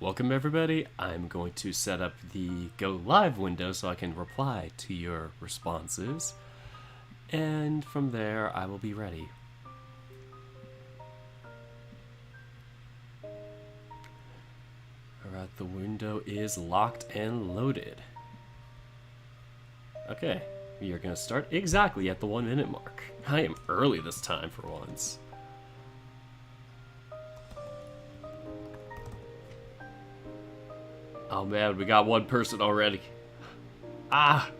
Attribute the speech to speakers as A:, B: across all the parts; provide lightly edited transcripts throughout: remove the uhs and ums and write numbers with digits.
A: Welcome everybody. I'm going to set up the go live window so I can reply to your responses. And from there, I will be ready. Alright, the window is locked and loaded. Okay, we are going to start exactly at the 1 minute mark. I am early this time for once. Oh man, we got one person already. Ah!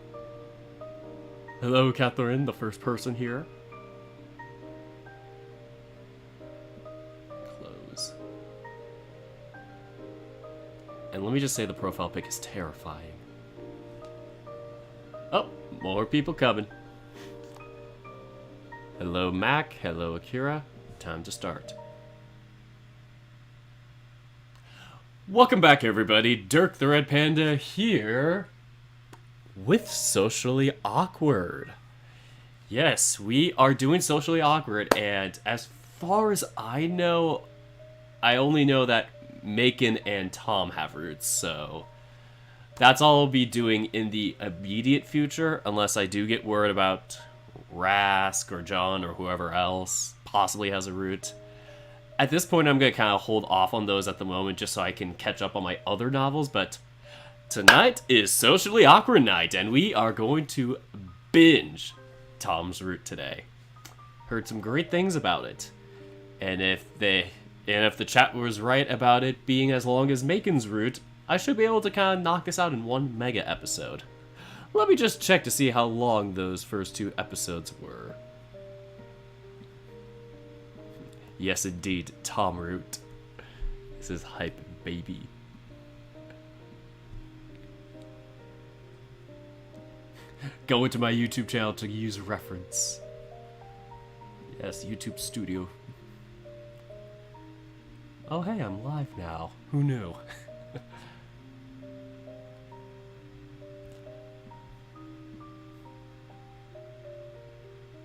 A: Hello, Catherine, the first person here. Close. And let me just say the profile pic is terrifying. Oh, more people coming. Hello, Mac. Hello, Akira. Time to start. Welcome back, everybody. Dirk the Red Panda here with Socially Awkward. Yes, we are doing Socially Awkward, and as far as I know, I only know that Macon and Tom have roots, so that's all I'll be doing in the immediate future, unless I do get word about Rask or John or whoever else possibly has a root. At this point, I'm going to kind of hold off on those at the moment just so I can catch up on my other novels, but tonight is Socially Awkward Night, and we are going to binge Tom's Root today. Heard some great things about it, and if the chat was right about it being as long as Macon's Root, I should be able to kind of knock this out in one mega episode. Let me just check to see how long those first two episodes were. Yes, indeed, Tom Root. This is hype, baby. Go into my YouTube channel to use reference. Yes, YouTube Studio. Oh, hey, I'm live now. Who knew?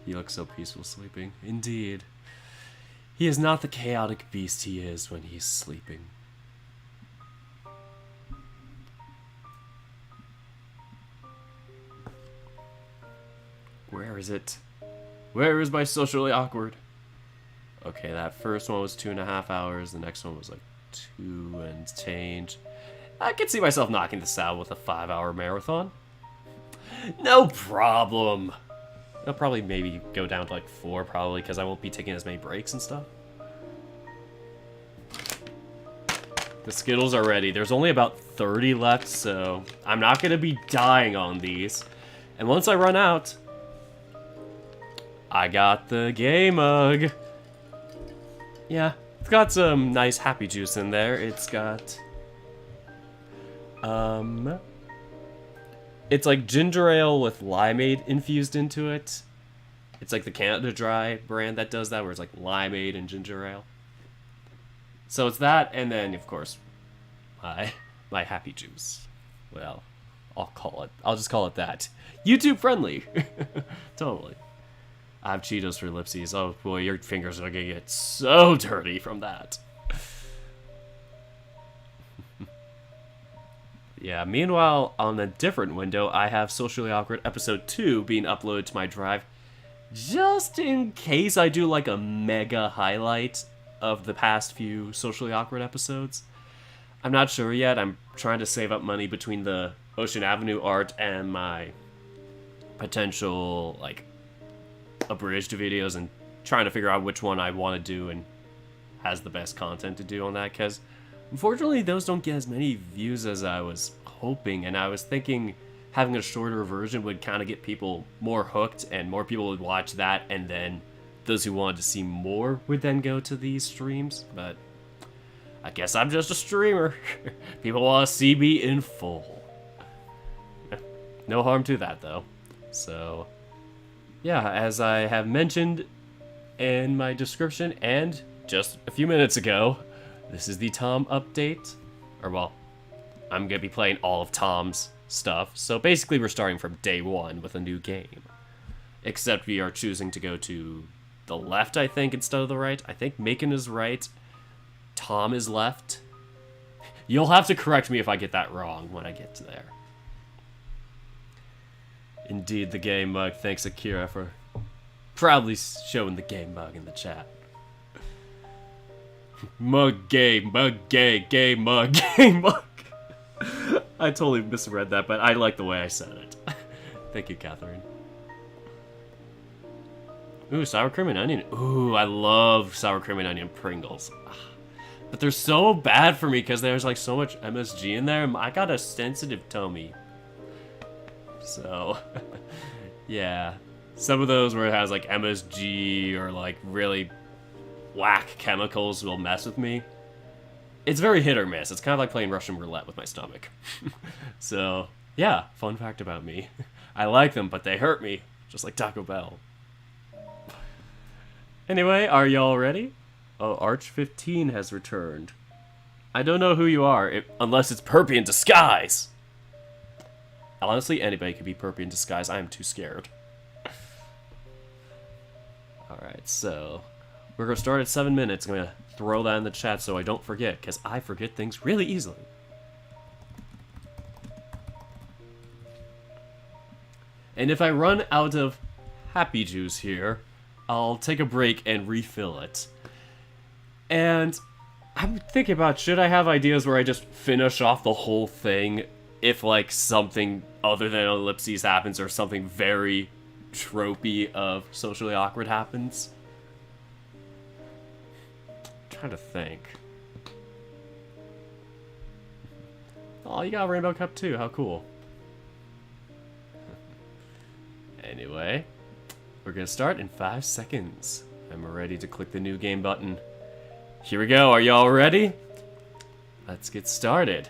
A: He looks so peaceful sleeping. Indeed. He is not the chaotic beast he is when he's sleeping. Where is it? Where is my Socially Awkward? Okay, that first one was 2.5 hours. The next one was like 2 and change. I could see myself knocking this out with a 5-hour marathon. No problem. I'll probably maybe go down to like 4 probably because I won't be taking as many breaks and stuff. The Skittles are ready. There's only about 30 left, so I'm not going to be dying on these. And once I run out, I got the game mug. Yeah, it's got some nice happy juice in there. It's got it's like ginger ale with limeade infused into it. It's like the Canada Dry brand that does that, where it's like limeade and ginger ale. So it's that, and then of course, my happy juice. Well, I'll just call it that. YouTube friendly. Totally. I have Cheetos for lipsies. Oh boy, your fingers are gonna get so dirty from that. Yeah, meanwhile, on a different window, I have Socially Awkward Episode 2 being uploaded to my drive, just in case I do like a mega highlight of the past few Socially Awkward episodes. I'm not sure yet. I'm trying to save up money between the Ocean Avenue art and my potential, like, abridged videos, and trying to figure out which one I want to do and has the best content to do on that, because unfortunately, those don't get as many views as I was hoping, and I was thinking having a shorter version would kind of get people more hooked, and more people would watch that, and then those who wanted to see more would then go to these streams, but I guess I'm just a streamer. People want to see me in full. No harm to that, though. So, yeah, as I have mentioned in my description, and just a few minutes ago, this is the Tom update, or well, I'm going to be playing all of Tom's stuff, so basically we're starting from day 1 with a new game. Except we are choosing to go to the left, I think, instead of the right. I think Macon is right, Tom is left. You'll have to correct me if I get that wrong when I get to there. Indeed, the game mug. Thanks, Akira, for proudly showing the game mug in the chat. Mug gay, gay mug, gay mug. I totally misread that, but I like the way I said it. Thank you, Catherine. Ooh, sour cream and onion. Ooh, I love sour cream and onion Pringles. But they're so bad for me because there's like so much MSG in there. I got a sensitive tummy. So, yeah. Some of those where it has like MSG or like really whack chemicals will mess with me. It's very hit or miss. It's kind of like playing Russian roulette with my stomach. So, yeah, fun fact about me. I like them, but they hurt me, just like Taco Bell. Anyway, are y'all ready? Oh, Arch15 has returned. I don't know who you are, unless it's Perpy in disguise. Honestly, anybody could be Perpy in disguise. I am too scared. Alright, so we're going to start at 7 minutes. I'm going to throw that in the chat so I don't forget, because I forget things really easily. And if I run out of Happy Juice here, I'll take a break and refill it. And I'm thinking about, should I have ideas where I just finish off the whole thing if, like, something other than ellipses happens or something very tropey of Socially Awkward happens? I'm trying to think. Oh, you got a Rainbow Cup too. How cool. Anyway, we're gonna start in 5 seconds. I'm ready to click the new game button. Here we go. Are y'all ready? Let's get started.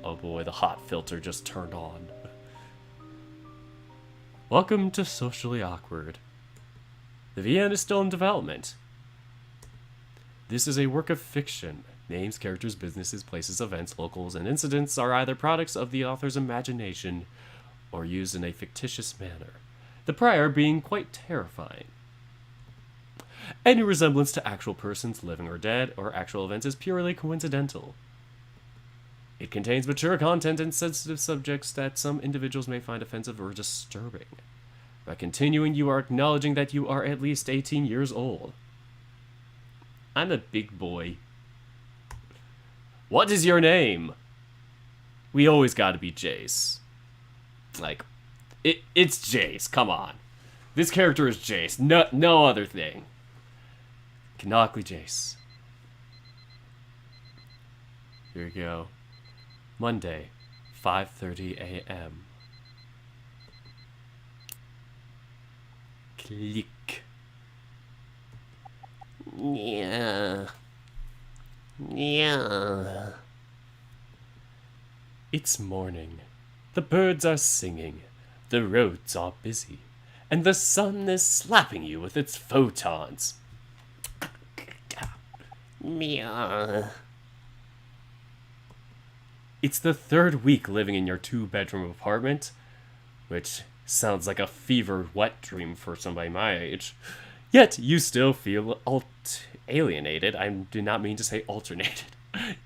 A: Oh boy, the hot filter just turned on. Welcome to Socially Awkward. The VN is still in development. This is a work of fiction. Names, characters, businesses, places, events, locals, and incidents are either products of the author's imagination or used in a fictitious manner, the prior being quite terrifying. Any resemblance to actual persons, living or dead, or actual events is purely coincidental. It contains mature content and sensitive subjects that some individuals may find offensive or disturbing. By continuing, you are acknowledging that you are at least 18 years old. I'm a big boy. What is your name? We always gotta be Jace. Like, it's Jace, come on. This character is Jace, no other thing. Canonically Jace. Here we go. Monday, 5:30 a.m. Click. Yeah. Yeah. It's morning. The birds are singing. The roads are busy. And the sun is slapping you with its photons. Meow. It's the 3rd week living in your 2-bedroom apartment, which sounds like a fever wet dream for somebody my age. Yet you still feel alienated. I do not mean to say alternated.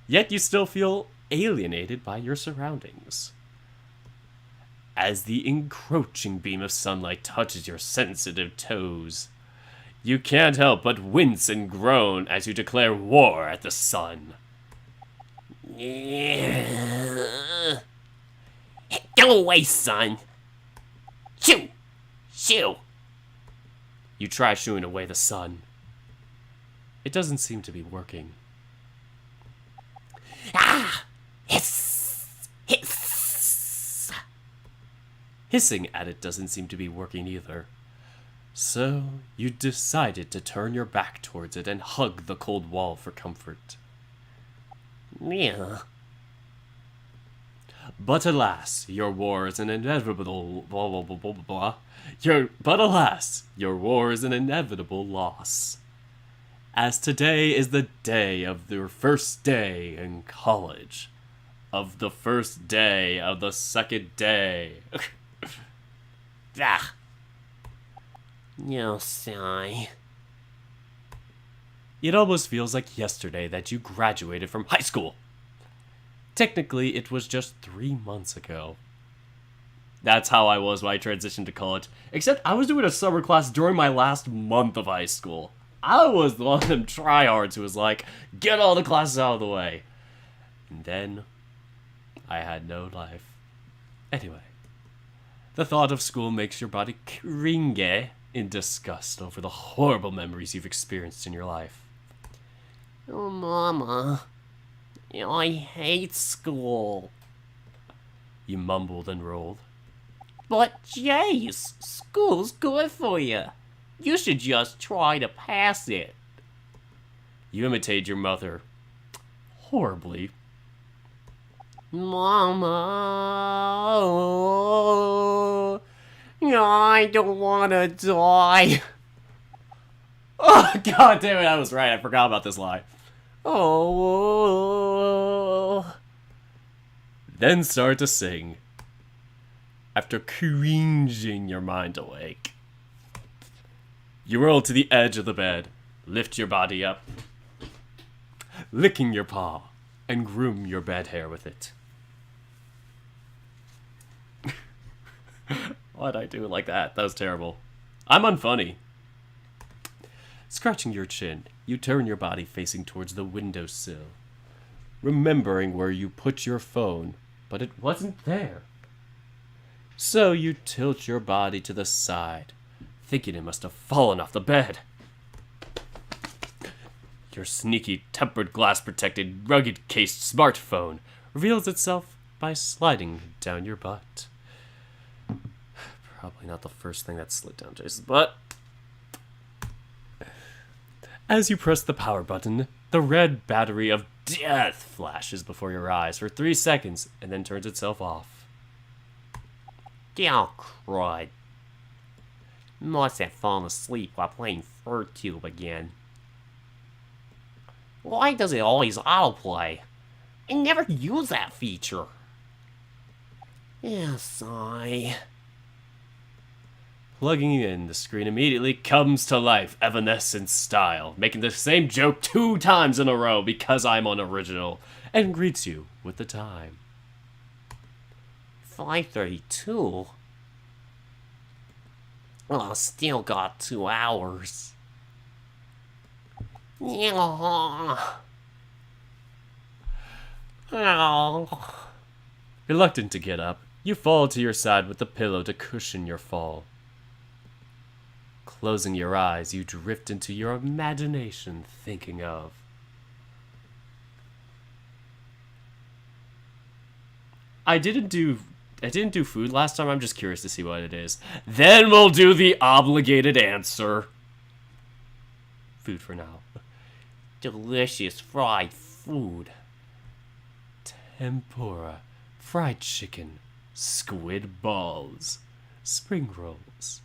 A: Yet you still feel alienated by your surroundings. As the encroaching beam of sunlight touches your sensitive toes, you can't help but wince and groan as you declare war at the sun. Go away, son. Shoo! Shoo! You try shooing away the sun. It doesn't seem to be working. Ah! Hiss! Hiss! Hissing at it doesn't seem to be working either. So, you decided to turn your back towards it and hug the cold wall for comfort. Yeah. But alas, your war is an inevitable blah blah blah blah blah. But alas, your war is an inevitable loss. As today is the day of your first day in college. Of the first day of the second day. Ah. No sigh. It almost feels like yesterday that you graduated from high school. Technically, it was just 3 months ago. That's how I was when I transitioned to college. Except I was doing a summer class during my last month of high school. I was one of them tryhards who was like, get all the classes out of the way. And then, I had no life. Anyway, the thought of school makes your body cringe in disgust over the horrible memories you've experienced in your life.
B: Oh, Mama, I hate school.
A: You mumbled and rolled.
B: But Jace, school's good for you. You should just try to pass it.
A: You imitate your mother. Horribly.
B: Mama, I don't want to die.
A: Oh, god damn it, I was right. I forgot about this lie.
B: Oh.
A: Then start to sing. After cringing your mind awake. You roll to the edge of the bed, lift your body up, licking your paw, and groom your bed hair with it. Why'd I do it like that? That was terrible. I'm unfunny. Scratching your chin, you turn your body facing towards the windowsill, remembering where you put your phone, but it wasn't there. So you tilt your body to the side, thinking it must have fallen off the bed. Your sneaky, tempered glass-protected, rugged-cased smartphone reveals itself by sliding down your butt. Probably not the first thing that slid down Jason's butt. As you press the power button, the red battery of death flashes before your eyes for 3 seconds and then turns itself off.
B: Oh, crud. Must have fallen asleep while playing FurTube again. Why does it always autoplay? I never use that feature. Yeah, sigh.
A: Plugging in, the screen immediately comes to life, Evanescence style, making the same joke 2 times in a row because I'm unoriginal, and greets you with the time.
B: 5:32? Oh, still got 2 hours. Oh.
A: Reluctant to get up, you fall to your side with the pillow to cushion your fall. Closing your eyes, you drift into your imagination, thinking of... I didn't do food last time. I'm just curious to see what it is. Then we'll do the obligated answer. Food for now.
B: Delicious fried food.
A: Tempura, fried chicken, squid balls, spring rolls.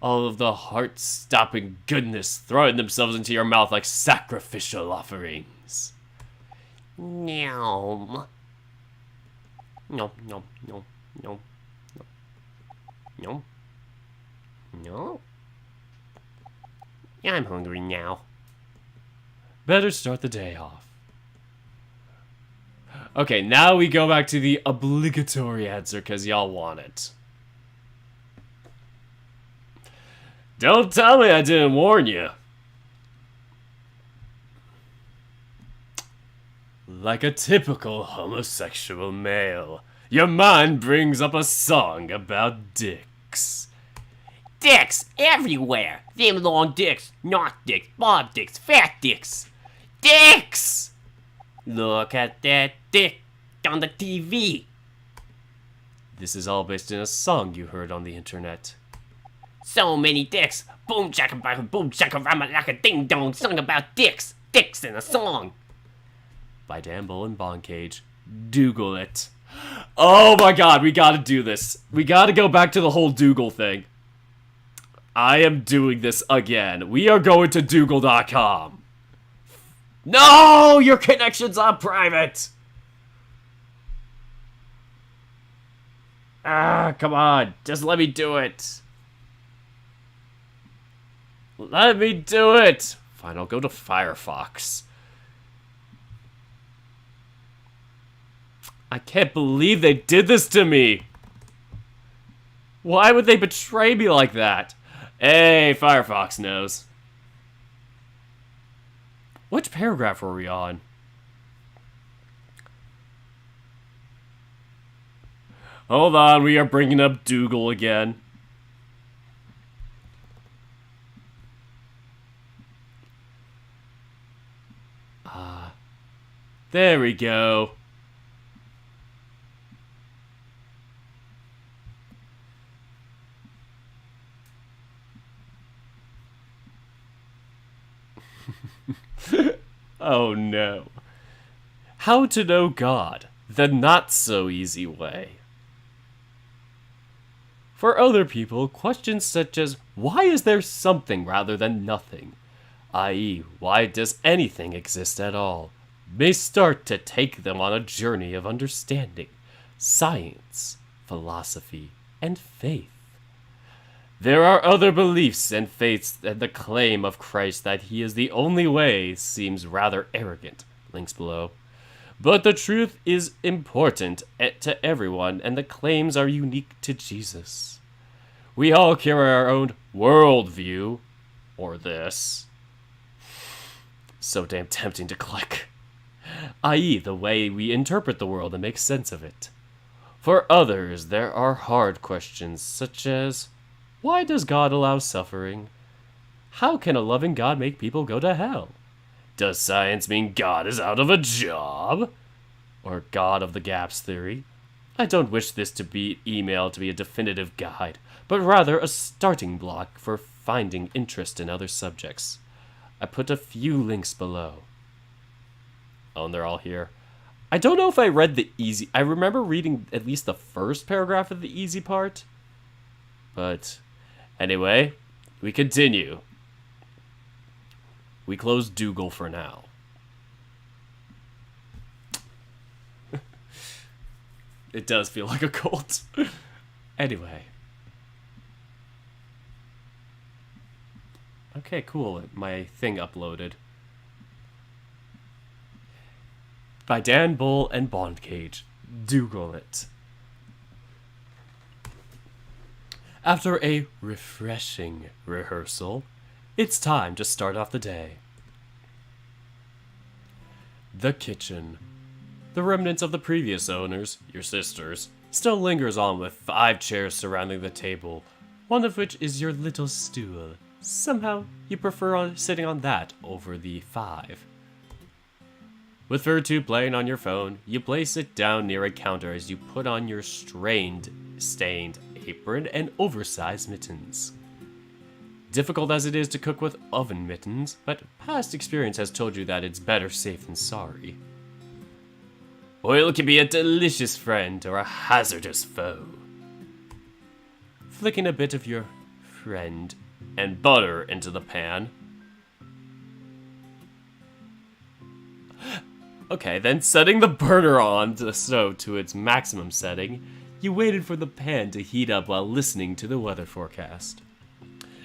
A: All of the heart-stopping goodness throwing themselves into your mouth like sacrificial offerings.
B: Nom. No. I'm hungry now.
A: Better start the day off. Okay, now we go back to the obligatory answer because y'all want it. Don't tell me I didn't warn you. Like a typical homosexual male, your mind brings up a song about dicks.
B: Dicks everywhere. Them long dicks, not dicks, bob dicks, fat dicks. Dicks! Look at that dick on the TV.
A: This is all based in a song you heard on the internet.
B: So many dicks. Boom chaka boom chaka rama like a ding dong song about dicks. Dicks in a song.
A: By Dan Bull and Boncage. Dougal it. Oh my god, we gotta do this. We gotta go back to the whole Dougal thing. I am doing this again. We are going to Dougal.com. No! Your connection's on private! Ah, come on. Just let me do it. Let me do it! Fine, I'll go to Firefox. I can't believe they did this to me. Why would they betray me like that? Hey, Firefox knows. Which paragraph were we on? Hold on, we are bringing up Dougal again. There we go. Oh no. How to know God, the not so easy way. For other people, questions such as, why is there something rather than nothing, i.e., why does anything exist at all, may start to take them on a journey of understanding, science, philosophy, and faith. There are other beliefs and faiths, and the claim of Christ that he is the only way seems rather arrogant. Links below. But the truth is important to everyone, and the claims are unique to Jesus. We all carry our own worldview, or this. So damn tempting to click. I.e., the way we interpret the world and make sense of it. For others, there are hard questions, such as, why does God allow suffering? How can a loving God make people go to hell? Does science mean God is out of a job? Or God of the gaps theory? I don't wish this to be email to be a definitive guide, but rather a starting block for finding interest in other subjects. I put a few links below. Oh, and they're all here. I don't know if I read the easy... I remember reading at least the first paragraph of the easy part. But anyway, we continue. We close Dougal for now. It does feel like a cult. Anyway. Okay, cool. My thing uploaded. By Dan Bull and Bondcage. Dougal it. After a refreshing rehearsal, it's time to start off the day. The kitchen. The remnants of the previous owners, your sisters, still lingers on with 5 chairs surrounding the table, one of which is your little stool. Somehow, you prefer sitting on that over the 5. With Virtu playing on your phone, you place it down near a counter as you put on your stained apron and oversized mittens. Difficult as it is to cook with oven mittens, but past experience has told you that it's better safe than sorry. Oil can be a delicious friend or a hazardous foe. Flicking a bit of your friend and butter into the pan. Okay, then setting the burner on the stove to its maximum setting, you waited for the pan to heat up while listening to the weather forecast.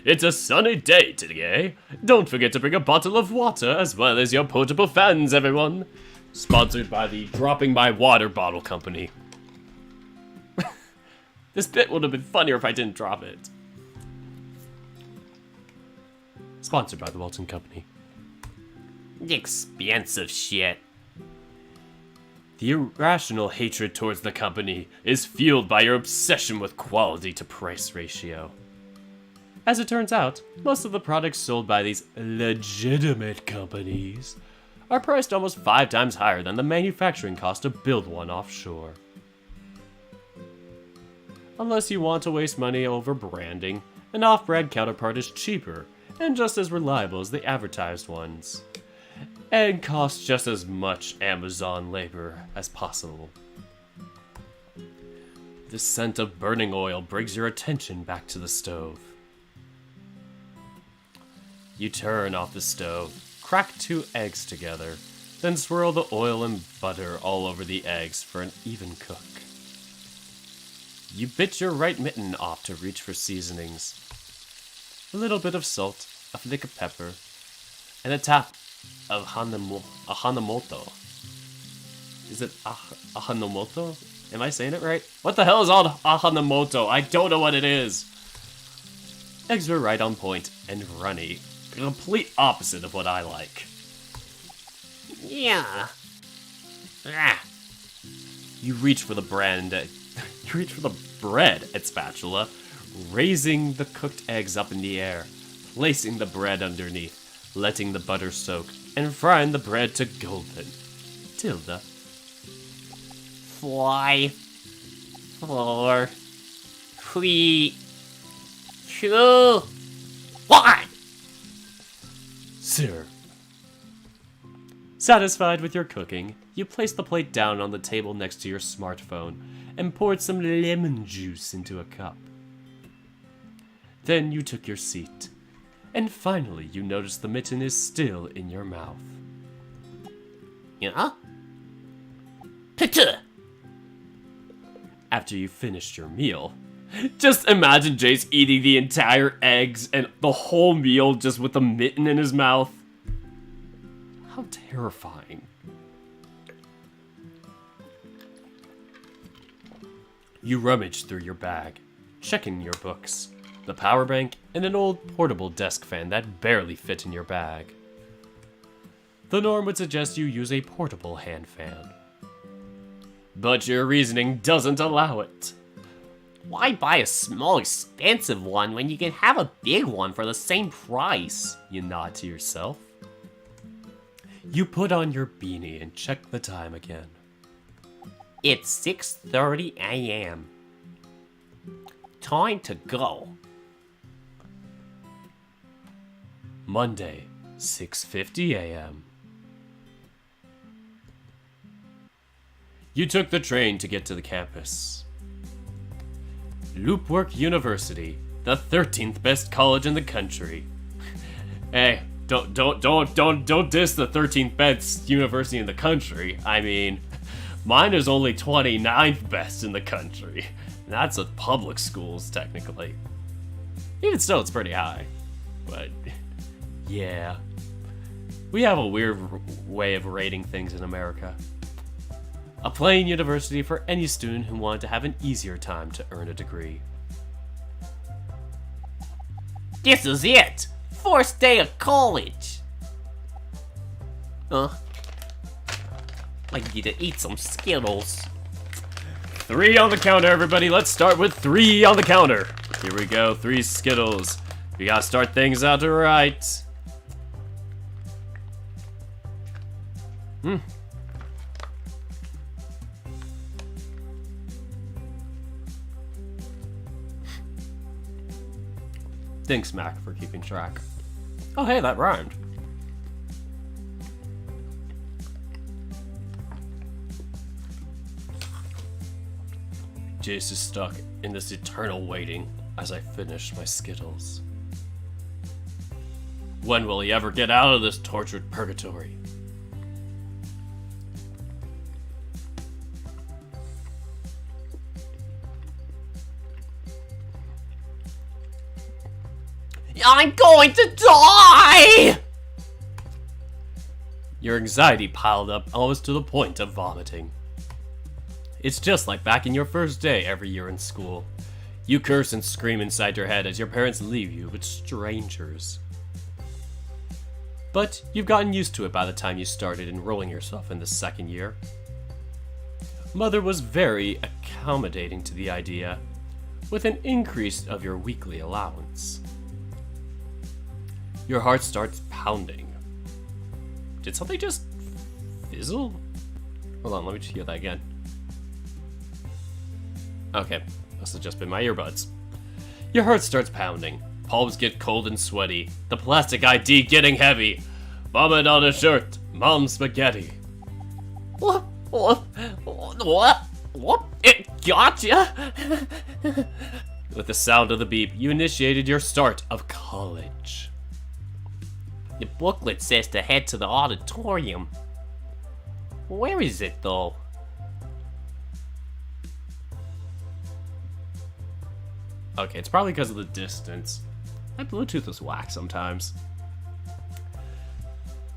A: It's a sunny day today. Don't forget to bring a bottle of water as well as your portable fans, everyone. Sponsored by the Dropping My Water Bottle Company. This bit would have been funnier if I didn't drop it. Sponsored by the Walton Company.
B: Expensive shit.
A: The irrational hatred towards the company is fueled by your obsession with quality to price ratio. As it turns out, most of the products sold by these legitimate companies are priced almost 5 times higher than the manufacturing cost to build one offshore. Unless you want to waste money over branding, an off-brand counterpart is cheaper and just as reliable as the advertised ones, and costs just as much Amazon labor as possible. The scent of burning oil brings your attention back to the stove. You turn off the stove, crack 2 eggs together, then swirl the oil and butter all over the eggs for an even cook. You bit your right mitten off to reach for seasonings. A little bit of salt, a flick of pepper, and a tap of Hanamoto. Is it Hanamoto? Am I saying it right? What the hell is on Hanamoto? I don't know what it is. Eggs were right on point and runny. The complete opposite of what I like.
B: Yeah. Ah.
A: You reach for the bread at spatula, raising the cooked eggs up in the air, placing the bread underneath, letting the butter soak, and frying the bread to golden. Tilda.
B: 5, 4, 3, 2, 1.
A: Sir. Satisfied with your cooking, you placed the plate down on the table next to your smartphone and poured some lemon juice into a cup. Then you took your seat, and finally you noticed the mitten is still in your mouth.
B: Yeah? Pizza.
A: After you finished your meal, just imagine Jace eating the entire eggs and the whole meal just with the mitten in his mouth. How terrifying. You rummage through your bag, checking your books, the power bank, and an old portable desk fan that barely fit in your bag. The norm would suggest you use a portable hand fan. But your reasoning doesn't allow it.
B: Why buy a small, expensive one when you can have a big one for the same price?
A: You nod to yourself. You put on your beanie and check the time again.
B: It's 6:30 a.m. Time to go.
A: Monday, 6:50 a.m. You took the train to get to the campus. Loopwork University, the 13th best college in the country. Hey, don't diss the 13th best university in the country. I mean, mine is only 29th best in the country. That's with public schools, technically. Even still, it's pretty high. But, yeah. We have a weird way of rating things in America. A plain university for any student who wanted to have an easier time to earn a degree.
B: This is it! First day of college! I need to eat some Skittles.
A: 3 on the counter, everybody. Let's start with 3 on the counter. Here we go, 3 Skittles. We gotta start things out right. Thanks, Mac, for keeping track. Oh, hey, that rhymed. Jace is stuck in this eternal waiting as I finish my Skittles. When will he ever get out of this tortured purgatory?
B: I'm going to die!
A: Your anxiety piled up almost to the point of vomiting. It's just like back in your first day every year in school. You curse and scream inside your head as your parents leave you with strangers. But you've gotten used to it by the time you started enrolling yourself in the second year. Mother was very accommodating to the idea, with an increase of your weekly allowance. Your heart starts pounding. Did something just fizzle? Hold on, let me just hear that again. Okay, must have just been my earbuds. Your heart starts pounding. Palms get cold and sweaty. The plastic ID getting heavy. Vomit on a shirt. Mom's spaghetti.
B: What? It gotcha?
A: With the sound of the beep, you initiated your start of college.
B: The booklet says to head to the auditorium. Where is it, though?
A: Okay, it's probably because of the distance. My Bluetooth is whack sometimes.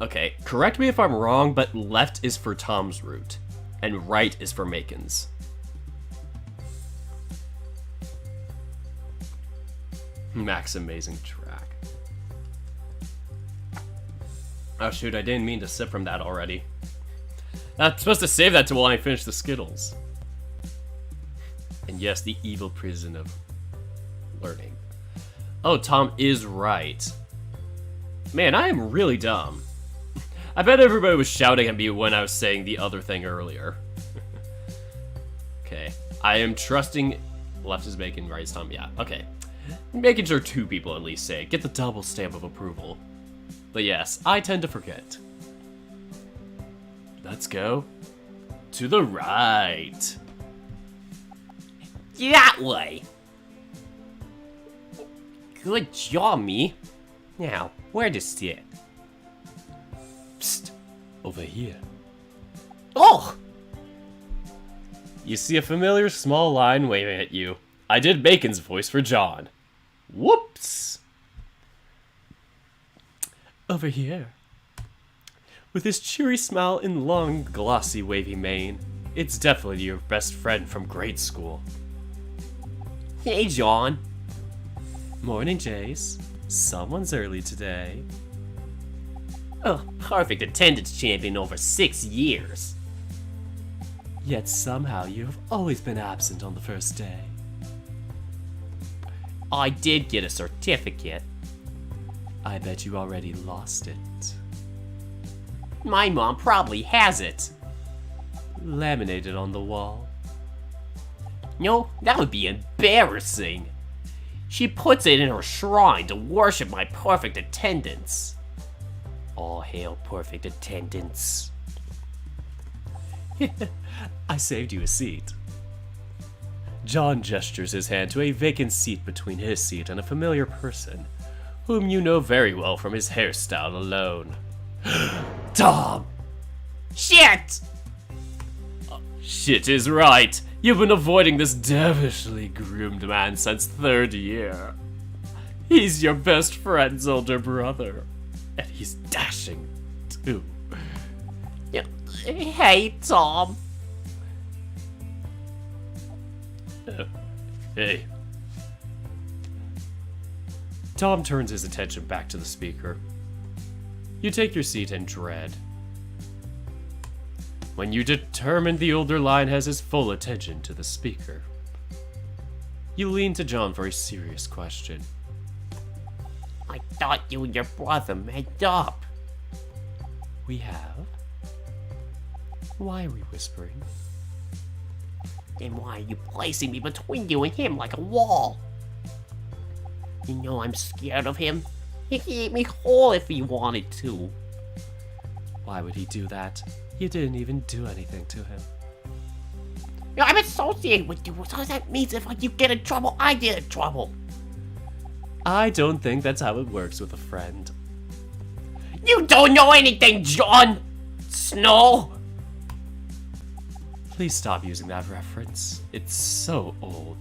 A: Okay, correct me if I'm wrong, but left is for Tom's route, and right is for Macon's. Mac's amazing track. Oh shoot, I didn't mean to sip from that already. I'm supposed to save that to while I finish the Skittles. And yes, the evil prison of learning. Oh, Tom is right. Man, I am really dumb. I bet everybody was shouting at me when I was saying the other thing earlier. Okay, I am trusting left is Bacon, right is Tom. Yeah, okay. Making sure two people at least say it. Get the double stamp of approval. But yes, I tend to forget. Let's go to the right.
B: That way. Good job, me. Now, where to sit?
A: Psst, over here.
B: Oh!
A: You see a familiar small line waving at you. I did Bacon's voice for John. Whoops! Over here. With his cheery smile and long, glossy, wavy mane, it's definitely your best friend from grade school.
B: Hey, John.
A: Morning, Jace. Someone's early today.
B: Oh, perfect attendance champion over 6 years.
A: Yet somehow you have always been absent on the first day.
B: I did get a certificate.
A: I bet you already lost it.
B: My mom probably has it.
A: Laminated on the wall.
B: No, that would be embarrassing. She puts it in her shrine to worship my perfect attendance. All hail perfect attendance.
A: I saved you a seat. John gestures his hand to a vacant seat between his seat and a familiar person, whom you know very well from his hairstyle alone. Tom!
B: Shit!
A: Shit is right. You've been avoiding this devilishly groomed man since 3rd year. He's your best friend's older brother. And he's dashing, too.
B: Hey, Tom.
A: Hey. Tom turns his attention back to the speaker. You take your seat and dread. When you determine the older line has his full attention to the speaker, you lean to John for a serious question.
B: I thought you and your brother made up.
A: We have? Why are we whispering?
B: Then why are you placing me between you and him like a wall? You know I'm scared of him. He could eat me whole if he wanted to.
A: Why would he do that? You didn't even do anything to him.
B: I'm associated with you, so that means if you get in trouble, I get in trouble.
A: I don't think that's how it works with a friend.
B: You don't know anything, Jon Snow!
A: Please stop using that reference. It's so old.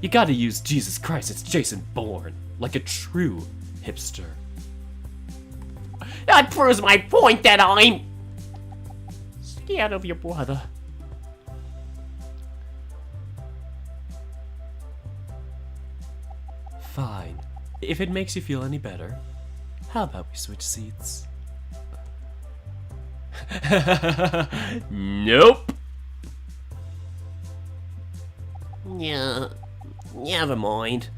A: You gotta use Jesus Christ, it's Jason Bourne, like a true hipster.
B: That proves my point that I'm scared of your brother.
A: Fine. If it makes you feel any better, how about we switch seats? Nope.
B: Yeah, never mind.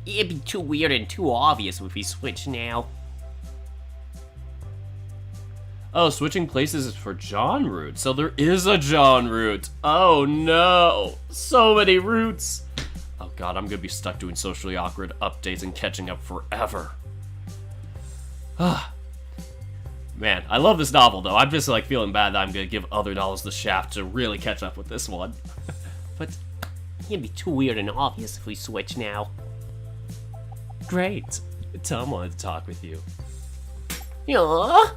B: It'd be too weird and too obvious if we switch now.
A: Oh, switching places is for John route. So there is a John route. Oh no. So many routes. Oh god, I'm gonna be stuck doing socially awkward updates and catching up forever. Ah. Man, I love this novel though. I'm just like feeling bad that I'm gonna give other novels the shaft to really catch up with this one. But
B: It'd be too weird and obvious if we switch now.
A: great. Tom wanted to talk with you.
B: Yeah.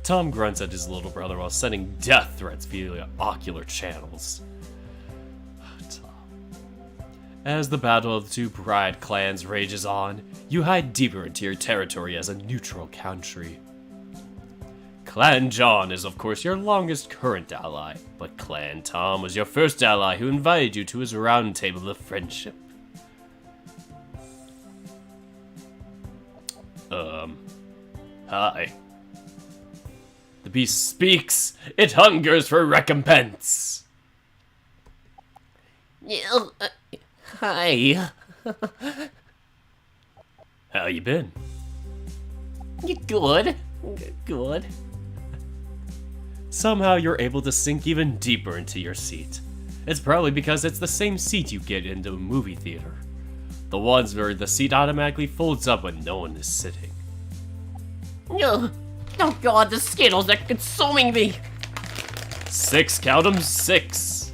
A: Tom grunts at his little brother while sending death threats via ocular channels. Tom. As the battle of the two pride clans rages on, you hide deeper into your territory as a neutral country. Clan John is of course your longest current ally, but Clan Tom was your first ally who invited you to his round table of friendship. Hi. The beast speaks. It hungers for recompense.
B: Hi.
A: How you been?
B: Good. Good.
A: Somehow you're able to sink even deeper into your seat. It's probably because it's the same seat you get into a movie theater. The ones where the seat automatically folds up when no one is sitting.
B: Oh god, the Skittles are consuming me!
A: 6, count 'em, 6.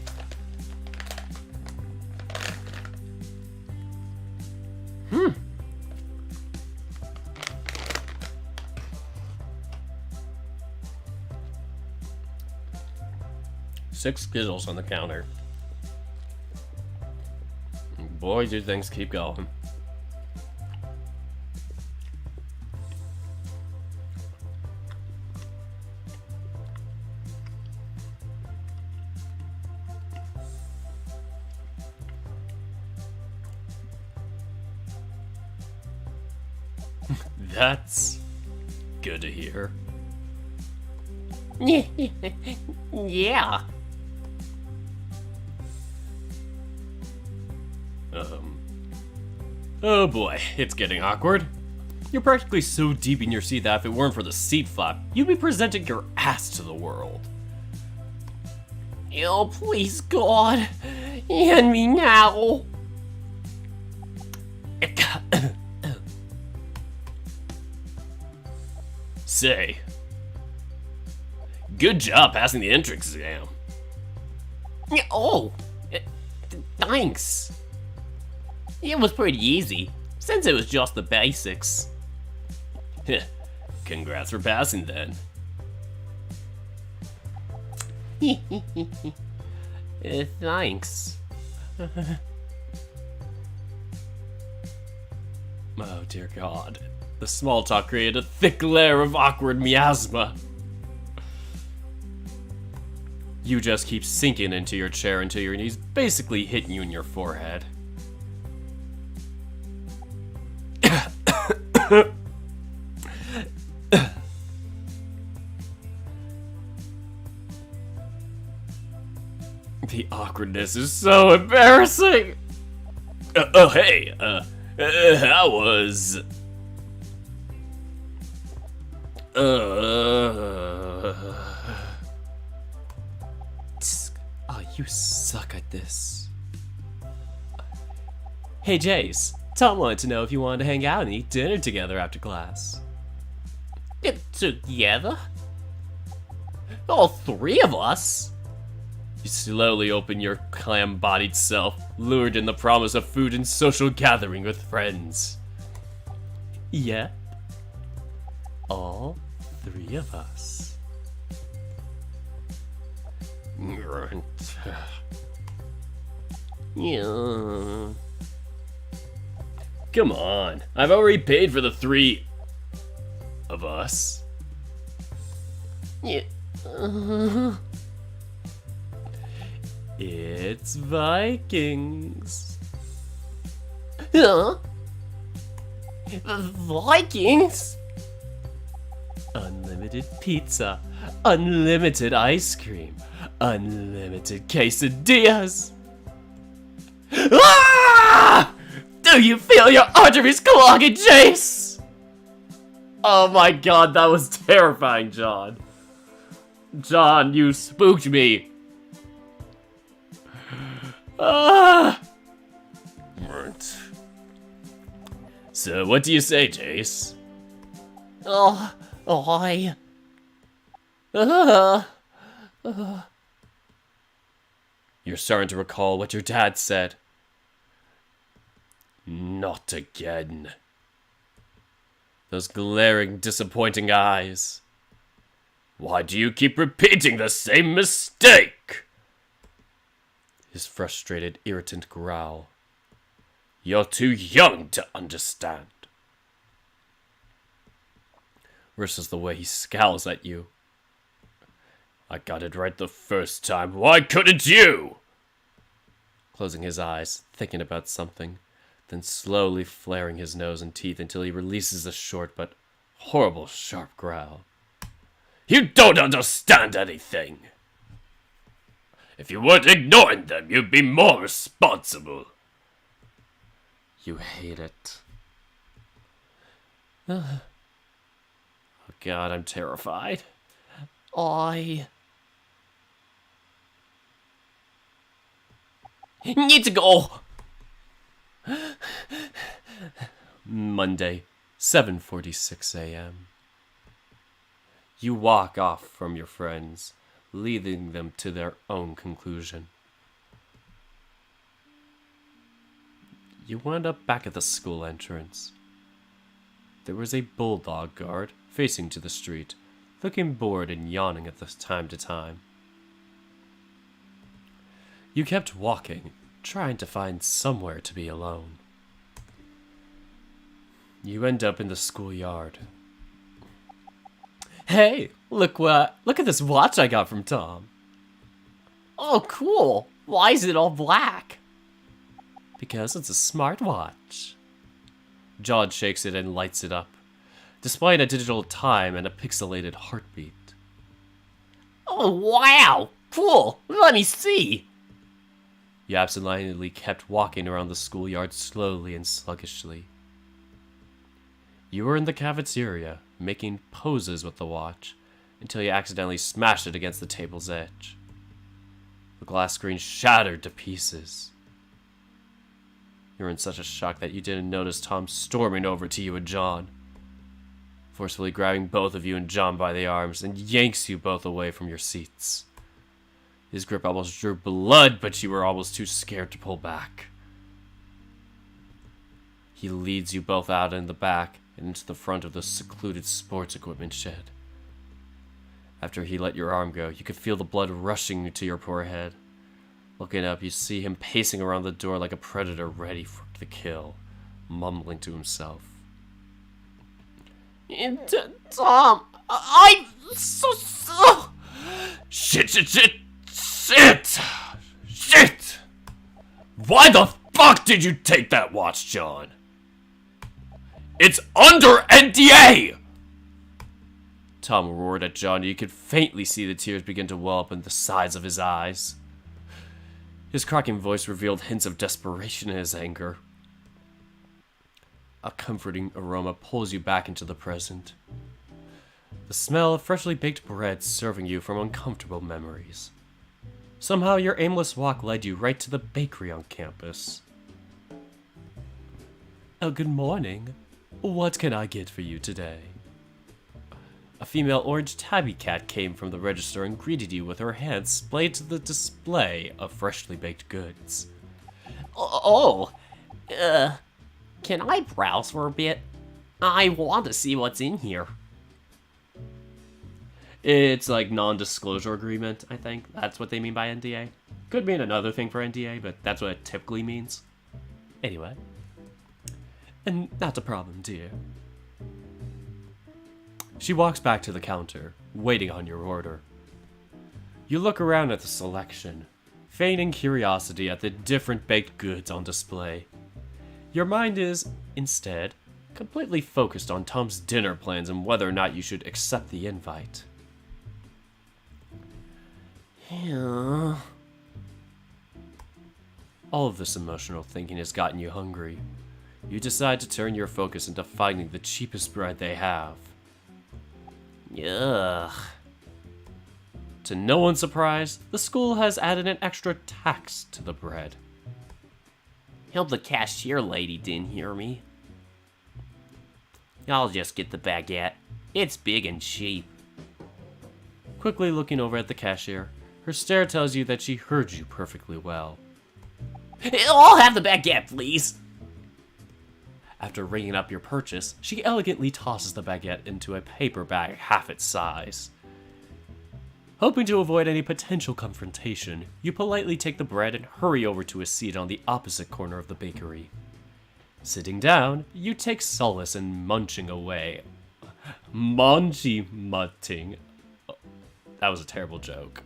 A: Six Skittles on the counter. Boy, do things keep going. That's good to hear.
B: Yeah.
A: Oh boy, it's getting awkward. You're practically so deep in your seat that if it weren't for the seat flap, you'd be presenting your ass to the world.
B: Oh, please, God. End me now.
A: Say, good job passing the entrance exam.
B: Oh, thanks. It was pretty easy, since it was just the basics.
A: Congrats for passing then.
B: Thanks.
A: Oh dear God. The small talk created a thick layer of awkward miasma. You just keep sinking into your chair until your knees basically hitting you in your forehead. The awkwardness is so embarrassing. Hey, how was? Oh, you suck at this. Hey, Jace. Tom wanted to know if you wanted to hang out and eat dinner together after class.
B: Together? All three of us?
A: You slowly open your clam-bodied self, lured in the promise of food and social gathering with friends. Yeah. All three of us.
B: Yeah.
A: Come on, I've already paid for the 3 of us.
B: Yeah.
A: It's Vikings.
B: Huh? Vikings?
A: Unlimited pizza, unlimited ice cream, unlimited quesadillas. Ah! Do you feel your arteries clogging, Jace? Oh my God, that was terrifying, John. John, you spooked me. Ah! So, what do you say, Jace? You're starting to recall what your dad said. Not again. Those glaring, disappointing eyes. Why do you keep repeating the same mistake? His frustrated, irritant growl. You're too young to understand. Versus the way he scowls at you. I got it right the first time. Why couldn't you? Closing his eyes, thinking about something, then slowly flaring his nose and teeth until he releases a short but horrible sharp growl. You don't understand anything. If you weren't ignoring them, you'd be more responsible. You hate it. Oh God, I'm terrified. I
B: Need to go.
A: Monday, 7:46 a.m. You walk off from your friends, leading them to their own conclusion. You wound up back at the school entrance. There was a bulldog guard facing to the street, looking bored and yawning at time to time. You kept walking, trying to find somewhere to be alone. You end up in the schoolyard. Hey, look at this watch I got from Tom.
B: Oh, cool. Why is it all black?
A: Because it's a smartwatch. John shakes it and lights it up, displaying a digital time and a pixelated heartbeat.
B: Oh, wow. Cool. Let me see.
A: You absentmindedly kept walking around the schoolyard slowly and sluggishly. You were in the cafeteria, making poses with the watch, until you accidentally smashed it against the table's edge. The glass screen shattered to pieces. You were in such a shock that you didn't notice Tom storming over to you and John, forcefully grabbing both of you and John by the arms, and yanks you both away from your seats. His grip almost drew blood, but you were almost too scared to pull back. He leads you both out in the back and into the front of the secluded sports equipment shed. After he let your arm go, you could feel the blood rushing to your poor head. Looking up, you see him pacing around the door like a predator ready for the kill, mumbling to himself.
B: Tom, I'm so...
A: Shit! Why the fuck did you take that watch, John? It's under NDA! Tom roared at John, and you could faintly see the tears begin to well up in the sides of his eyes. His cracking voice revealed hints of desperation in his anger. A comforting aroma pulls you back into the present. The smell of freshly baked bread serving you from uncomfortable memories. Somehow your aimless walk led you right to the bakery on campus. Oh, good morning. What can I get for you today? A female orange tabby cat came from the register and greeted you with her hands splayed to the display of freshly baked goods.
B: Can I browse for a bit? I want to see what's in here.
A: It's like non-disclosure agreement, I think. That's what they mean by NDA. Could mean another thing for NDA, but that's what it typically means. Anyway. And not a problem, dear. She walks back to the counter, waiting on your order. You look around at the selection, feigning curiosity at the different baked goods on display. Your mind is, instead, completely focused on Tom's dinner plans and whether or not you should accept the invite.
B: Yeah.
A: All of this emotional thinking has gotten you hungry. You decide to turn your focus into finding the cheapest bread they have.
B: Ugh.
A: To no one's surprise, the school has added an extra tax to the bread.
B: Hope the cashier lady didn't hear me. I'll just get the baguette. It's big and cheap.
A: Quickly looking over at the cashier, her stare tells you that she heard you perfectly well.
B: I'll have the baguette, please.
A: After ringing up your purchase, she elegantly tosses the baguette into a paper bag half its size. Hoping to avoid any potential confrontation, you politely take the bread and hurry over to a seat on the opposite corner of the bakery. Sitting down, you take solace in munching away. Munchy-mutting. That was a terrible joke.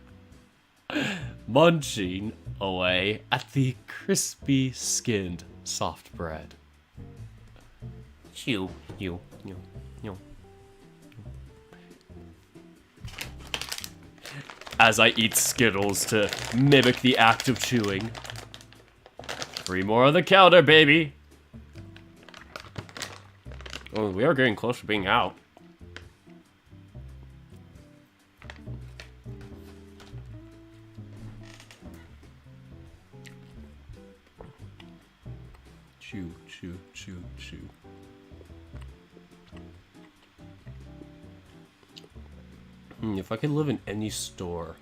A: Munching away at the crispy skinned soft bread.
B: Chew, you.
A: As I eat Skittles to mimic the act of chewing. 3 more on the counter, baby. Oh, we are getting close to being out. Chew, chew, chew, chew. If I could live in any store.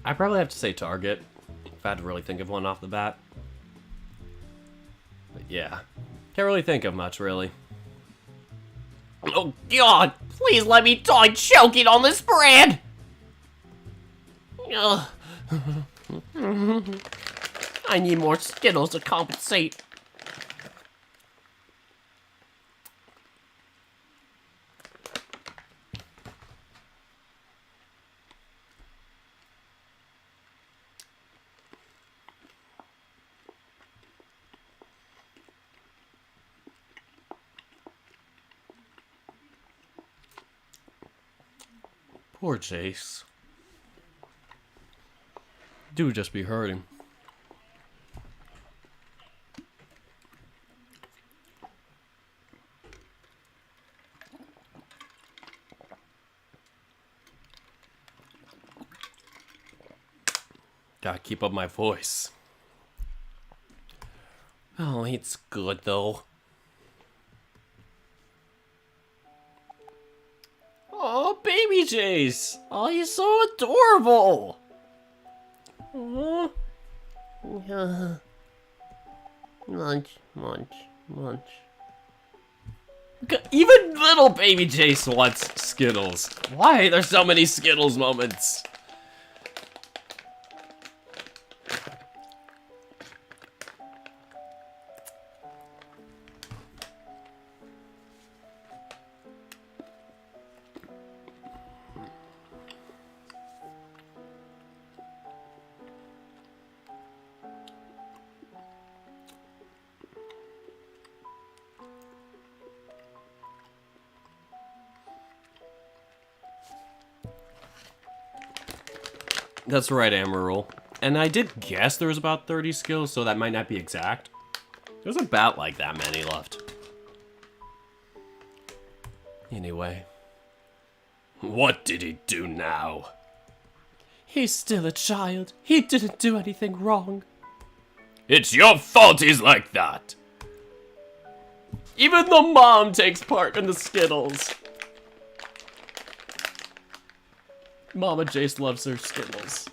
A: I probably have to say Target, if I had to really think of one off the bat. But yeah, can't really think of much, really.
B: Oh God! Please let me die choking on this bread! Ugh. I need more Skittles to compensate.
A: Poor Chase. Dude just be hurting. Gotta keep up my voice.
B: Oh, it's good though.
A: Oh, baby Chase! Oh, he's so adorable!
B: Uh, munch, munch, munch.
A: Even little baby Chase wants Skittles. Why are there so many Skittles moments? That's right, Amaral. And I did guess there was about 30 Skittles, so that might not be exact. There's about like that many left. Anyway. What did he do now? He's still a child. He didn't do anything wrong. It's your fault he's like that. Even the mom takes part in the Skittles. Mama Jace loves her Skittles.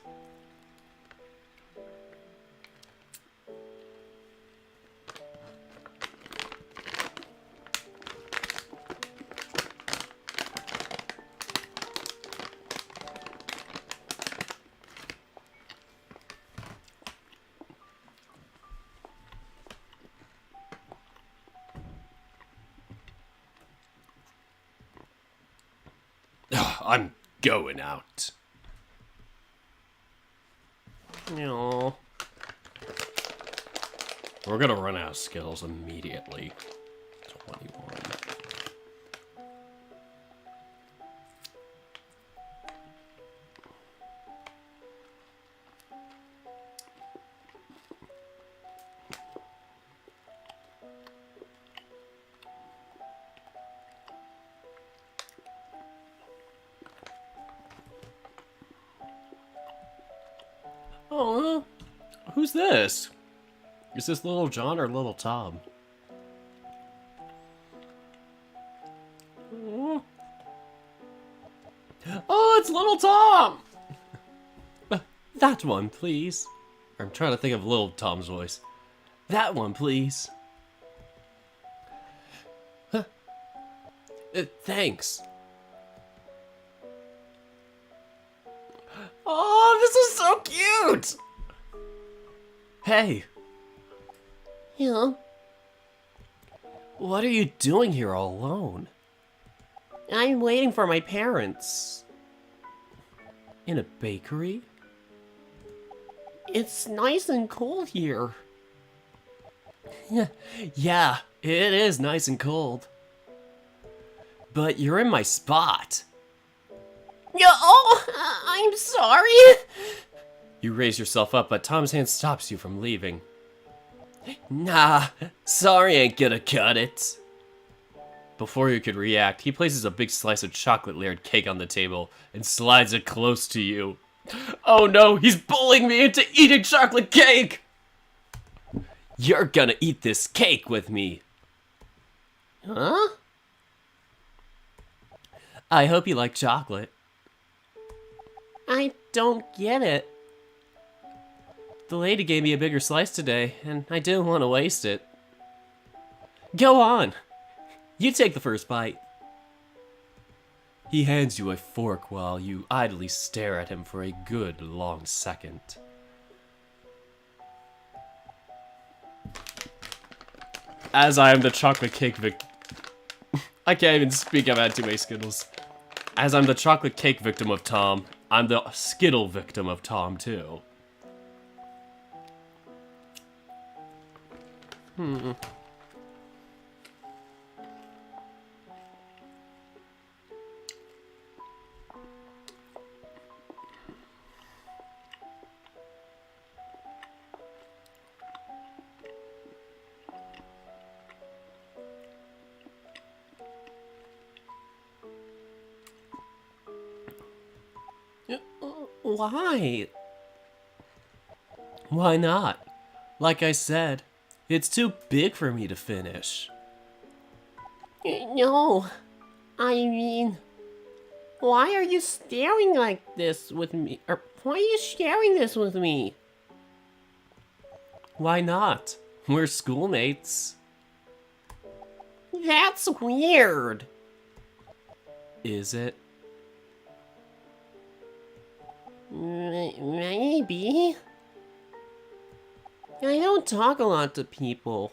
A: I'm going out.
B: No.
A: We're gonna run out of Skittles immediately. 21. Oh, who's this? Is this Little John or Little Tom? Oh, it's Little Tom! That one, please. I'm trying to think of Little Tom's voice. That one, please. Thanks. Oh, this is so cute! Hey,
B: Yeah.
A: what are you doing here all alone?
B: I'm waiting for my parents.
A: In a bakery?
B: It's nice and cold here.
A: Yeah, it is nice and cold. But you're in my spot.
B: Yeah, oh, I'm sorry.
A: You raise yourself up, but Tom's hand stops you from leaving. Nah, sorry ain't gonna cut it. Before you could react, he places a big slice of chocolate-layered cake on the table and slides it close to you. Oh no, he's bullying me into eating chocolate cake! You're gonna eat this cake with me.
B: Huh?
A: I hope you like chocolate.
B: I don't get it.
A: The lady gave me a bigger slice today, and I didn't want to waste it. Go on. You take the first bite. He hands you a fork while you idly stare at him for a good long second. As I am the chocolate cake victim. I can't even speak, I've had too many Skittles. As I'm the chocolate cake victim of Tom, I'm the Skittle victim of Tom, too.
B: Why?
A: Why not? Like I said, it's too big for me to finish.
B: No. I mean, why are you staring like this with me? Or why are you sharing this with me?
A: Why not? We're schoolmates.
B: That's weird.
A: Is it?
B: Maybe. I don't talk a lot to people.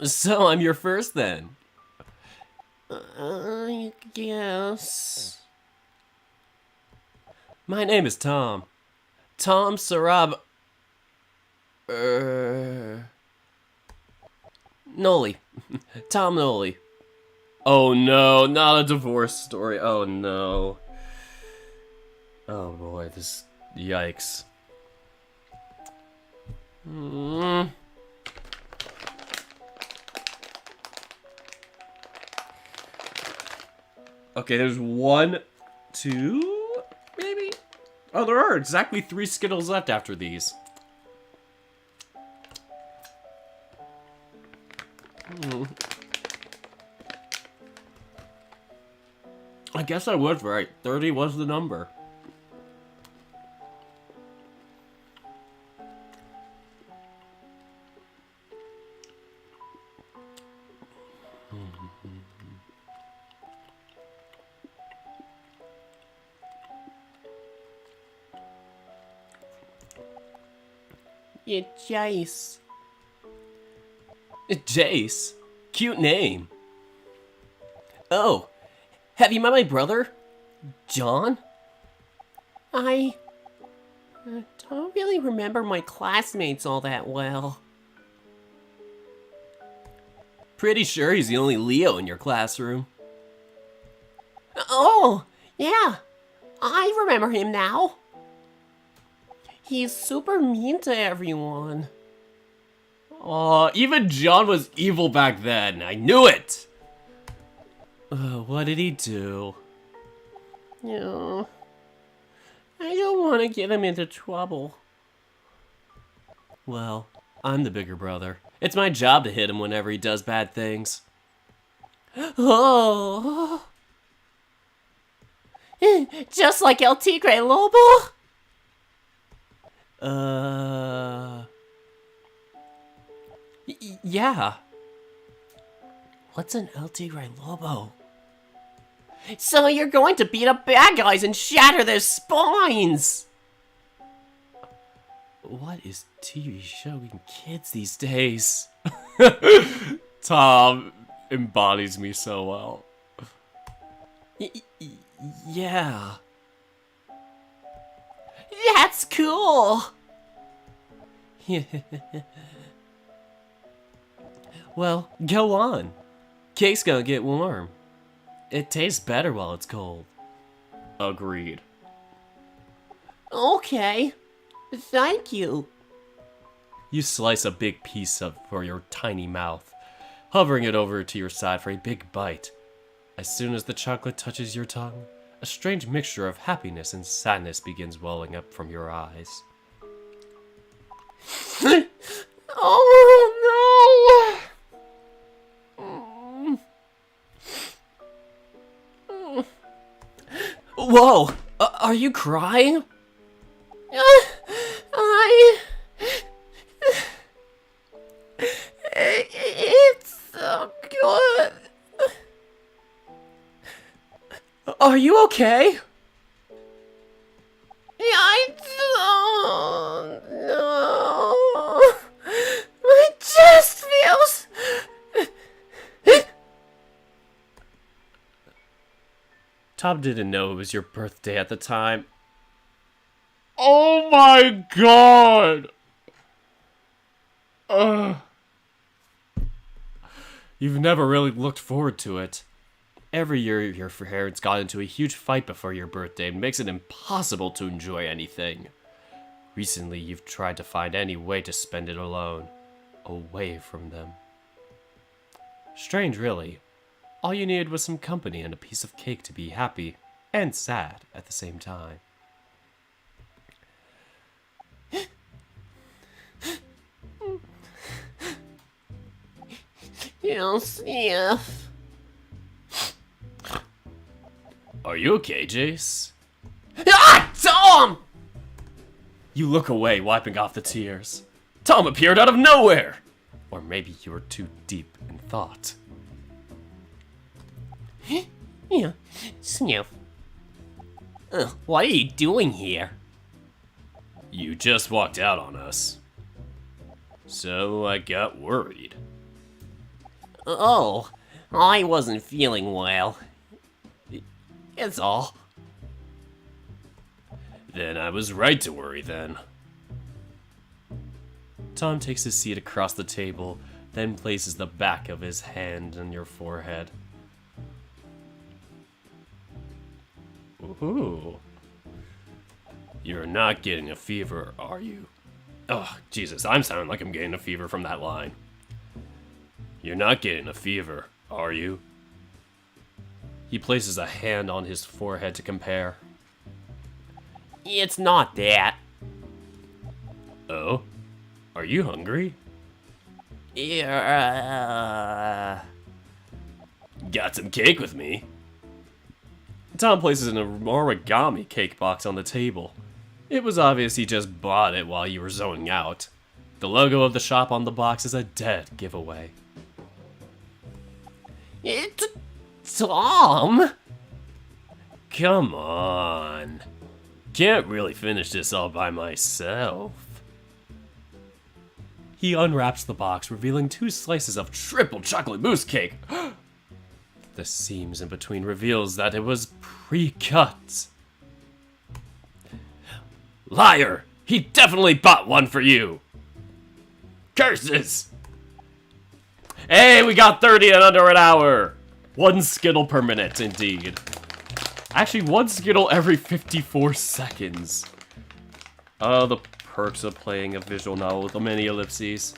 A: So I'm your first then.
B: I guess.
A: My name is Tom. Tom Sarab... Noli. Tom Noli. Oh no, not a divorce story. Oh no. Oh boy, this... Yikes. Okay, there's 1, 2, maybe? Oh, there are exactly 3 Skittles left after these. I guess I was right. 30 was the number.
B: It's Jace.
A: Jace? Cute name. Oh, have you met my brother? John?
B: I don't really remember my classmates all that well.
A: Pretty sure he's the only Leo in your classroom.
B: Oh, yeah. I remember him now. He's super mean to everyone.
A: Aw, even John was evil back then. I knew it! What did he do?
B: Yeah. I don't want to get him into trouble.
A: Well, I'm the bigger brother. It's my job to hit him whenever he does bad things.
B: Oh. Just like El Tigre Lobo?
A: Yeah. What's an El Tigre Lobo?
B: So you're going to beat up bad guys and shatter their spines!
A: What is TV showing kids these days? Tom embodies me so well. Yeah.
B: That's cool!
A: Well, go on. Cake's gonna get warm. It tastes better while it's cold. Agreed.
B: Okay. Thank you.
A: You slice a big piece of for your tiny mouth, hovering it over to your side for a big bite. As soon as the chocolate touches your tongue, a strange mixture of happiness and sadness begins welling up from your eyes.
B: Oh no!
A: Whoa! Are you crying?
B: It's so good.
A: Are you okay?
B: I don't know. My chest feels.
A: Tom didn't know it was your birthday at the time. Oh my god! You've never really looked forward to it. Every year, your parents got into a huge fight before your birthday and makes it impossible to enjoy anything. Recently, you've tried to find any way to spend it alone, away from them. Strange, really. All you needed was some company and a piece of cake to be happy and sad at the same time.
B: Yes, yes.
A: Are you okay, Jace?
B: Ah, Tom!
A: You look away, wiping off the tears. Tom appeared out of nowhere! Or maybe you were too deep in thought.
B: Yeah, sniff. What are you doing here?
A: You just walked out on us. So I got worried.
B: Oh, I wasn't feeling well. It's all.
A: Then I was right to worry then. Tom takes his seat across the table, then places the back of his hand on your forehead. Ooh. You're not getting a fever, are you? Oh, Jesus, I'm sounding like I'm getting a fever from that line. You're not getting a fever, are you? He places a hand on his forehead to compare.
B: It's not that.
A: Oh? Are you hungry?
B: Yeah.
A: Got some cake with me? Tom places an origami cake box on the table. It was obvious he just bought it while you were zoning out. The logo of the shop on the box is a dead giveaway.
B: It's Tom.
A: Come on. Can't really finish this all by myself. He unwraps the box, revealing 2 slices of triple chocolate mousse cake. The seams in between reveals that it was pre-cut. Liar! He definitely bought one for you! Curses! Hey, we got 30 in under an hour! 1 Skittle per minute, indeed. Actually, 1 Skittle every 54 seconds. Oh, the perks of playing a visual novel with many ellipses.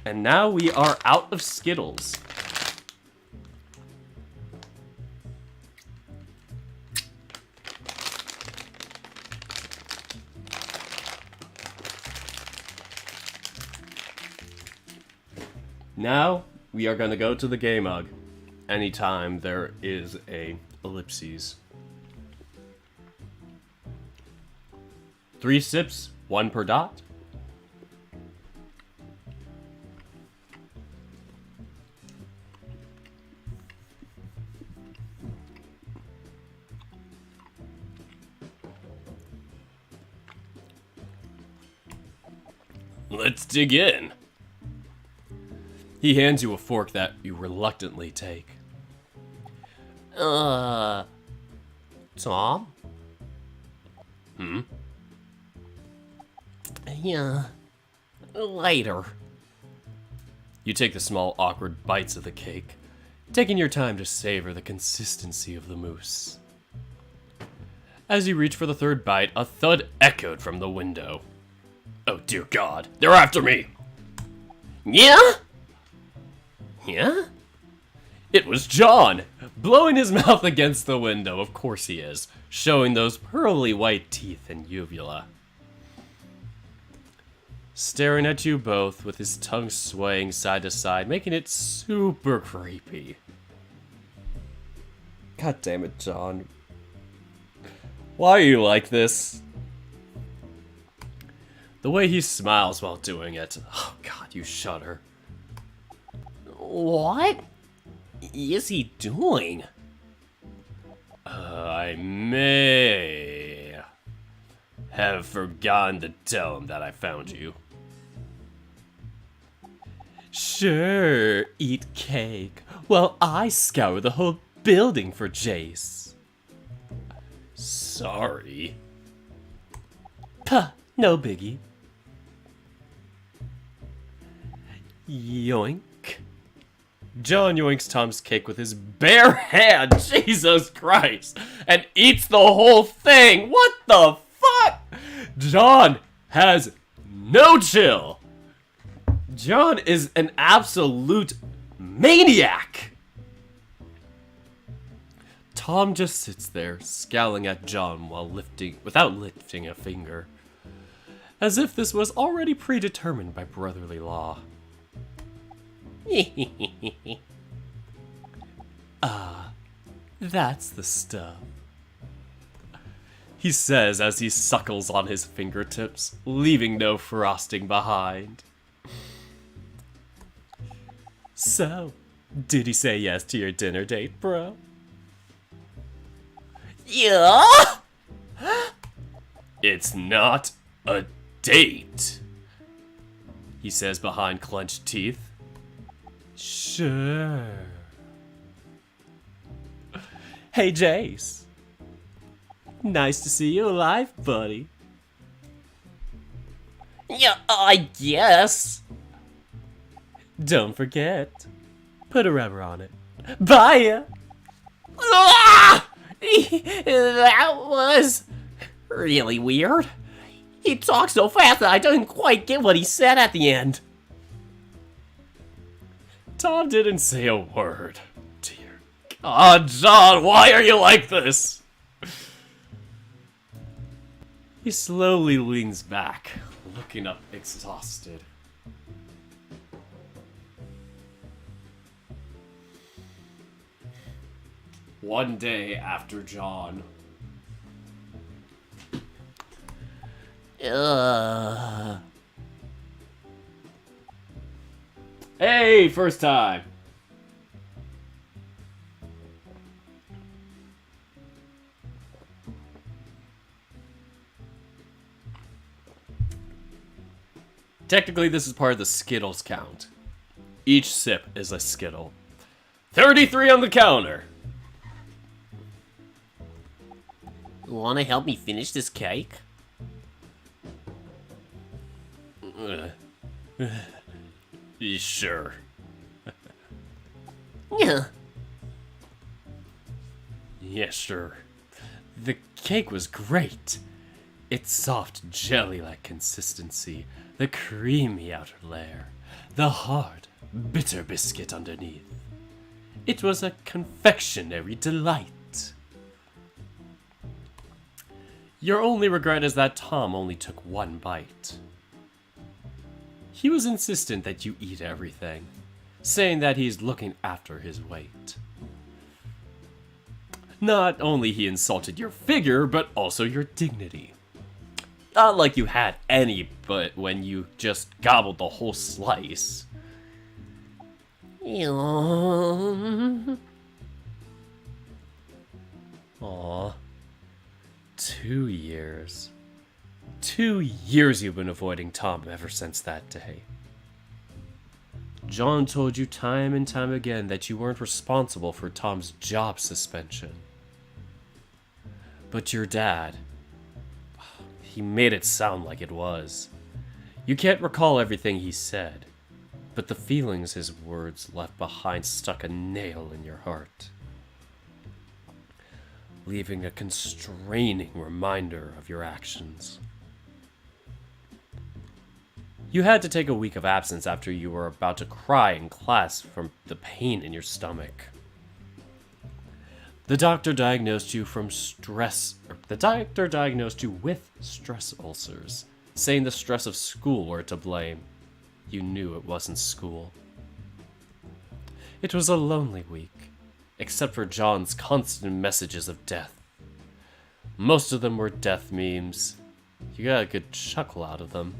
A: And now we are out of Skittles. Now, we are going to go to the game mug. Anytime there is a ellipses. 3 sips, 1 per dot. Let's dig in. He hands you a fork that you reluctantly take.
B: Tom? Yeah. Later.
A: You take the small, awkward bites of the cake, taking your time to savor the consistency of the mousse. As you reach for the third bite, a thud echoed from the window. Oh dear God, they're after me!
B: Yeah? Yeah?
A: It was John, blowing his mouth against the window. Of course he is, showing those pearly white teeth and uvula. Staring at you both with his tongue swaying side to side, making it super creepy. God damn it, John. Why are you like this? The way he smiles while doing it. Oh God, you shudder.
B: What is he doing?
A: I may have forgotten to tell him that I found you. Sure, eat cake while I scour the whole building for Jace. Sorry. Puh, no biggie. Yoink. John yoinks Tom's cake with his bare hand, Jesus Christ, and eats the whole thing. What the fuck? John has no chill. John is an absolute maniac. Tom just sits there, scowling at John without lifting a finger, as if this was already predetermined by brotherly law. That's the stuff, he says as he suckles on his fingertips, leaving no frosting behind. So, did he say yes to your dinner date, bro?
B: Yeah?
A: It's not a date, he says behind clenched teeth. Sure. Hey, Jace. Nice to see you alive, buddy.
B: Yeah, I guess.
A: Don't forget, put a rubber on it. Bye!
B: Ah! That was really weird. He talked so fast that I didn't quite get what he said at the end.
A: Tom didn't say a word. Dear God, John, why are you like this? He slowly leans back, looking up exhausted. One day after John. Hey, first time. Technically, this is part of the Skittles count. Each sip is a Skittle. 33 on the counter.
B: Wanna help me finish this cake?
A: Sure.
B: Yeah.
A: Yeah, sure. The cake was great. Its soft, jelly-like consistency, the creamy outer layer, the hard, bitter biscuit underneath. It was a confectionery delight. Your only regret is that Tom only took one bite. He was insistent that you eat everything, saying that he's looking after his weight. Not only he insulted your figure, but also your dignity. Not like you had any, but when you just gobbled the whole slice. Aw. 2 years. 2 years you've been avoiding Tom ever since that day. John told you time and time again that you weren't responsible for Tom's job suspension. But your dad, he made it sound like it was. You can't recall everything he said, but the feelings his words left behind stuck a nail in your heart, leaving a constraining reminder of your actions. You had to take a week of absence after you were about to cry in class from the pain in your stomach. The doctor diagnosed you with stress ulcers, saying the stress of school were to blame. You knew it wasn't school. It was a lonely week, except for John's constant messages of death. Most of them were death memes. You got a good chuckle out of them.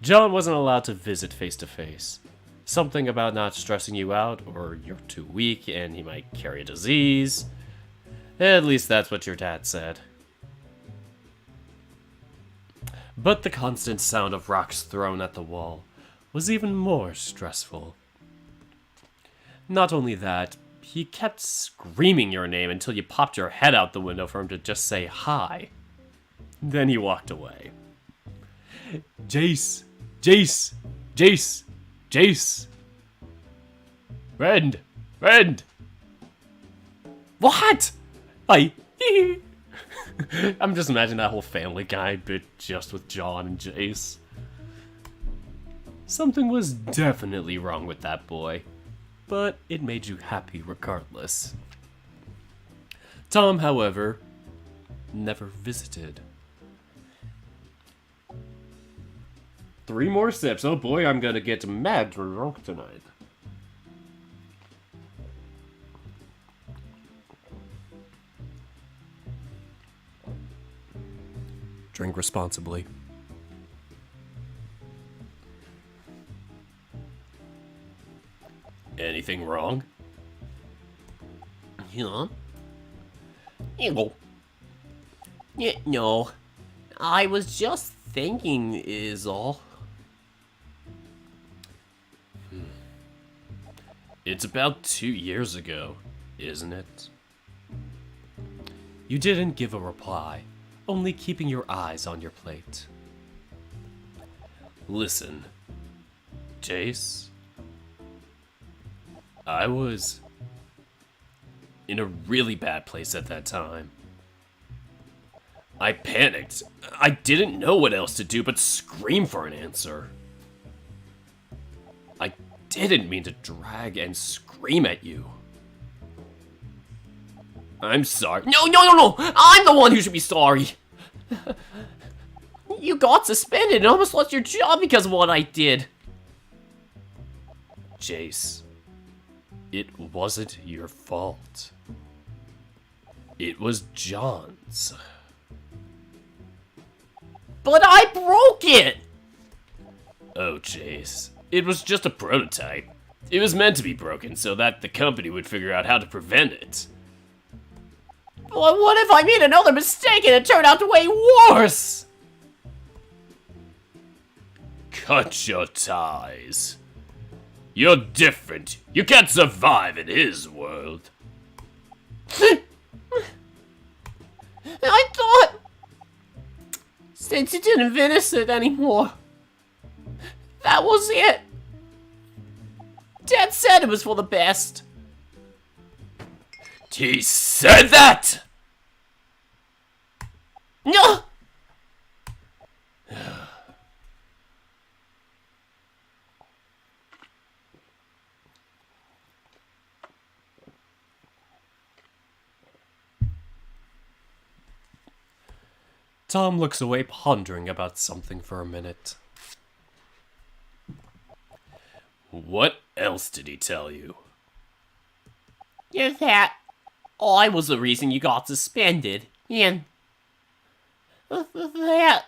A: John wasn't allowed to visit face to face. Something about not stressing you out, or you're too weak and he might carry a disease. At least that's what your dad said. But the constant sound of rocks thrown at the wall was even more stressful. Not only that, he kept screaming your name until you popped your head out the window for him to just say hi. Then he walked away. Jace! Jace! Jace! Jace! Friend! Friend! What? I'm just imagining that whole Family Guy bit just with John and Jace. Something was definitely wrong with that boy, but it made you happy regardless. Tom, however, never visited. 3 more sips. Oh boy, I'm gonna get mad drunk tonight. Drink responsibly. Anything wrong?
B: Huh? No. I was just thinking is all.
A: It's about 2 years ago, isn't it? You didn't give a reply, only keeping your eyes on your plate. Listen, Jace, I was in a really bad place at that time. I panicked. I didn't know what else to do but scream for an answer. I didn't mean to drag and scream at you. I'm sorry.
B: No! I'm the one who should be sorry. You got suspended and almost lost your job because of what I did.
A: Jace, it wasn't your fault. It was John's.
B: But I broke it!
A: Oh, Jace. It was just a prototype. It was meant to be broken so that the company would figure out how to prevent it.
B: But what if I made another mistake and it turned out way worse?
A: Cut your ties. You're different. You can't survive in his world.
B: I thought... Since you didn't finish it anymore, that was it. Dad said it was for the best.
A: He said that!
B: No!
A: Tom looks away, pondering about something for a minute. What else did he tell you?
B: That I was the reason you got suspended, and that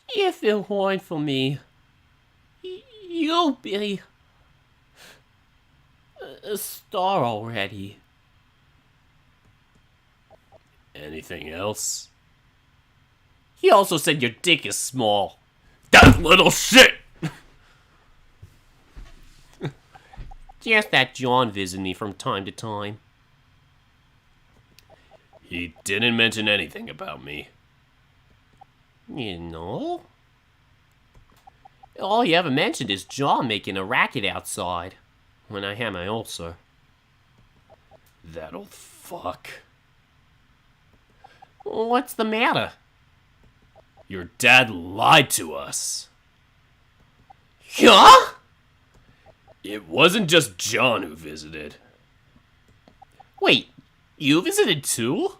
B: if it weren't for me, you'll be a star already.
A: Anything else?
B: He also said your dick is small.
A: That little shit!
B: Just that John visited me from time to time.
A: He didn't mention anything about me.
B: You know? All he ever mentioned is John making a racket outside when I had my ulcer.
A: That old fuck.
B: What's the matter?
A: Your dad lied to us.
B: Huh?
A: It wasn't just John who visited.
B: Wait, you visited too?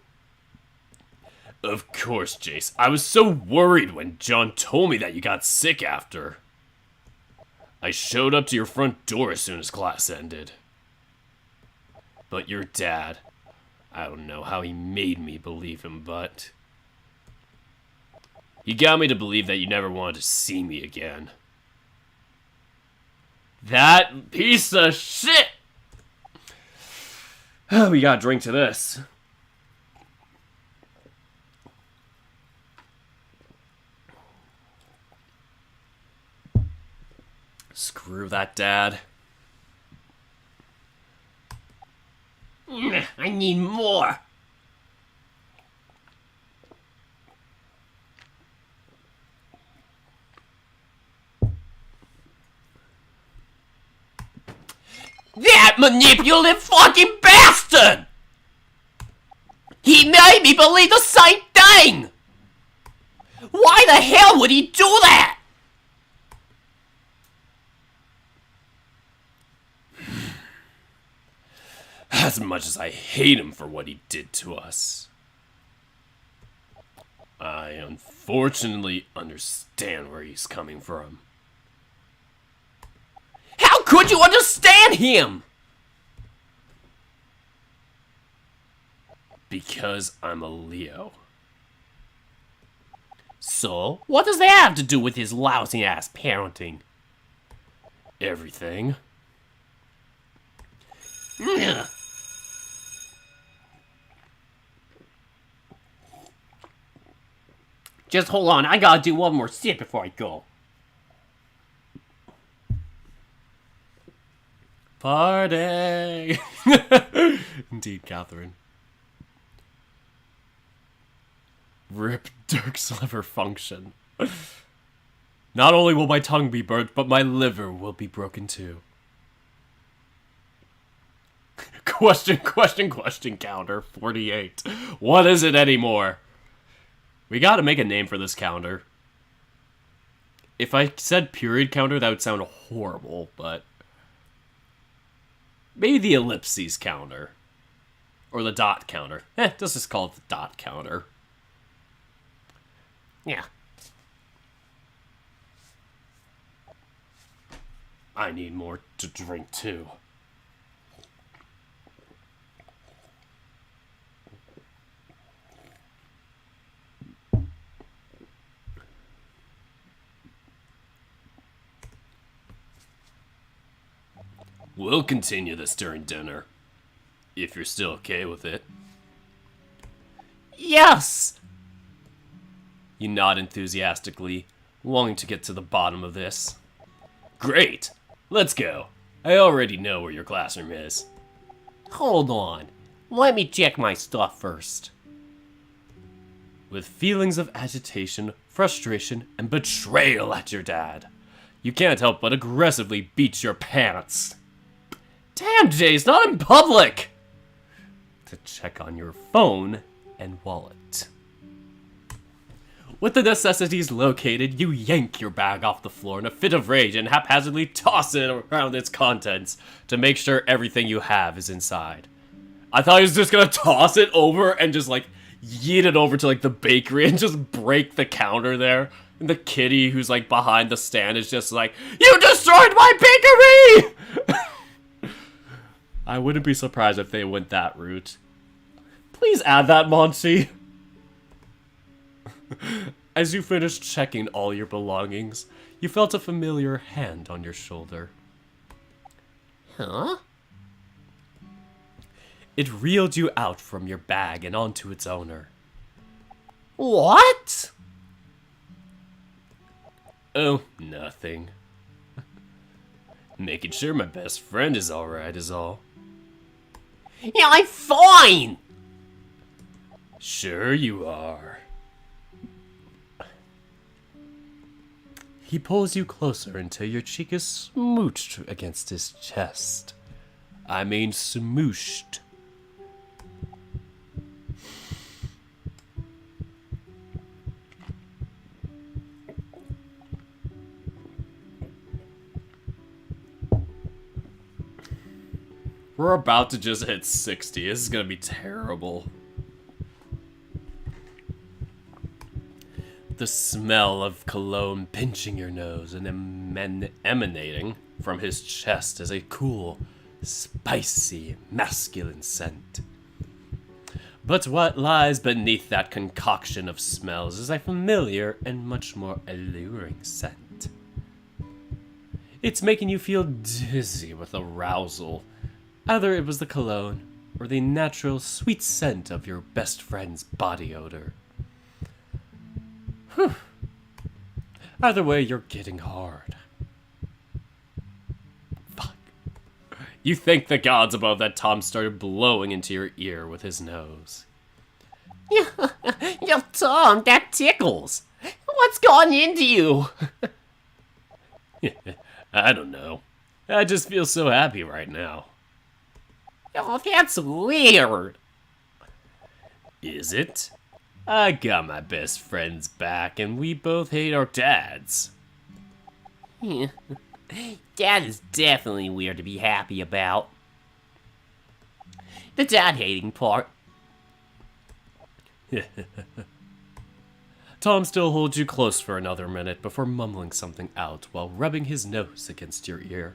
A: Of course, Jace. I was so worried when John told me that you got sick after. I showed up to your front door as soon as class ended. But your dad, I don't know how he made me believe him, but he got me to believe that you never wanted to see me again. That piece of shit! We gotta drink to this. Screw that, Dad.
B: I need more. That manipulative fucking bastard! He made me believe the same thing! Why the hell would he do that?
A: As much as I hate him for what he did to us, I unfortunately understand where he's coming from.
B: How could you understand him?
A: Because I'm a Leo.
B: So, what does that have to do with his lousy ass parenting?
A: Everything.
B: Ugh. Just hold on, I gotta do one more sip before I go.
A: Party! Indeed, Catherine. Rip Dirk's liver function. Not only will my tongue be burnt, but my liver will be broken too. Question counter 48. What is it anymore? We gotta make a name for this counter. If I said period counter, that would sound horrible, but maybe the ellipses counter. Or the dot counter. Let's just call it the dot counter.
B: Yeah.
A: I need more to drink too. We'll continue this during dinner, if you're still okay with it.
B: Yes!
A: You nod enthusiastically, longing to get to the bottom of this. Great! Let's go. I already know where your classroom is.
B: Hold on. Let me check my stuff first.
A: With feelings of agitation, frustration, and betrayal at your dad, you can't help but aggressively beat your pants. Damn, Jace, not in public! To check on your phone and wallet. With the necessities located, you yank your bag off the floor in a fit of rage and haphazardly toss it around its contents to make sure everything you have is inside. I thought he was just gonna toss it over and just like yeet it over to like the bakery and just break the counter there. And the kitty who's like behind the stand is just like, "You destroyed my bakery!" I wouldn't be surprised if they went that route. Please add that, Monty. As you finished checking all your belongings, you felt a familiar hand on your shoulder.
B: Huh?
A: It reeled you out from your bag and onto its owner.
B: What?
A: Oh, nothing. Making sure my best friend is alright is all.
B: Yeah, I'm fine!
A: Sure you are. He pulls you closer until your cheek is smooched against his chest. I mean smooshed. We're about to just hit 60. This is gonna be terrible. The smell of cologne pinching your nose and emanating from his chest is a cool, spicy, masculine scent. But what lies beneath that concoction of smells is a familiar and much more alluring scent. It's making you feel dizzy with arousal. Either it was the cologne or the natural sweet scent of your best friend's body odor. Whew. Either way, you're getting hard. Fuck. You thank the gods above that Tom started blowing into your ear with his nose.
B: Yo, Tom, that tickles. What's gone into you?
A: I don't know. I just feel so happy right now.
B: Oh, that's weird.
A: Is it? I got my best friends back, and we both hate our dads.
B: That is definitely weird to be happy about. The dad hating part.
A: Tom still holds you close for another minute before mumbling something out while rubbing his nose against your ear.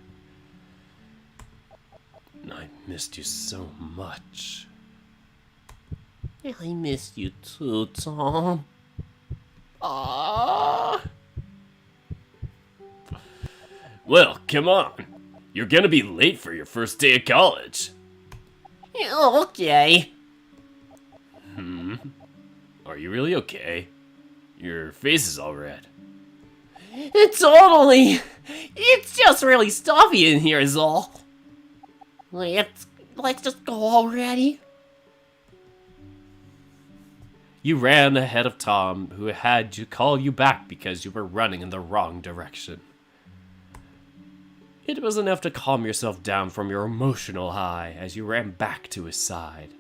A: I missed you so much.
B: I missed you too, Tom. Ah.
A: Well, come on. You're gonna be late for your first day of college.
B: Okay.
A: Are you really okay? Your face is all red.
B: Totally. It's just really stuffy in here is all. Let's just go already.
A: You ran ahead of Tom, who had to call you back because you were running in the wrong direction. It was enough to calm yourself down from your emotional high as you ran back to his side.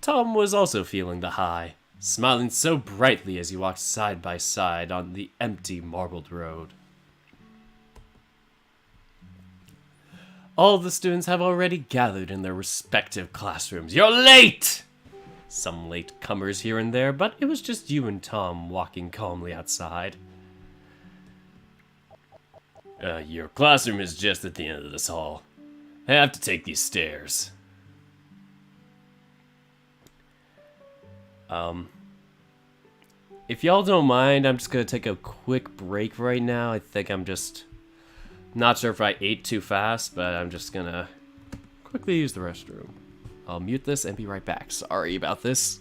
A: Tom was also feeling the high, smiling so brightly as you walked side by side on the empty marbled road. All the students have already gathered in their respective classrooms. You're late! Some late-comers here and there, but it was just you and Tom walking calmly outside. Your classroom is just at the end of this hall. I have to take these stairs. If y'all don't mind, I'm just gonna take a quick break right now. I think I'm just not sure if I ate too fast, but I'm just gonna quickly use the restroom. I'll mute this and be right back. Sorry about this.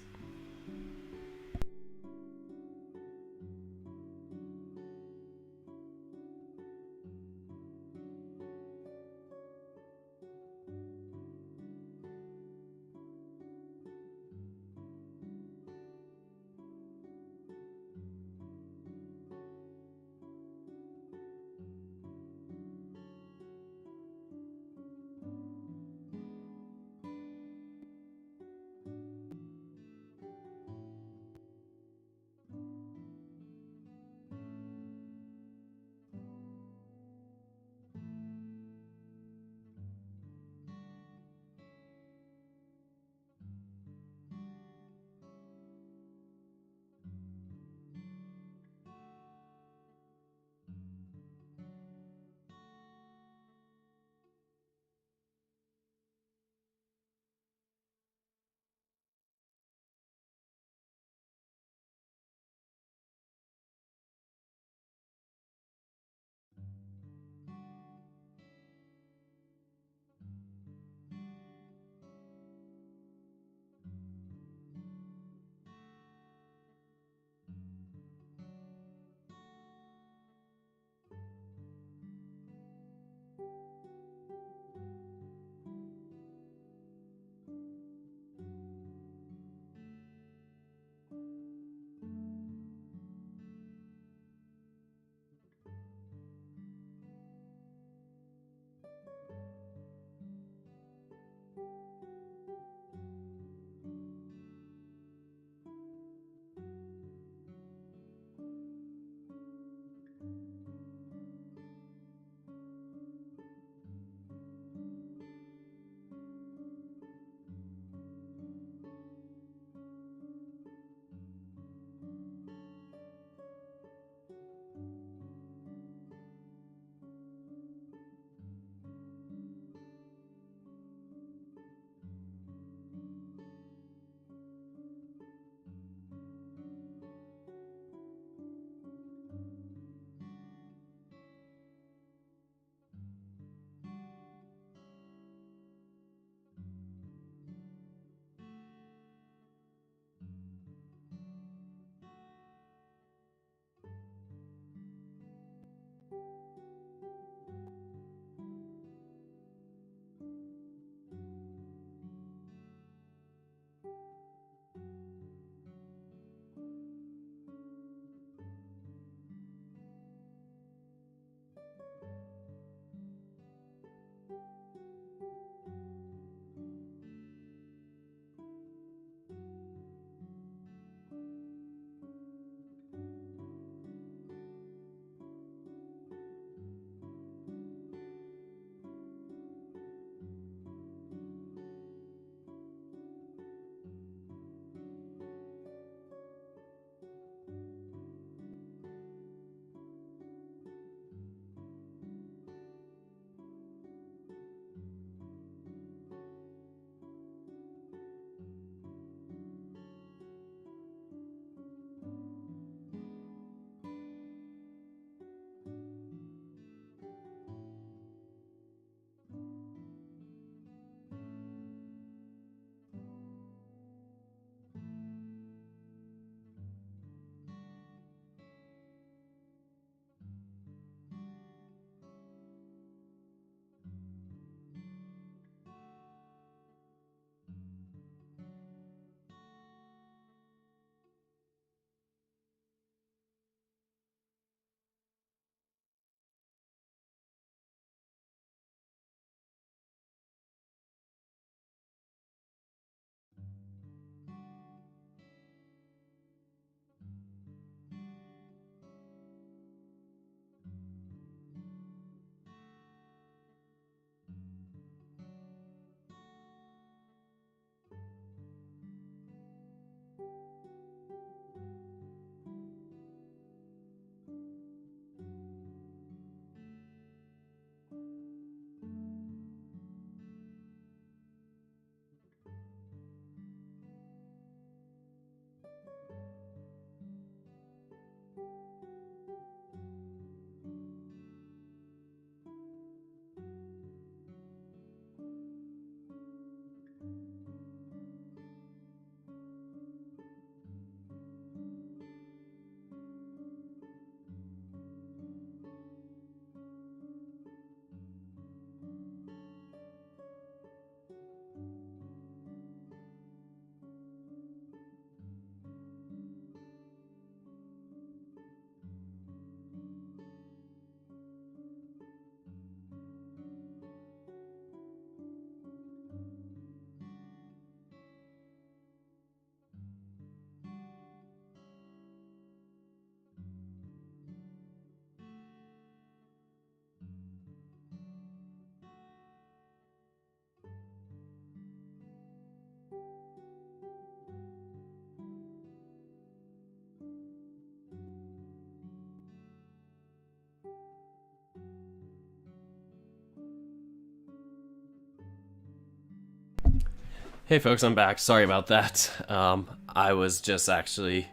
A: Hey folks, I'm back. Sorry about that. I was just actually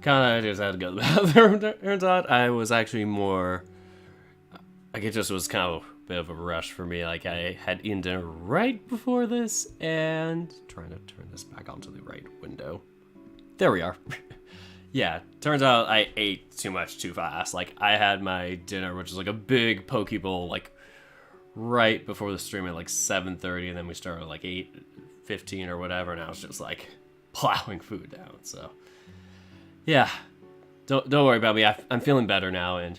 A: kind of just had to go to the bathroom. Turns out I was actually more. Like it just was kind of a bit of a rush for me. Like I had eaten dinner right before this, and trying to turn this back onto the right window. There we are. Yeah, turns out I ate too much too fast. Like I had my dinner, which is like a big poke bowl, like right before the stream at like 7:30, and then we started at like 8:15 or whatever, and I was just like plowing food down. So yeah, don't worry about me. I'm feeling better now, and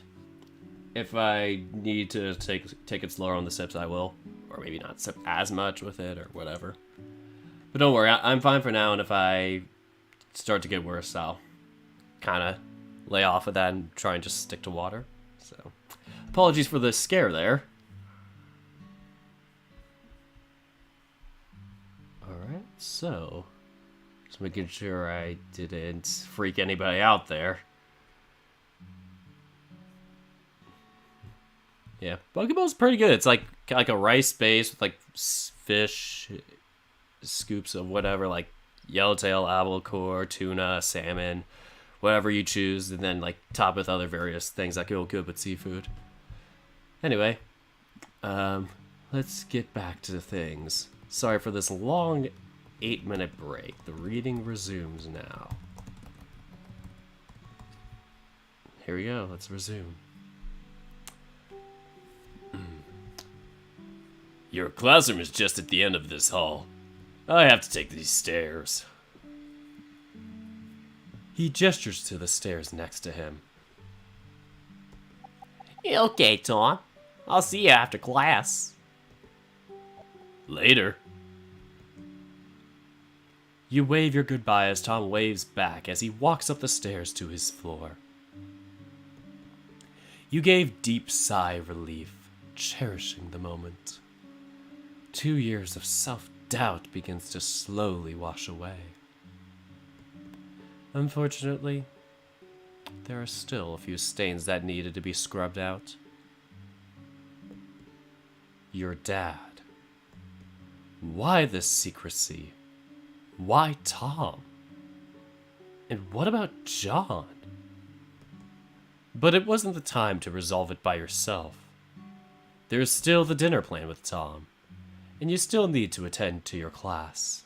A: if I need to take it slower on the sips, I will, or maybe not sip as much with it or whatever. But don't worry, I'm fine for now, and if I start to get worse, I'll kind of lay off of that and try and just stick to water. So apologies for the scare there. Alright, so just making sure I didn't freak anybody out there. Yeah, Pokeball's pretty good. It's like a rice base with like fish scoops of whatever, like yellowtail, albacore, tuna, salmon, whatever you choose, and then like top with other various things that go good with seafood. Anyway, let's get back to things. Sorry for this long 8-minute break. The reading resumes now. Here we go. Let's resume. Your classroom is just at the end of this hall. I have to take these stairs. He gestures to the stairs next to him.
B: Okay, Tom. I'll see you after class.
A: Later. You wave your goodbye as Tom waves back as he walks up the stairs to his floor. You gave deep sigh of relief, cherishing the moment. 2 years of self-doubt begins to slowly wash away. Unfortunately, there are still a few stains that needed to be scrubbed out. Your dad. Why this secrecy? Why Tom? And what about John? But it wasn't the time to resolve it by yourself. There is still the dinner plan with Tom, and you still need to attend to your class.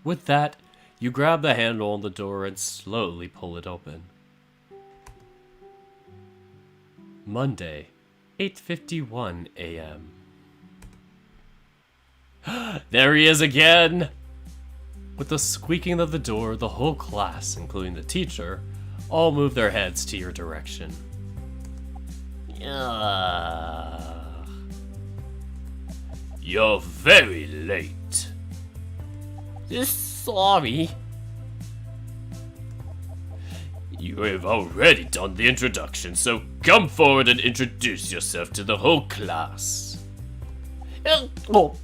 A: With that, you grab the handle on the door and slowly pull it open. Monday, 8:51 a.m. There he is again! With the squeaking of the door, the whole class, including the teacher, all move their heads to your direction. You're very late.
B: Sorry.
A: You have already done the introduction, so come forward and introduce yourself to the whole class.
B: Oh.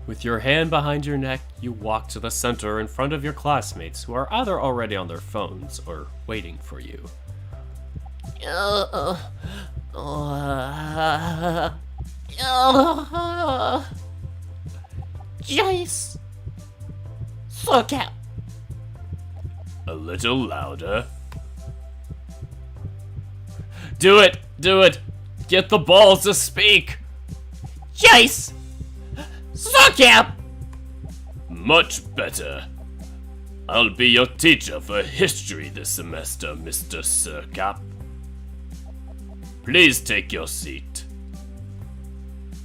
A: With your hand behind your neck, you walk to the center in front of your classmates who are either already on their phones or waiting for you.
B: Jace. Look out.
A: A little louder. Do it! Do it! Get the balls to speak!
B: Jace. Look out.
A: Much better. I'll be your teacher for history this semester, Mr. Sircap. Please take your seat.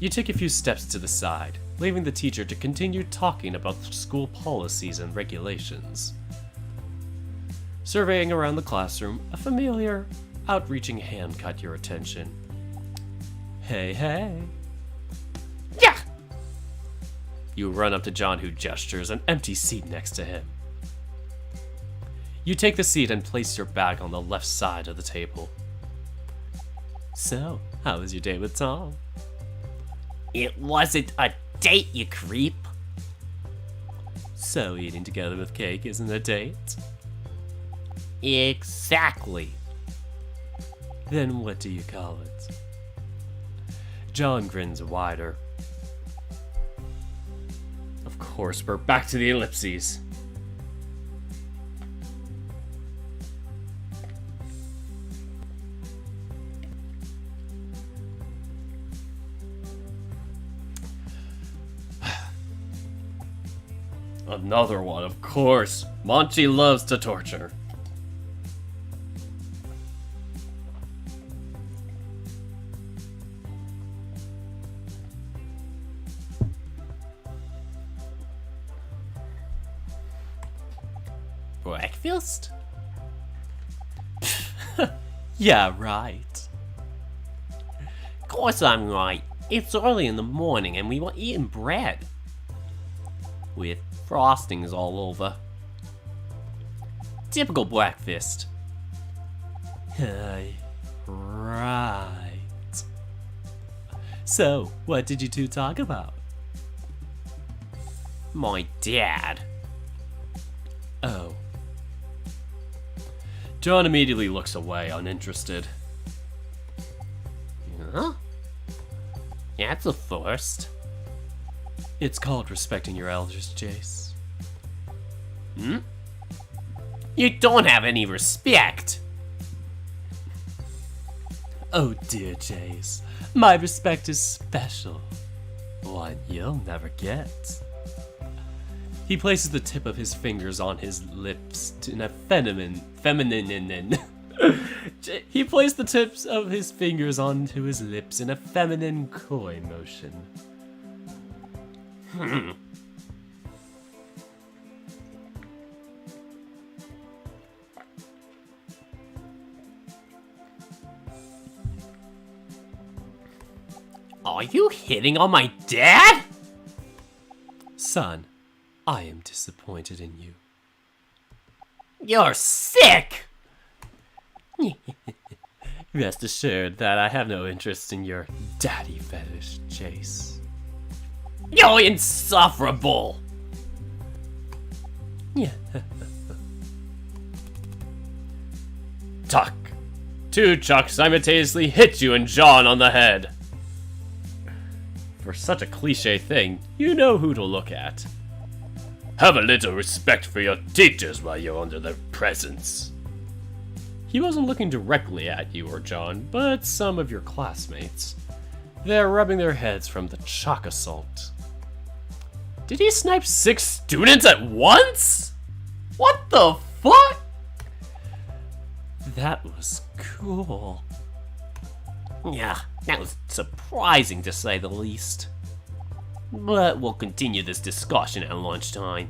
A: You take a few steps to the side, leaving the teacher to continue talking about school policies and regulations. Surveying around the classroom, a familiar, outreaching hand caught your attention. Hey, hey.
B: Yeah.
A: You run up to John, who gestures an empty seat next to him. You take the seat and place your bag on the left side of the table. So, how was your day with Tom?
B: It wasn't a date, you creep.
A: So, eating together with cake isn't a date?
B: Exactly.
A: Then what do you call it? John grins wider. Of course, we're back to the ellipses. Another one, of course. Monty loves to torture.
B: Breakfast?
A: Yeah, right.
B: Of course I'm right. It's early in the morning and we were eating bread. With frostings all over. Typical breakfast.
A: Right. So, what did you two talk about?
B: My dad.
A: Oh. John immediately looks away, uninterested.
B: Huh? That's a first.
A: It's called respecting your elders, Jace.
B: Hmm? You don't have any respect.
A: Oh dear, Jace. My respect is special. One you'll never get. He places the tip of his fingers on his lips in a feminine. He placed the tips of his fingers onto his lips in a feminine coy motion.
B: Are you hitting on my dad?
A: Son, I am disappointed in you.
B: You're sick!
A: Rest assured that I have no interest in your daddy fetish, Jace.
B: You're insufferable!
A: Yeah. Tuck. Two chucks simultaneously hit you and John on the head. For such a cliche thing, you know who to look at. Have a little respect for your teachers while you're under their presence. He wasn't looking directly at you or John, but some of your classmates. They're rubbing their heads from the chalk assault. Did he snipe 6 students at once? What the fuck? That was cool.
B: Yeah, that was surprising to say the least. But we'll continue this discussion at lunchtime.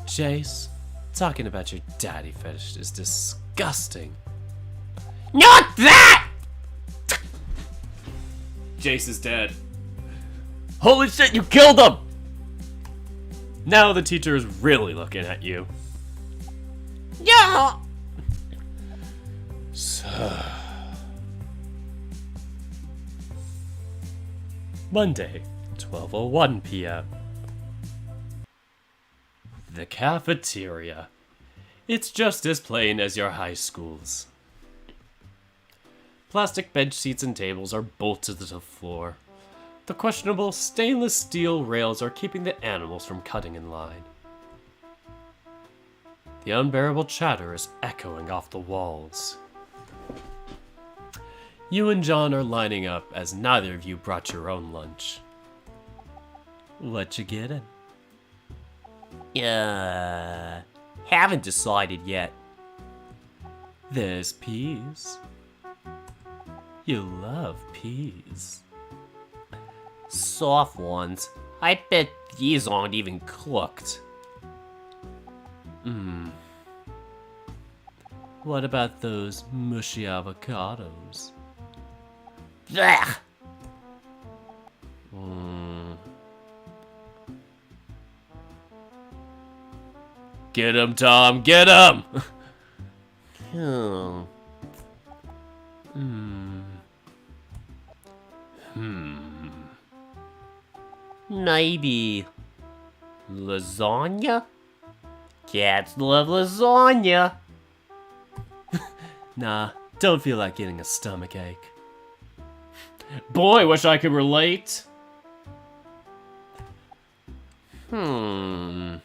A: Jace, talking about your daddy fetish is disgusting.
B: Not that!
A: Jace is dead. Holy shit, you killed him! Now the teacher is really looking at you.
B: Yeah!
A: Monday, 12:01 p.m. The cafeteria. It's just as plain as your high schools. Plastic bench seats and tables are bolted to the floor. The questionable stainless steel rails are keeping the animals from cutting in line. The unbearable chatter is echoing off the walls. You and John are lining up as neither of you brought your own lunch. What you getting?
B: Haven't decided yet.
A: There's peas. You love peas.
B: Soft ones. I bet these aren't even cooked.
A: What about those mushy avocados?
B: Blech!
A: Get him, Tom, get him!
B: Maybe lasagna? Cats love lasagna.
A: Nah, don't feel like getting a stomachache. Boy, wish I could relate.
B: Hmm.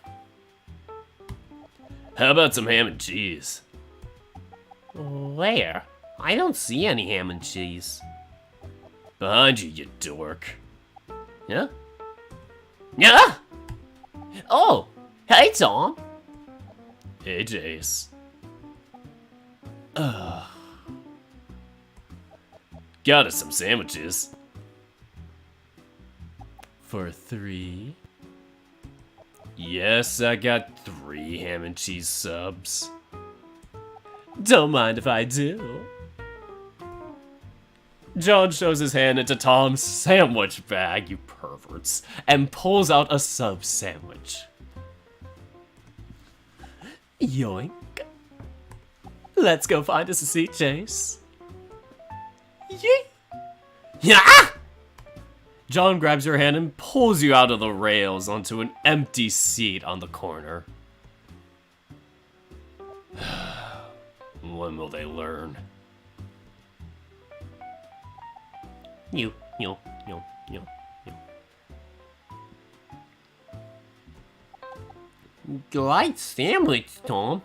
A: How about some ham and cheese?
B: Where? I don't see any ham and cheese.
A: Behind you, you dork.
B: Yeah? Yeah? Oh! Hey, Tom!
A: Hey, Jace. Got us some sandwiches. For 3. Yes, I got 3 ham and cheese subs. Don't mind if I do. John shows his hand into Tom's sandwich bag, you perverts, and pulls out a sub sandwich. Yoink. Let's go find us a seat, Chase. Yee.
B: Yeah!
A: John grabs your hand and pulls you out of the rails onto an empty seat on the corner. When will they learn?
B: You. Great sandwich, Tom.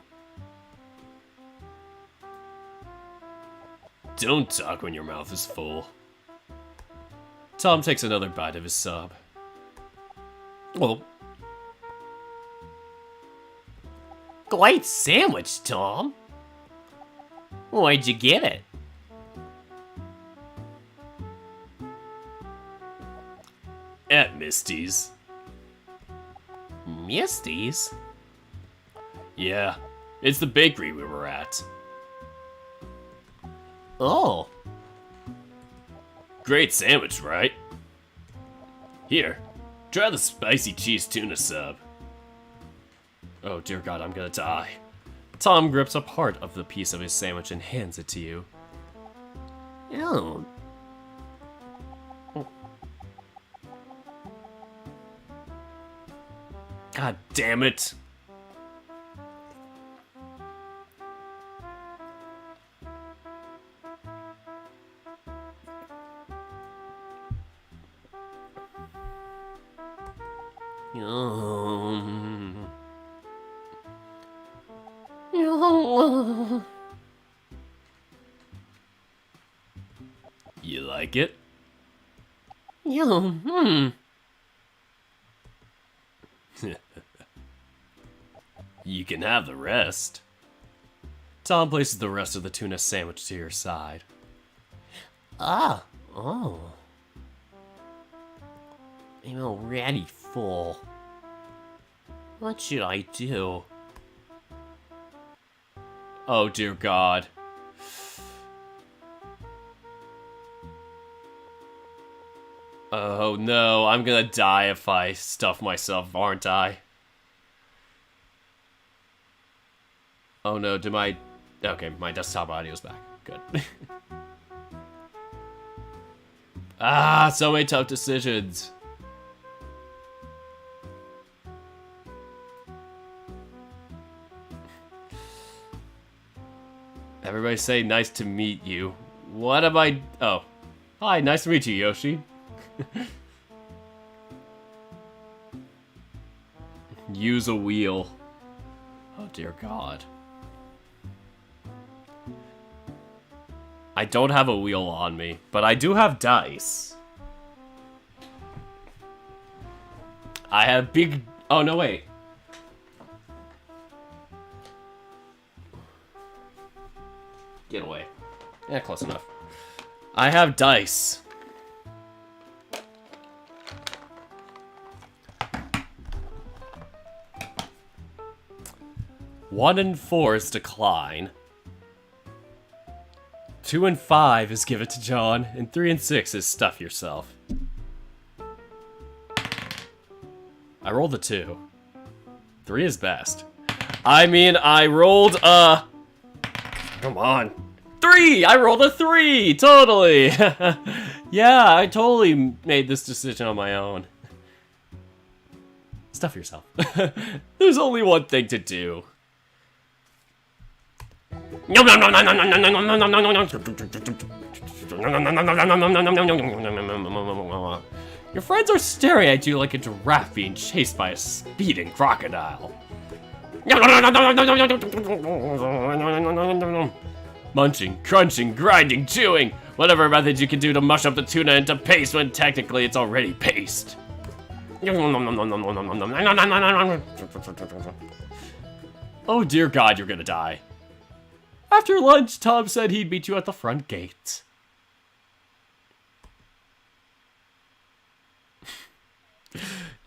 A: Don't talk when your mouth is full. Tom takes another bite of his sub.
B: Well. Great sandwich, Tom. Where'd you get it?
A: At Misty's.
B: Misty's?
A: Yeah, it's the bakery we were at.
B: Oh.
A: Great sandwich, right? Here, try the spicy cheese tuna sub. Oh dear God, I'm gonna die. Tom grips a part of the piece of his sandwich and hands it to you.
B: Ew.
A: God damn it.
B: Yum.
A: You like it?
B: Yum.
A: You can have the rest. Tom places the rest of the tuna sandwich to your side.
B: Ah. Oh. I'm already full. What should I do?
A: Oh dear God. Oh no, I'm gonna die if I stuff myself, aren't I? Oh no, okay, my desktop audio's back. Good. So many tough decisions. Everybody say nice to meet you. What am I? Oh. Hi, nice to meet you, Yoshi. Use a wheel. Oh dear God. I don't have a wheel on me, but I do have dice. I have big... Oh, no, wait. Get away. Yeah, close enough. I have dice. One and 4 is decline. 2 and 5 is give it to John, and 3 and 6 is stuff yourself. I rolled a 2. 3 is best. I mean, I rolled a... Come on. 3! I rolled a 3! Totally! Yeah, I totally made this decision on my own. Stuff yourself. There's only one thing to do.
B: Nom nom nom nom nom nom nom nom nom nom nom nom.
A: Your friends are staring at you like a giraffe being chased by a speeding crocodile. Munching, crunching, grinding, chewing. Whatever methods you can do to mush up the tuna into paste when technically it's already paste. Oh dear God, you're gonna die. After lunch, Tom said he'd meet you at the front gate.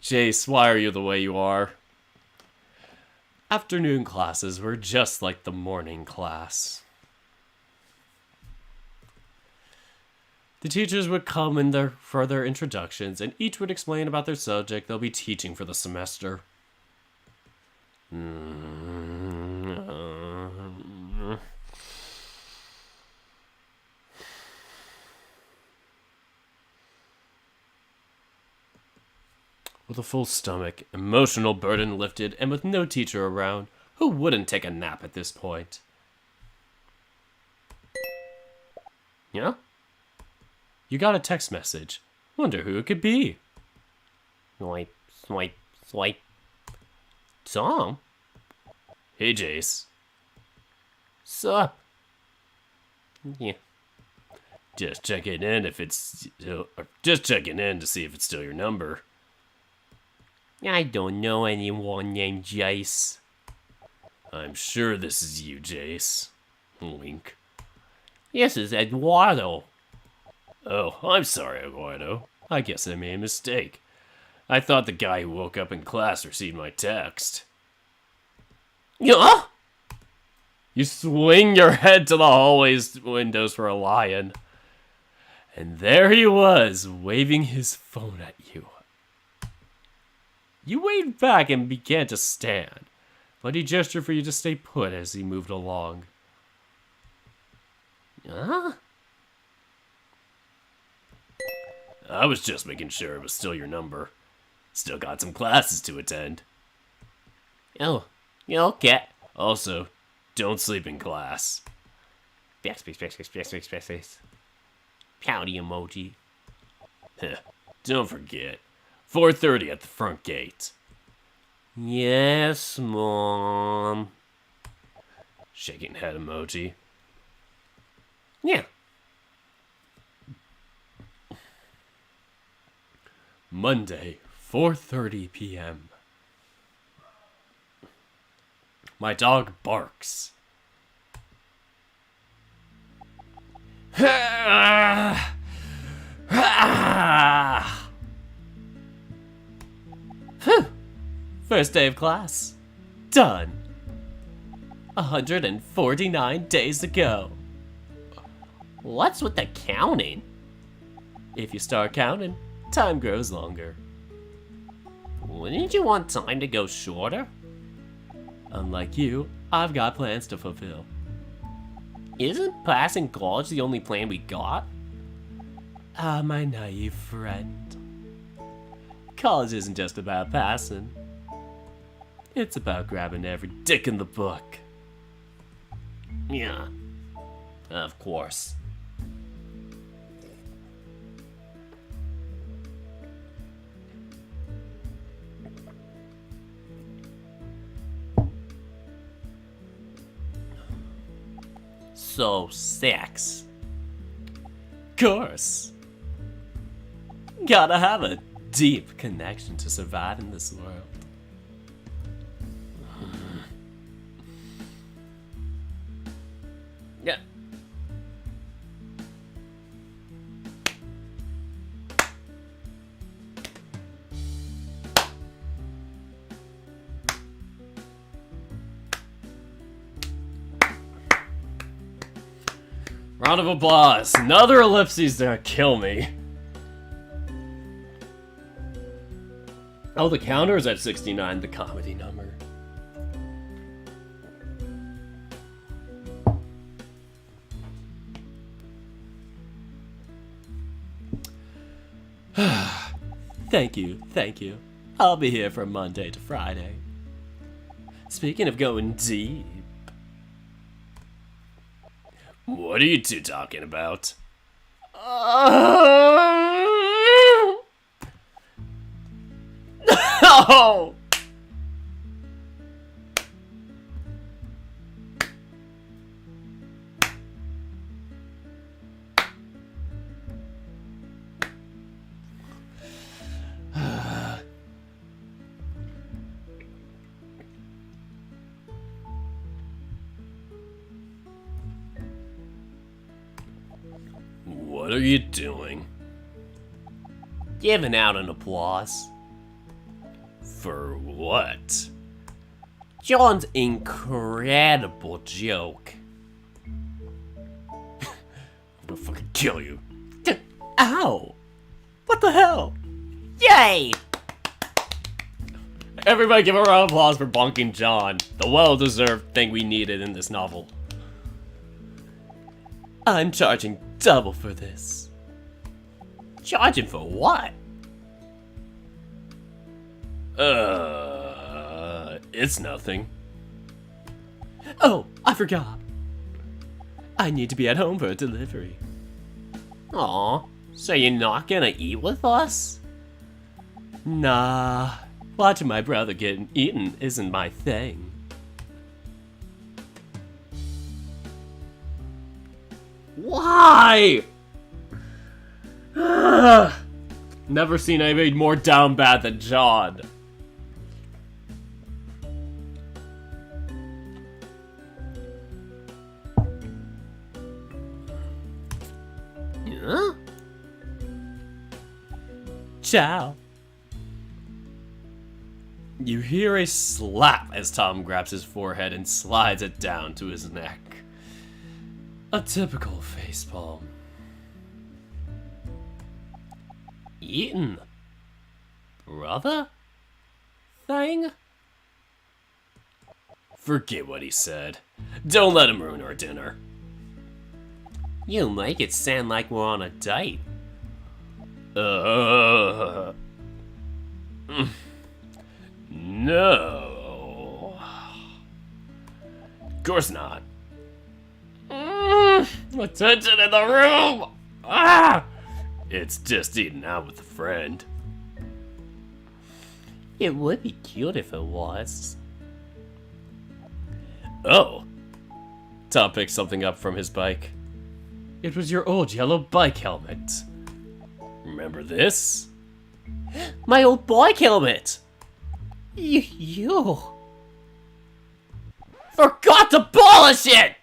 A: Jace, why are you the way you are? Afternoon classes were just like the morning class. The teachers would come in their further introductions, and each would explain about their subject they'll be teaching for the semester. With a full stomach, emotional burden lifted, and with no teacher around, who wouldn't take a nap at this point? Yeah? You got a text message. Wonder who it could be.
B: Swipe, swipe, swipe. Tom?
A: Hey, Jace.
B: Sup? Yeah.
A: Just checking in if it's just checking in to see if it's still your number.
B: I don't know anyone named Jace.
A: I'm sure this is you, Jace. Wink.
B: This is Eduardo.
A: Oh, I'm sorry, Eduardo. I guess I made a mistake. I thought the guy who woke up in class received my text.
B: Yeah?
A: You swing your head to the hallway's windows for a lion. And there he was, waving his phone at you. You waved back and began to stand, but he gestured for you to stay put as he moved along.
B: Huh?
A: I was just making sure it was still your number. Still got some classes to attend.
B: Oh, yeah, okay.
A: Also, don't sleep in class.
B: Backspace, backspace, backspace, backspace. Pouty emoji.
A: Don't forget, 4:30 at the front gate.
B: Yes, Mom.
A: Shaking head emoji.
B: Yeah.
A: Monday, 4:30 p.m. My dog barks. Phew. First day of class. Done. 149 days to go.
B: What's with the counting?
A: If you start counting, time grows longer.
B: Wouldn't you want time to go shorter?
A: Unlike you, I've got plans to fulfill.
B: Isn't passing college the only plan we got?
A: Ah, my naive friend. College isn't just about passing. It's about grabbing every dick in the book.
B: Yeah. Of course. So, sex.
A: Course. Gotta have a deep connection to survive in this world.
B: Yeah.
A: Round of applause. Another ellipses to kill me. Oh, the counter is at 69, the comedy number. Thank you, thank you. I'll be here from Monday to Friday. Speaking of going deep, What are you two talking about?
B: No!
A: What are you doing?
B: Giving out an applause.
A: For what?
B: John's incredible joke.
A: I'm gonna fucking kill you.
B: Ow! What the hell? Yay!
A: Everybody give a round of applause for bonking John. The well-deserved thing we needed in this novel.
B: I'm charging double for this. Charging for what?
A: It's nothing.
B: Oh, I forgot. I need to be at home for a delivery. Aw, so you're not gonna eat with us? Nah, watching my brother get eaten isn't my thing.
A: Why? Never seen anybody more down bad than John.
B: Huh? Ciao.
A: You hear a slap as Tom grabs his forehead and slides it down to his neck. A typical facepalm.
B: Eaten. Brother? Thing?
A: Forget what he said. Don't let him ruin our dinner.
B: You make it sound like we're on a date.
A: No. Of course not. Attention in the room! Ah! It's just eating out with a friend.
B: It would be cute if it was.
A: Oh. Tom picked something up from his bike. It was your old yellow bike helmet. Remember this?
B: My old bike helmet! You forgot to polish it!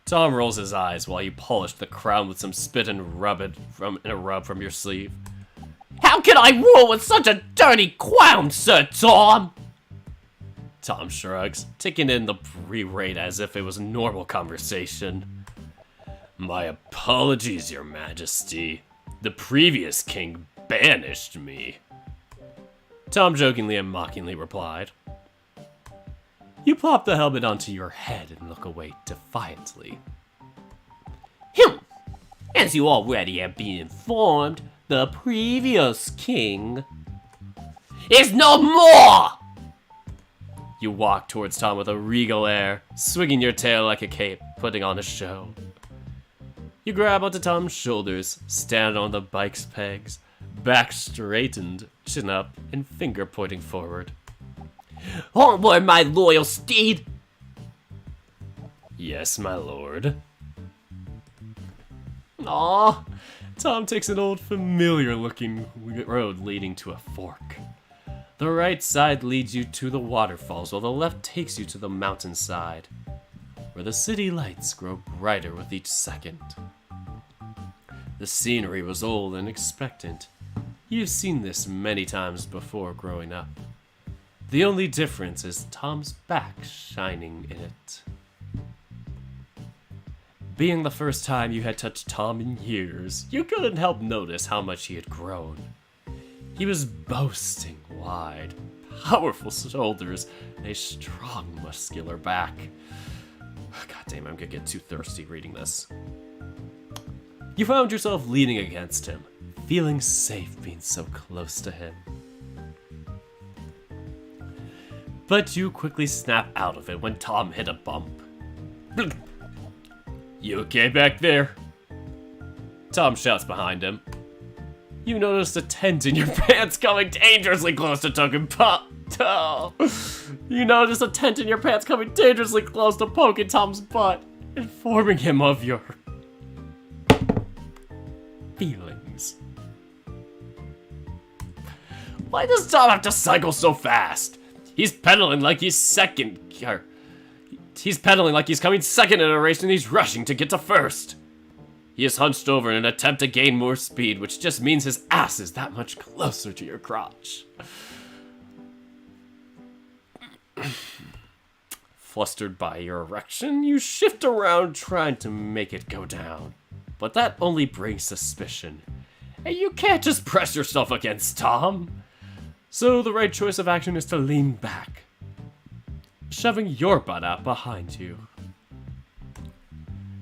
A: Tom rolls his eyes while you polish the crown with some spit and rub it from your sleeve.
B: How can I rule with such a dirty crown, Sir Tom?
A: Tom shrugs, taking in the pre-rate as if it was a normal conversation. My apologies, Your Majesty. The previous king banished me. Tom jokingly and mockingly replied. You plop the helmet onto your head and look away defiantly.
B: As you already have been informed, the previous king is no more!
A: You walk towards Tom with a regal air, swinging your tail like a cape, putting on a show. You grab onto Tom's shoulders, stand on the bike's pegs, back straightened, chin up, and finger pointing forward.
B: Onward, my loyal steed!
A: Yes, my lord.
B: Aw,
A: Tom takes an old familiar-looking road leading to a fork. The right side leads you to the waterfalls, while the left takes you to the mountainside, where the city lights grow brighter with each second. The scenery was old and expectant. You've seen this many times before growing up. The only difference is Tom's back shining in it. Being the first time you had touched Tom in years, you couldn't help notice how much he had grown. He was boasting wide, powerful shoulders, and a strong, muscular back. God damn, I'm gonna get too thirsty reading this. You found yourself leaning against him, feeling safe being so close to him. but you quickly snap out of it when Tom hit a bump. You okay back there? Tom shouts behind him. You notice a tent in your pants coming dangerously close to poking You notice a tent in your pants coming dangerously close to poking Tom's butt, informing him of your feelings. Why does Tom have to cycle so fast? He's pedaling like he's coming second in a race and he's rushing to get to first. He is hunched over in an attempt to gain more speed, which just means his ass is that much closer to your crotch. Flustered by your erection, you shift around trying to make it go down. But that only brings suspicion. And you can't just press yourself against Tom. So the right choice of action is to lean back, shoving your butt out behind you.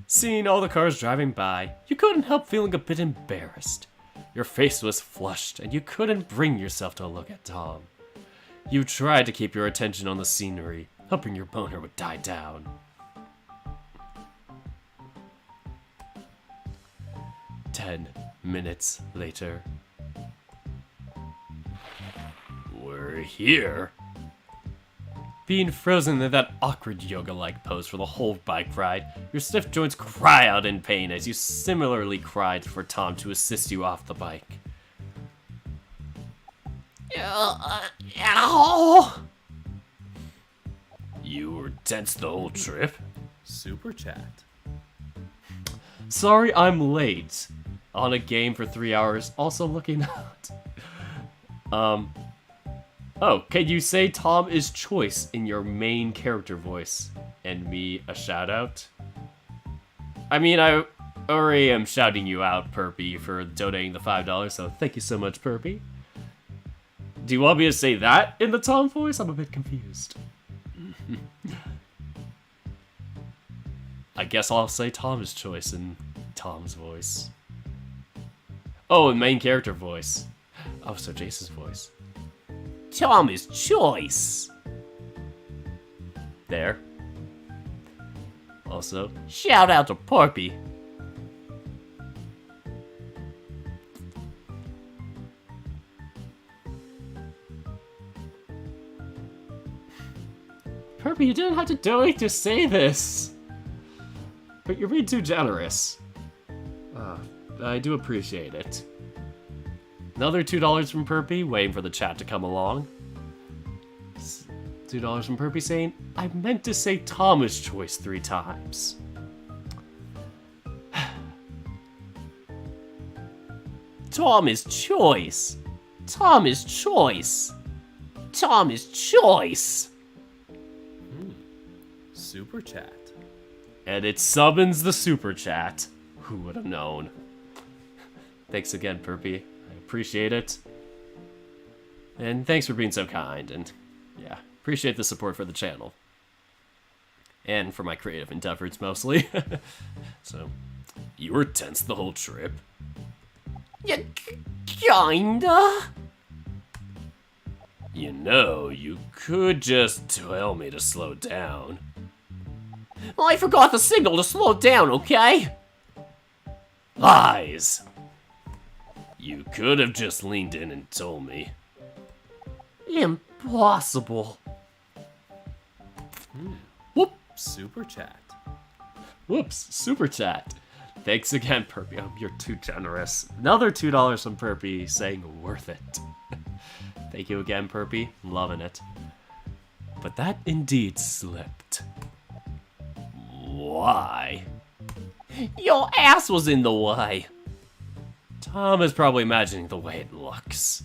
A: Seeing all the cars driving by, you couldn't help feeling a bit embarrassed. Your face was flushed, and you couldn't bring yourself to look at Tom. You tried to keep your attention on the scenery, hoping your boner would die down. 10 minutes later. We're here. Being frozen in that awkward yoga-like pose for the whole bike ride, your stiff joints cry out in pain as you similarly cried for Tom to assist you off the bike.
B: Ow!
A: You were tense the whole trip?
C: Super chat.
A: Sorry I'm late. On a game for 3 hours, also looking out. Oh, can you say Tom is choice in your main character voice? And me a shout out? I mean, I already am shouting you out, Perpy, for donating the $5, so thank you so much, Perpy. Do you want me to say that in the Tom voice? I'm a bit confused. I guess I'll say Tom is choice in Tom's voice. Oh, and main character voice. Oh, so Jace's voice.
B: Tom is choice.
A: There. Also,
B: Shout out to Porpy.
A: Perpy, you didn't have to donate to say this. But you're being too generous. I do appreciate it. Another $2 from Perpy, waiting for the chat to come along. $2 from Perpy saying, I meant to say Thomas choice 3 times.
B: Tom is choice. Tom is choice. Tom is choice.
C: Super chat.
A: And it summons the super chat. Who would have known? Thanks again, Perpy. I appreciate it. And thanks for being so kind, and yeah, appreciate the support for the channel. And for my creative endeavors, mostly. So, you were tense the whole trip?
B: Yeah, kinda.
A: You know, you could just tell me to slow down.
B: Well, I forgot the signal to slow down, okay?
A: Lies! You could have just leaned in and told me.
B: Impossible.
A: Whoop!
C: Super chat.
A: Whoops, super chat. Thanks again, Perpy. Oh, you're too generous. Another $2 from Perpy saying worth it. Thank you again, Perpy. Loving it. But that indeed slipped. Why?
B: Your ass was in the way.
A: Tom is probably imagining the way it looks.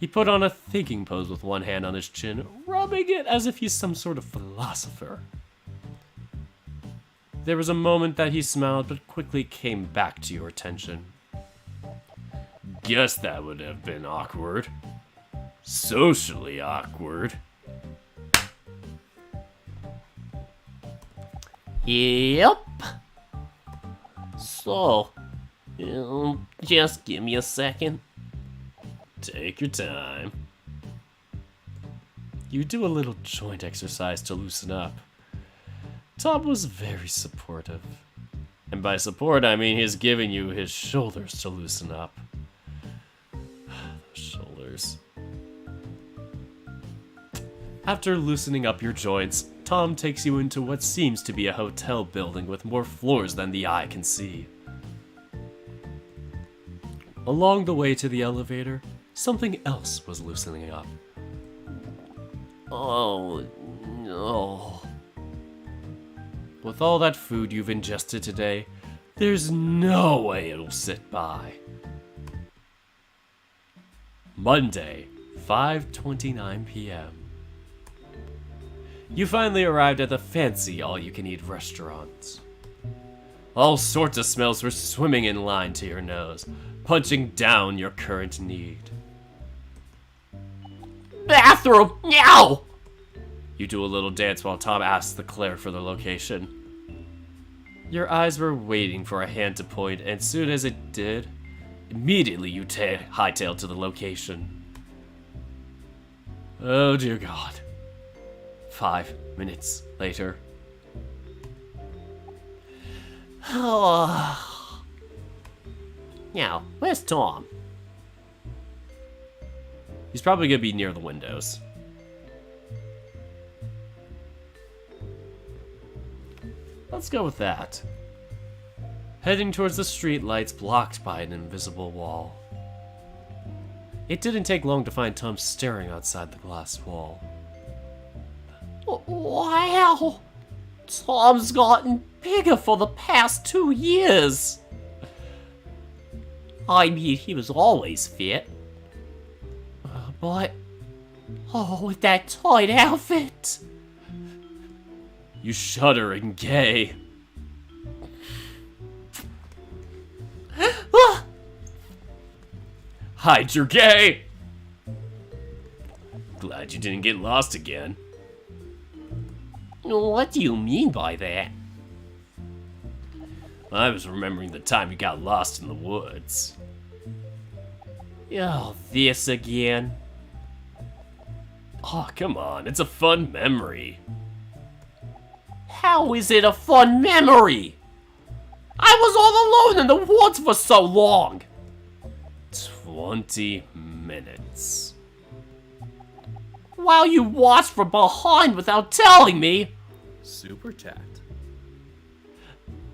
A: He put on a thinking pose with one hand on his chin, rubbing it as if he's some sort of philosopher. There was a moment that he smiled, but quickly came back to your attention. Guess that would have been awkward. Socially awkward.
B: Yep. So, just give me a second.
A: Take your time. You do a little joint exercise to loosen up. Tom was very supportive. And by support, I mean he's giving you his shoulders to loosen up. Shoulders. After loosening up your joints, Tom takes you into what seems to be a hotel building with more floors than the eye can see. Along the way to the elevator, something else was loosening up.
B: Oh, no.
A: With all that food you've ingested today, there's no way it'll sit by. Monday, 5:29 p.m. You finally arrived at the fancy all-you-can-eat restaurant. All sorts of smells were swimming in line to your nose, punching down your current need.
B: Bathroom, now!
A: You do a little dance while Tom asks the clerk for the location. Your eyes were waiting for a hand to point, and soon as it did, immediately you hightailed to the location. Oh dear God. 5 minutes later.
B: Oh. Now, where's Tom?
A: He's probably gonna be near the windows. Let's go with that. Heading towards the street lights blocked by an invisible wall. It didn't take long to find Tom staring outside the glass wall.
B: Wow! Tom's gotten bigger for the past 2 years. I mean, he was always fit. But, oh, with that tight outfit.
A: You shudder in gay. Hide your gay! Glad you didn't get lost again.
B: What do you mean by that?
A: I was remembering the time you got lost in the woods.
B: Oh, this again?
A: Oh, come on, it's a fun memory.
B: How is it a fun memory? I was all alone in the woods for so long.
A: 20 minutes.
B: While you watched from behind without telling me.
C: Super chat.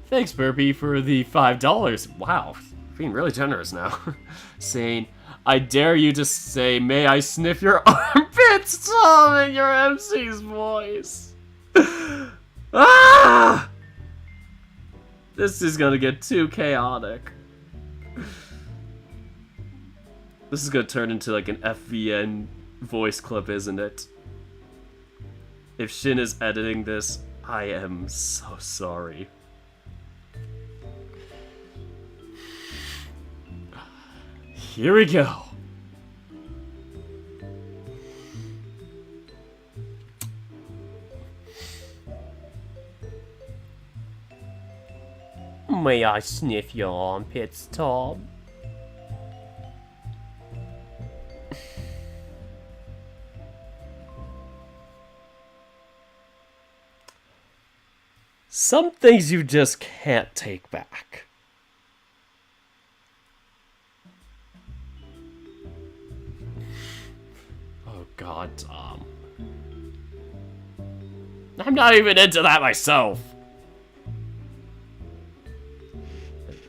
A: Thanks, Burpee, for the $5. Wow, being really generous now. Saying, I dare you to say, may I sniff your armpits, Tom, in your MC's voice. Ah! This is gonna get too chaotic. This is gonna turn into like an FVN voice clip, isn't it? If Shin is editing this, I am so sorry. Here we go.
B: May I sniff your armpits, Tom?
A: Some things you just can't take back. Oh God, Tom. I'm not even into that myself.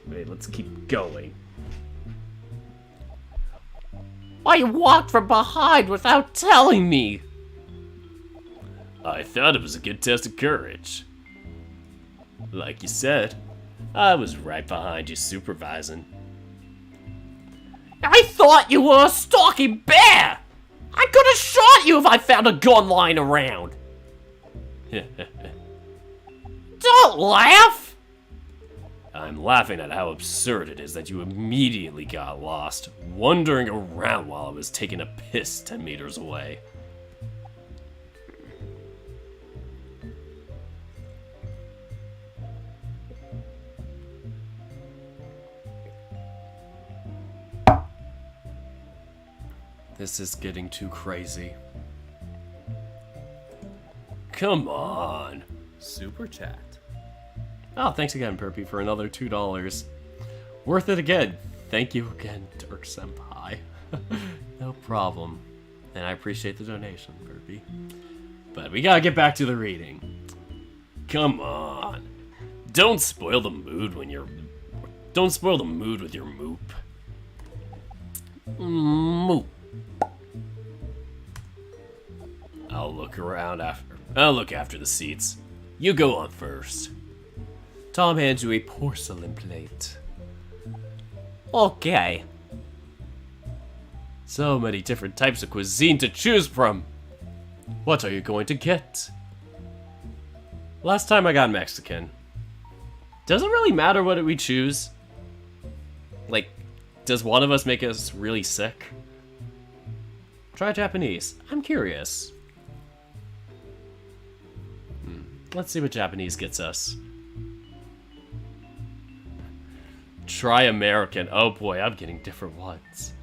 A: Wait, let's keep going.
B: I walked from behind without telling me.
A: I thought it was a good test of courage. Like you said, I was right behind you supervising.
B: I thought you were a stalking bear. I could have shot you if I found a gun lying around. Don't laugh.
A: I'm laughing at how absurd it is that you immediately got lost, wandering around while I was taking a piss 10 meters away. This is getting too crazy. come on.
C: Super Chat.
A: Oh, thanks again, Perpy, for another $2. Worth it again. Thank you again, Dirk Senpai. No problem. And I appreciate the donation, Perpy. But we gotta get back to the reading. Come on. Don't spoil the mood when you're... Don't spoil the mood with your moop.
B: Moop.
A: I'll look after the seats. You go on first. Tom hands you a porcelain plate.
B: Okay.
A: So many different types of cuisine to choose from. What are you going to get? Last time I got Mexican. Does it really matter what we choose? Like, does one of us make us really sick? Try Japanese. I'm curious. Let's see what Japanese gets us. Try American. Oh boy, I'm getting different ones.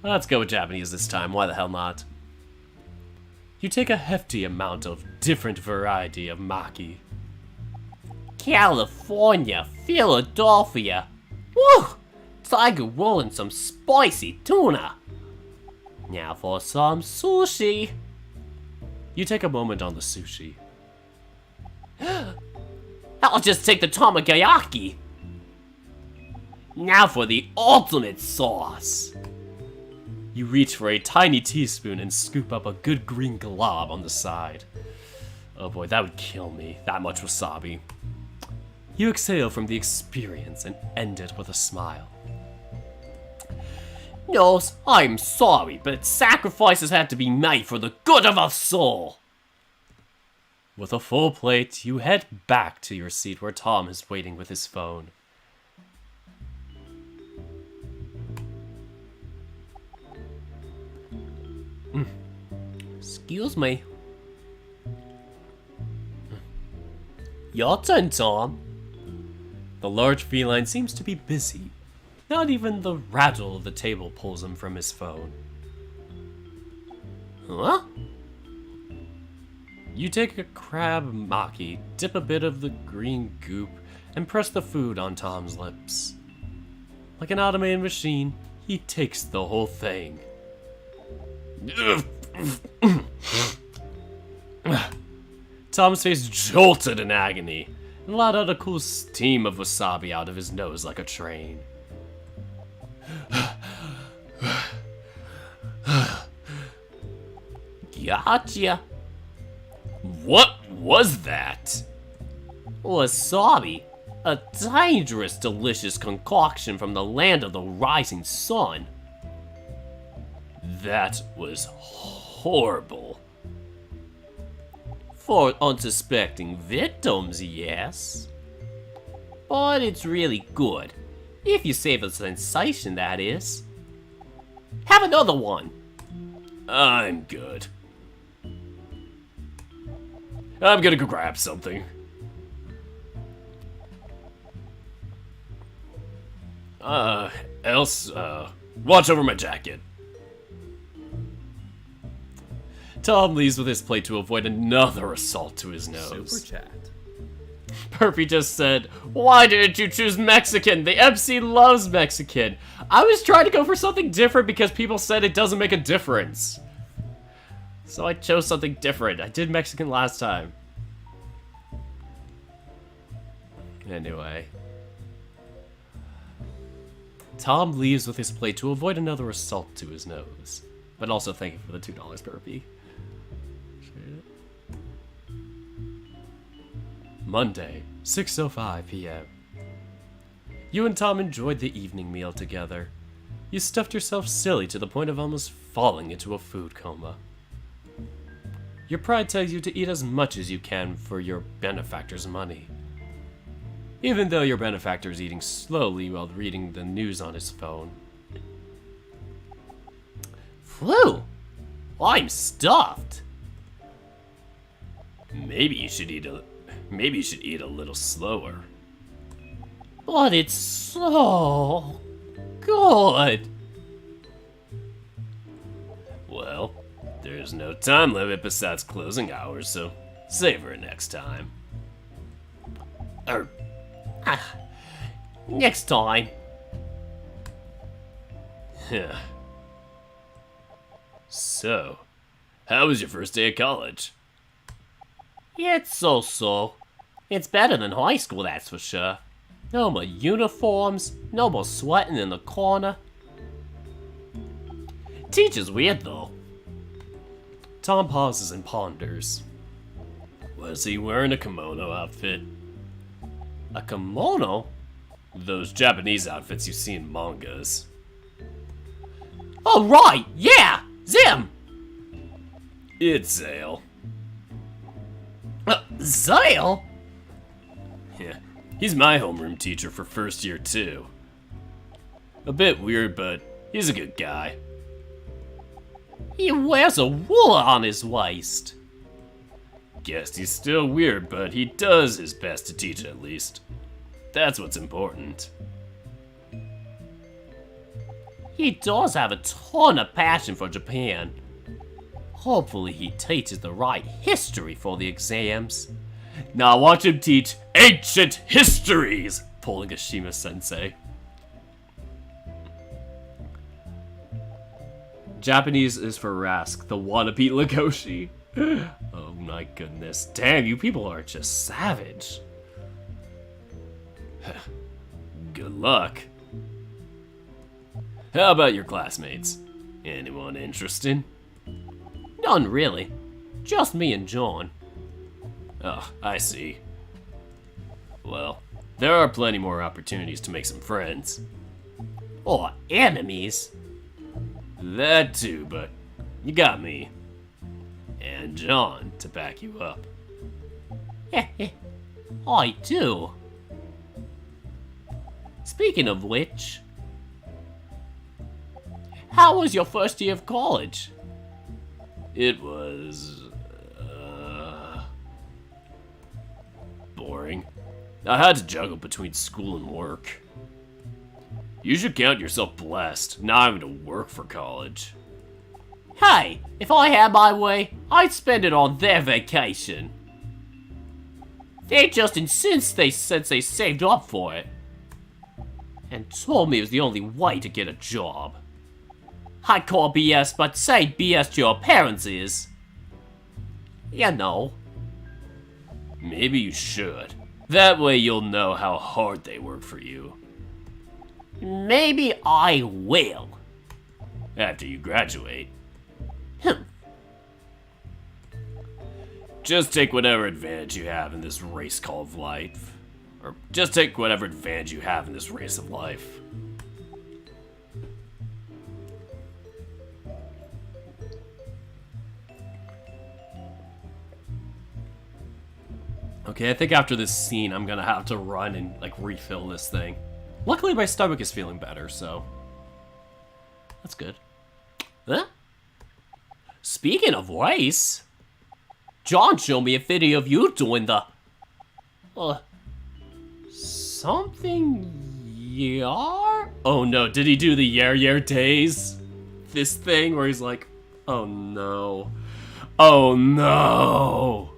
A: Let's go with Japanese this time. Why the hell not? You take a hefty amount of different variety of maki.
B: California, Philadelphia. Woo! Tiger roll and some spicy tuna. Now for some sushi.
A: You take a moment on the sushi.
B: I'll just take the tamagayaki. Now for the ultimate sauce.
A: You reach for a tiny teaspoon and scoop up a good green glob on the side. Oh boy, that would kill me. That much wasabi. You exhale from the experience and end it with a smile.
B: No, I'm sorry, but sacrifices had to be made for the good of our soul.
A: With a full plate, you head back to your seat where Tom is waiting with his phone.
B: Excuse me. Your turn, Tom.
A: The large feline seems to be busy. Not even the rattle of the table pulls him from his phone.
B: Huh?
A: You take a crab maki, dip a bit of the green goop, and press the food on Tom's lips. Like an automated machine, he takes the whole thing. Tom's face jolted in agony and let out a cool steam of wasabi out of his nose like a train.
B: Gotcha.
A: What was that?
B: Wasabi, a dangerous, delicious concoction from the land of the rising sun.
A: That was horrible.
B: For unsuspecting victims, yes. But it's really good. If you save a sensation, that is. Have another one.
A: I'm good. I'm gonna go grab something. Else, watch over my jacket. Tom leaves with his plate to avoid another assault to his nose.
C: Super Chat.
A: Perpy just said, "Why didn't you choose Mexican? The MC loves Mexican." I was trying to go for something different because people said it doesn't make a difference. So I chose something different. I did Mexican last time. Anyway. Tom leaves with his plate to avoid another assault to his nose. But also thank you for the $2, Perpy. Monday, 6:05 p.m. You and Tom enjoyed the evening meal together. You stuffed yourself silly to the point of almost falling into a food coma. Your pride tells you to eat as much as you can for your benefactor's money. Even though your benefactor is eating slowly while reading the news on his phone.
B: Phew! I'm stuffed.
A: Maybe you should eat a little slower.
B: But it's so good.
A: Well, There's no time limit besides closing hours, so save her next time.
B: Next time.
A: So, how was your first day of college?
B: It's so-so. It's better than high school, that's for sure. No more uniforms, no more sweating in the corner. Teacher's weird, though.
A: Tom pauses and ponders. Was he wearing a kimono outfit?
B: A kimono?
A: Those Japanese outfits you see in mangas.
B: Oh, right! Yeah! Zim!
A: It's Zale.
B: Zale?
A: Yeah, he's my homeroom teacher for first year too. A bit weird, but he's a good guy.
B: He wears a ruler on his waist.
A: Guess he's still weird, but he does his best to teach at least. That's what's important.
B: He does have a ton of passion for Japan. Hopefully he teaches the right history for the exams.
A: Now watch him teach ancient histories, pulling a Shima sensei. Japanese is for Rask, the wannabe Legoshi. Oh my goodness. Damn, you people are just savage. Good luck. How about your classmates? Anyone interested?
B: None really. Just me and John.
A: Oh, I see. Well, there are plenty more opportunities to make some friends.
B: Or enemies.
A: That too, but you got me. And John to back you up.
B: I do. Speaking of which, how was your first year of college?
A: It was... boring. I had to juggle between school and work. You should count yourself blessed, not having to work for college.
B: Hey, if I had my way, I'd spend it on their vacation. They just insist since they saved up for it. And told me it was the only way to get a job. I call BS, but say BS to your parents is. You know.
A: Maybe you should. That way you'll know how hard they work for you.
B: Maybe I will.
A: After you graduate.
B: Hmm.
A: Just take whatever advantage you have in this race called life. Or just take whatever advantage you have in this race of life. Okay, I think after this scene, I'm gonna have to run and, like, refill this thing. Luckily, my stomach is feeling better, so... that's good.
B: Huh? Speaking of race, John showed me a video of you doing the... something... yar?
A: Oh no, did he do the Yer days? This thing where he's like, oh no. Oh no!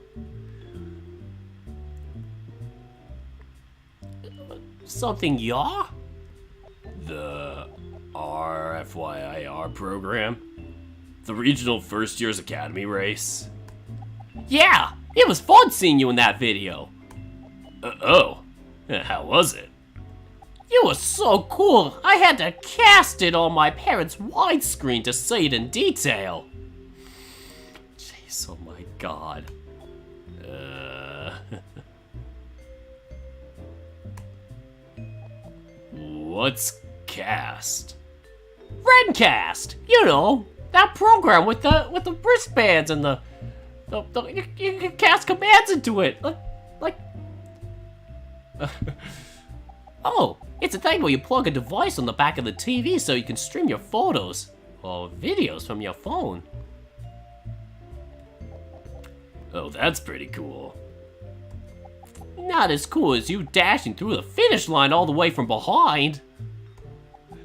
B: Something yar?
A: The RFYIR program? The Regional First Years Academy race?
B: Yeah, it was fun seeing you in that video.
A: Oh, how was it?
B: You were so cool, I had to cast it on my parents' widescreen to see it in detail.
A: Jeez, oh my god. What's cast?
B: Redcast, you know, that program with the wristbands and you can cast commands into it, like. Oh, it's a thing where you plug a device on the back of the TV so you can stream your photos or videos from your phone.
A: Oh, that's pretty cool.
B: Not as cool as you dashing through the finish line all the way from behind.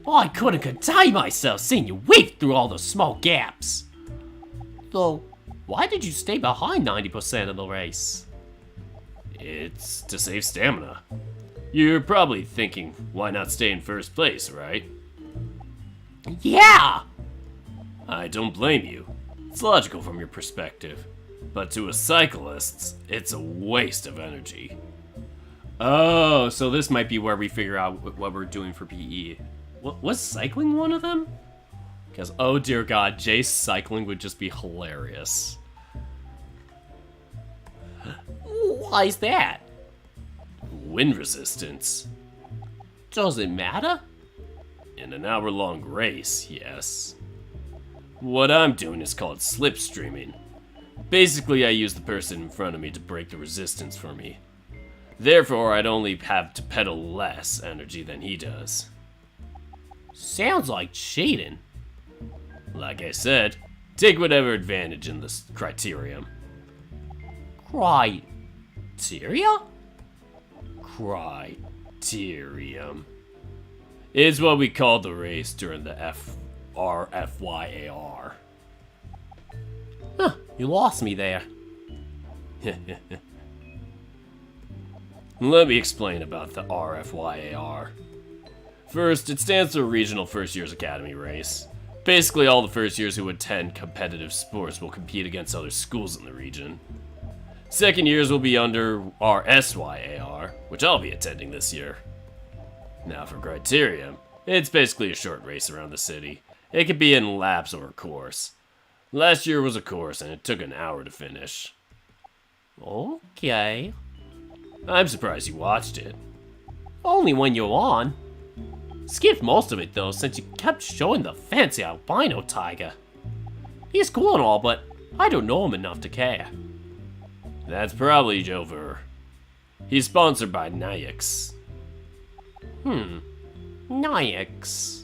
B: Oh, I couldn't contain myself seeing you weave through all those small gaps. Though, why did you stay behind 90% of the race?
A: It's to save stamina. You're probably thinking, why not stay in first place, right?
B: Yeah!
A: I don't blame you. It's logical from your perspective. But to a cyclist, it's a waste of energy. Oh, so this might be where we figure out what we're doing for PE. Was cycling one of them? Because, oh dear god, Jay's cycling would just be hilarious.
B: Why is that?
A: Wind resistance.
B: Does it matter?
A: In an hour-long race, yes. What I'm doing is called slipstreaming. Basically, I use the person in front of me to break the resistance for me. Therefore, I'd only have to pedal less energy than he does.
B: Sounds like cheating.
A: Like I said, take whatever advantage in this criterion.
B: Criteria?
A: Criterium. Is what we call the race during the RFYAR.
B: Huh, you lost me there.
A: Let me explain about the RFYAR. First, it stands for Regional First Years Academy Race. Basically, all the first years who attend competitive sports will compete against other schools in the region. Second years will be under RSYAR, which I'll be attending this year. Now for Criterium, it's basically a short race around the city. It could be in laps or a course. Last year was a course and it took an hour to finish.
B: Okay.
A: I'm surprised you watched it.
B: Only when you're on. Skipped most of it though, since you kept showing the fancy albino tiger. He's cool and all, but I don't know him enough to care.
A: That's probably Jover. He's sponsored by Niax.
B: Niax.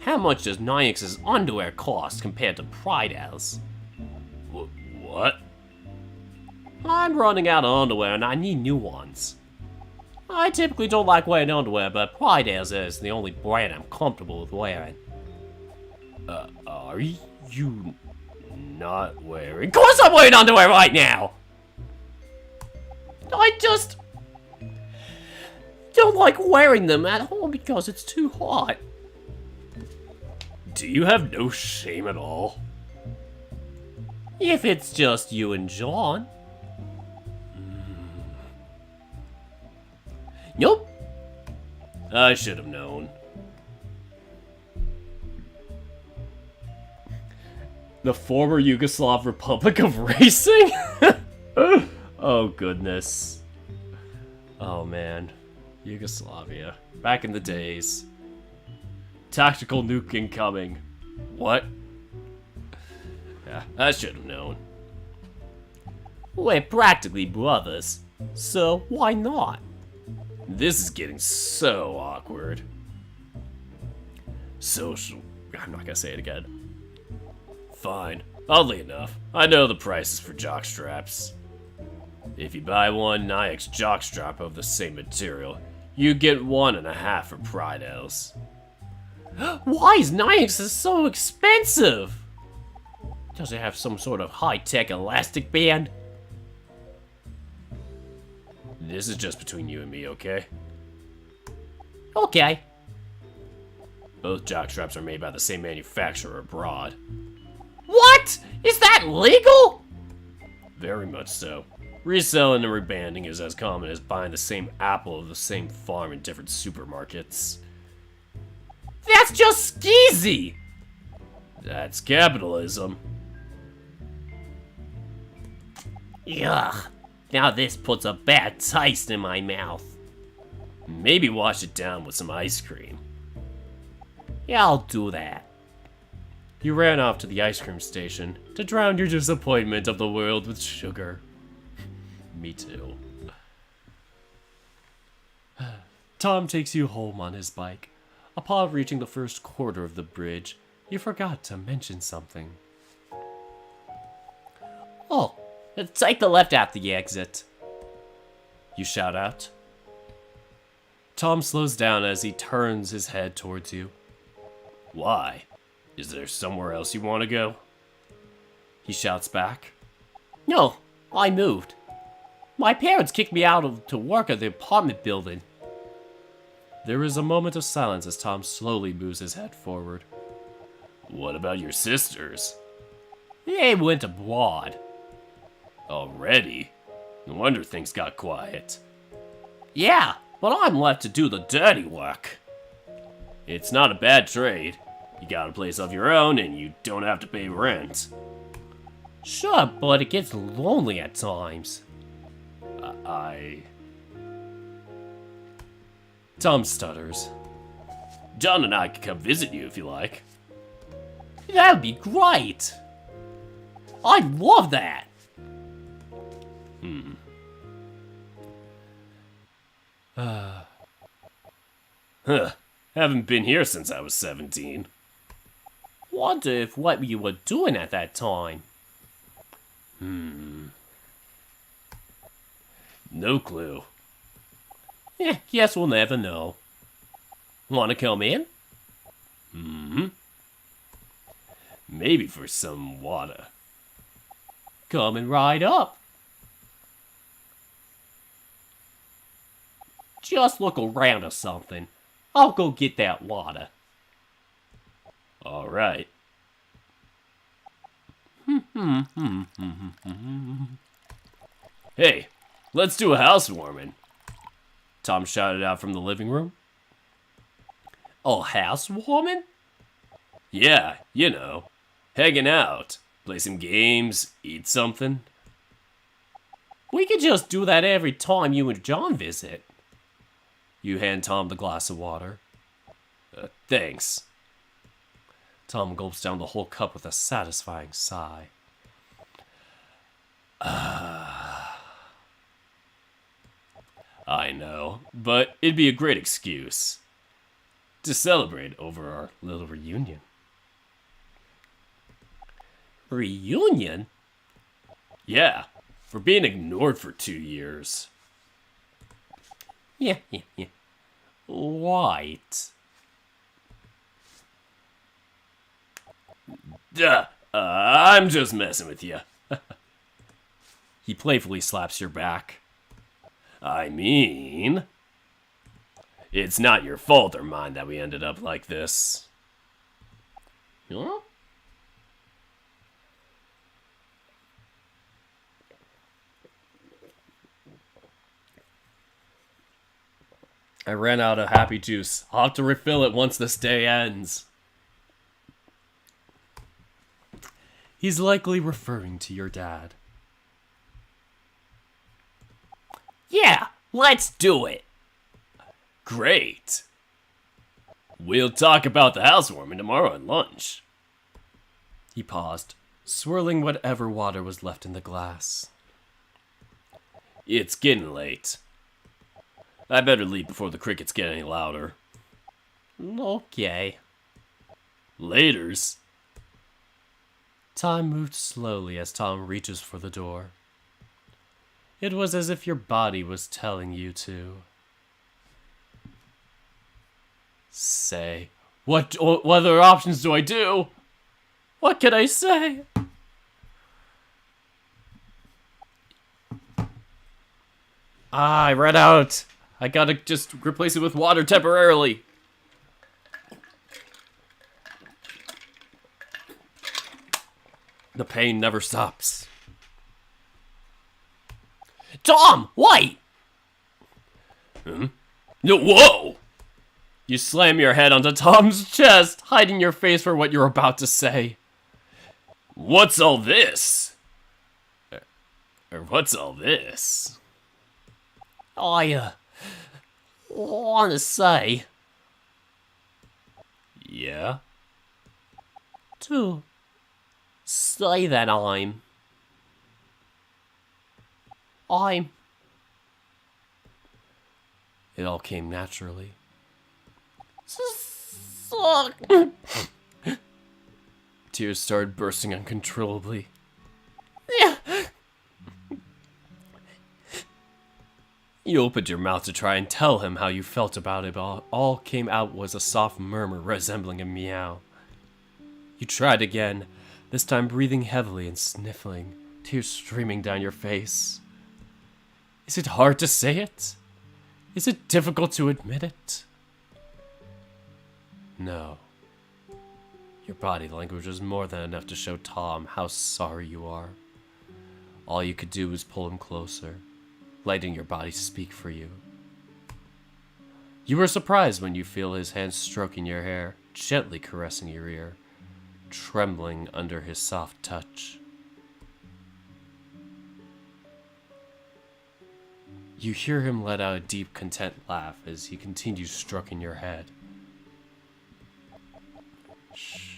B: How much does Niax's underwear cost compared to Pridel's?
A: What?
B: I'm running out of underwear and I need new ones. I typically don't like wearing underwear, but Pridel's is the only brand I'm comfortable with wearing.
A: Are you not wearing?
B: Of course I'm wearing underwear right now! I just don't like wearing them at home because it's too hot.
A: Do you have no shame at all?
B: If it's just you and John. Nope.
A: I should have known. The former Yugoslav Republic of Racing? Oh, goodness. Oh, man. Yugoslavia. Back in the days. Tactical nuke incoming. What? Yeah, I should have known.
B: We're practically brothers, so why not?
A: This is getting so awkward. I'm not gonna say it again. Fine. Oddly enough, I know the prices for jockstraps. If you buy one Niax jockstrap of the same material, you get 1.5 for Pridel's.
B: Why is Niax so expensive? Does it have some sort of high-tech elastic band?
A: This is just between you and me, okay?
B: Okay.
A: Both jockstraps are made by the same manufacturer abroad.
B: What? Is that legal?
A: Very much so. Reselling and rebanding is as common as buying the same apple of the same farm in different supermarkets.
B: That's just skeezy!
A: That's capitalism.
B: Ugh. Now this puts a bad taste in my mouth.
A: Maybe wash it down with some ice cream.
B: Yeah, I'll do that.
A: You ran off to the ice cream station to drown your disappointment of the world with sugar. Me too. Tom takes you home on his bike. Upon reaching the first quarter of the bridge, you forgot to mention something.
B: Oh, take the left at the exit.
A: You shout out. Tom slows down as he turns his head towards you. Why? Is there somewhere else you want to go? he shouts back.
B: No, I moved. My parents kicked me out to work at the apartment building.
A: There is a moment of silence as Tom slowly moves his head forward. What about your sisters?
B: They went abroad.
A: Already? No wonder things got quiet.
B: Yeah, but I'm left to do the dirty work.
A: It's not a bad trade. You got a place of your own and you don't have to pay rent.
B: Sure, but it gets lonely at times.
A: Tom stutters. John and I could come visit you if you like.
B: That'd be great. I'd love that.
A: Haven't been here since I was 17.
B: Wonder if what you were doing at that time.
A: No clue.
B: Guess we'll never know. Wanna come in?
A: Maybe for some water.
B: Coming right up. Just look around or something. I'll go get that water.
A: All right. Hey, let's do a housewarming. Tom shouted out from the living room.
B: A housewarming?
A: Yeah, you know, hanging out, play some games, eat something.
B: We could just do that every time you and John visit.
A: You hand Tom the glass of water. Thanks. Tom gulps down the whole cup with a satisfying sigh. I know, but it'd be a great excuse to celebrate over our little reunion.
B: Reunion?
A: Yeah, for being ignored for 2 years.
B: Yeah. Right.
A: Duh, I'm just messing with you. He playfully slaps your back. I mean, it's not your fault or mine that we ended up like this.
B: Huh?
A: I ran out of happy juice. I'll have to refill it once this day ends. He's likely referring to your dad.
B: Yeah, let's do it.
A: Great. We'll talk about the housewarming tomorrow at lunch. He paused, swirling whatever water was left in the glass. It's getting late. I better leave before the crickets get any louder.
B: Okay.
A: Laters. Time moved slowly as Tom reaches for the door. It was as if your body was telling you to. Say, what other options do I do? What can I say? I ran out. I gotta just replace it with water temporarily. The pain never stops.
B: Tom, wait!
A: No, whoa! You slam your head onto Tom's chest, hiding your face for what you're about to say. What's all this? Or what's all this?
B: I want to say
A: Yeah?
B: to say that I'm
A: It all came naturally.
B: suck.
A: Tears started bursting uncontrollably.
B: Yeah.
A: You opened your mouth to try and tell him how you felt about it, but all came out was a soft murmur resembling a meow. You tried again, this time breathing heavily and sniffling, tears streaming down your face. Is it hard to say it? Is it difficult to admit it? No. Your body language was more than enough to show Tom how sorry you are. All you could do was pull him closer, letting your body speak for you. You were surprised when you feel his hands stroking your hair, gently caressing your ear, trembling under his soft touch. You hear him let out a deep, content laugh as he continues stroking your head. Shh.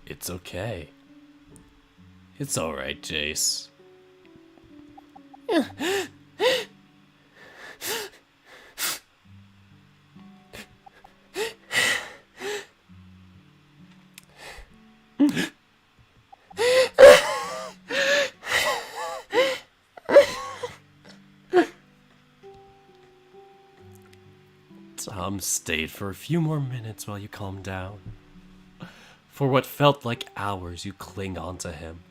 A: It's okay. It's alright, Jace. Tom stayed for a few more minutes while you calmed down. For what felt like hours, you cling onto him,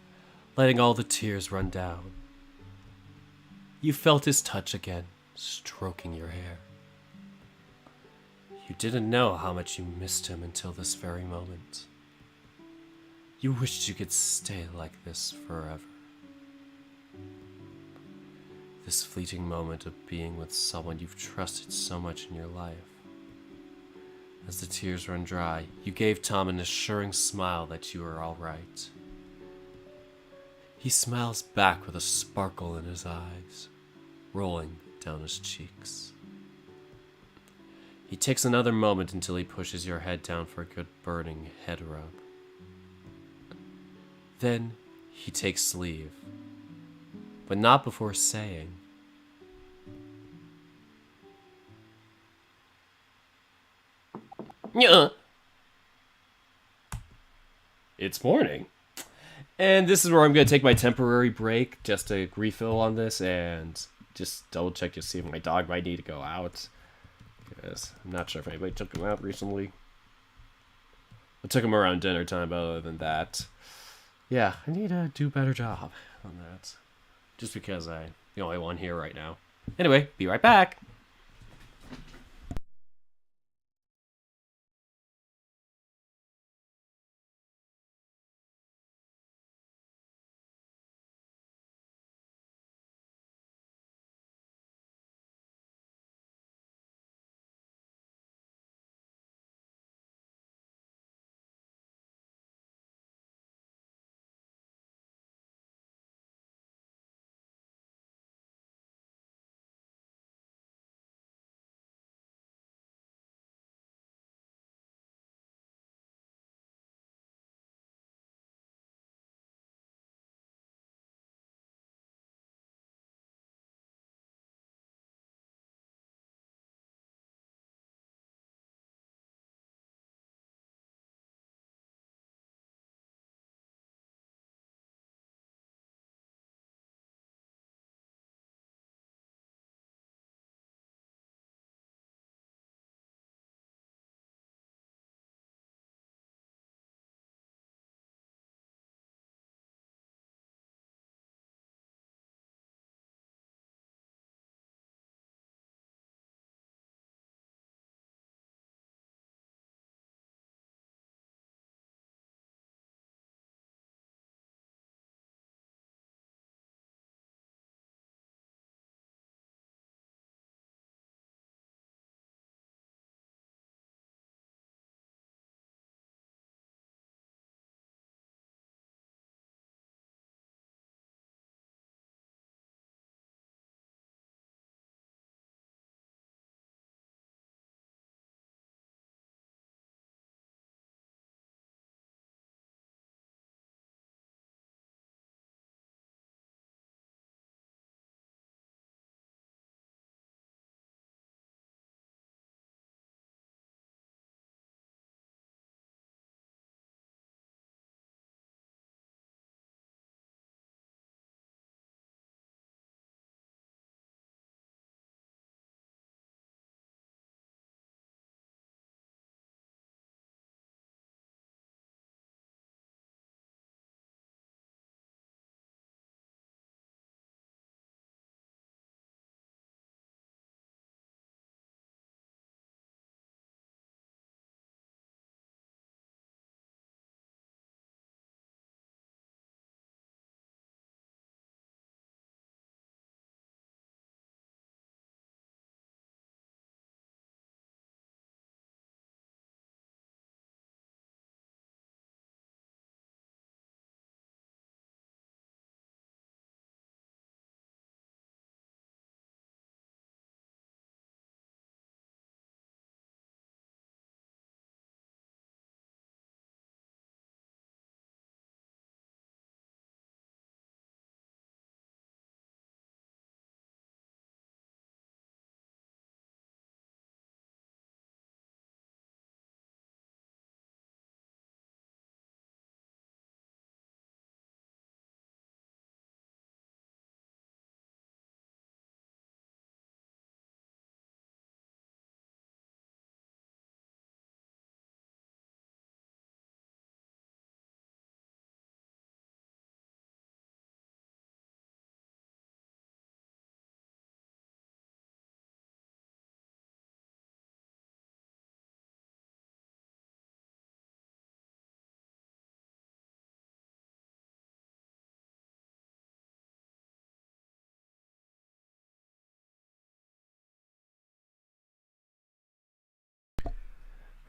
A: letting all the tears run down. You felt his touch again, stroking your hair. You didn't know how much you missed him until this very moment. You wished you could stay like this forever. This fleeting moment of being with someone you've trusted so much in your life. As the tears run dry, you gave Tom an assuring smile that you are all right. He smiles back with a sparkle in his eyes, rolling down his cheeks. He takes another moment until he pushes your head down for a good burning head rub. Then he takes leave, but not before saying, "It's morning." And this is where I'm going to take my temporary break just to refill on this and just double check to see if my dog might need to go out. Because I'm not sure if anybody took him out recently. I took him around dinner time, but other than that, yeah, I need to do a better job on that. Just because I'm the only one here right now. Anyway, be right back.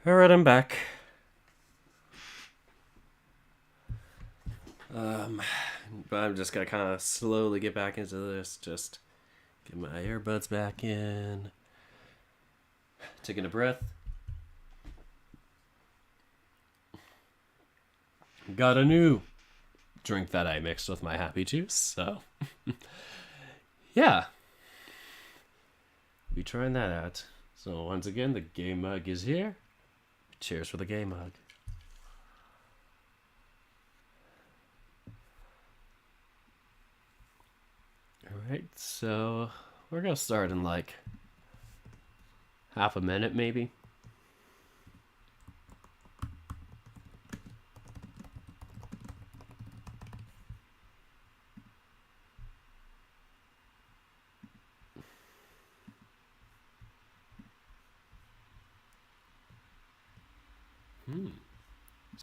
A: Alright, I'm back. But I'm just gonna kind of slowly get back into this. Just get my earbuds back in. Taking a breath. Got a new drink that I mixed with my happy juice, so yeah. Be trying that out. So once again, the game mug is here. Cheers for the game mug. Alright, so we're gonna start in like half a minute maybe.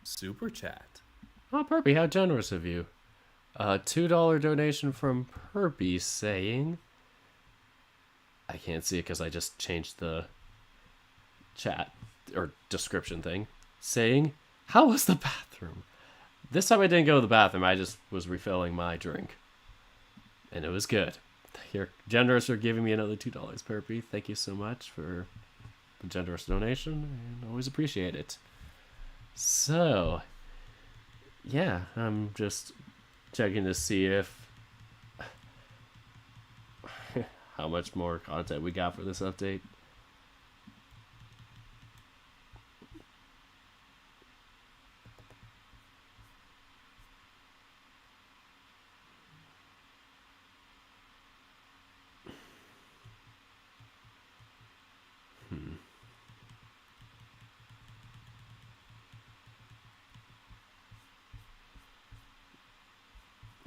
C: Super chat.
A: Oh, Perpy, how generous of you. $2 donation from Perpy saying... I can't see it because I just changed the chat or description thing. Saying, how was the bathroom? This time I didn't go to the bathroom. I just was refilling my drink. And it was good. You're generous for giving me another $2, Perpy. Thank you so much for the generous donation. I always appreciate it. So, yeah, I'm just checking to see if how much more content we got for this update.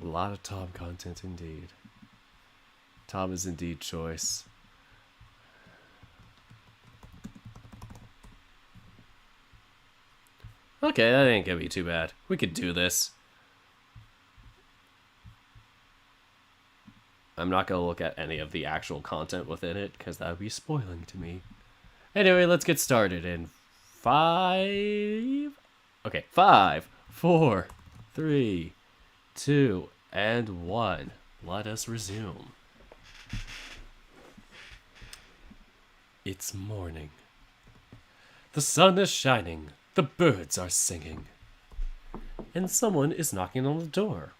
A: A lot of Tom content indeed. Tom is indeed choice. Okay, that ain't gonna be too bad. We could do this. I'm not gonna look at any of the actual content within it, because that would be spoiling to me. Anyway, let's get started in 5... Okay, 5, 4, 3, 2, and 1. Let us resume. It's morning. The sun is shining. The birds are singing. And someone is knocking on the door.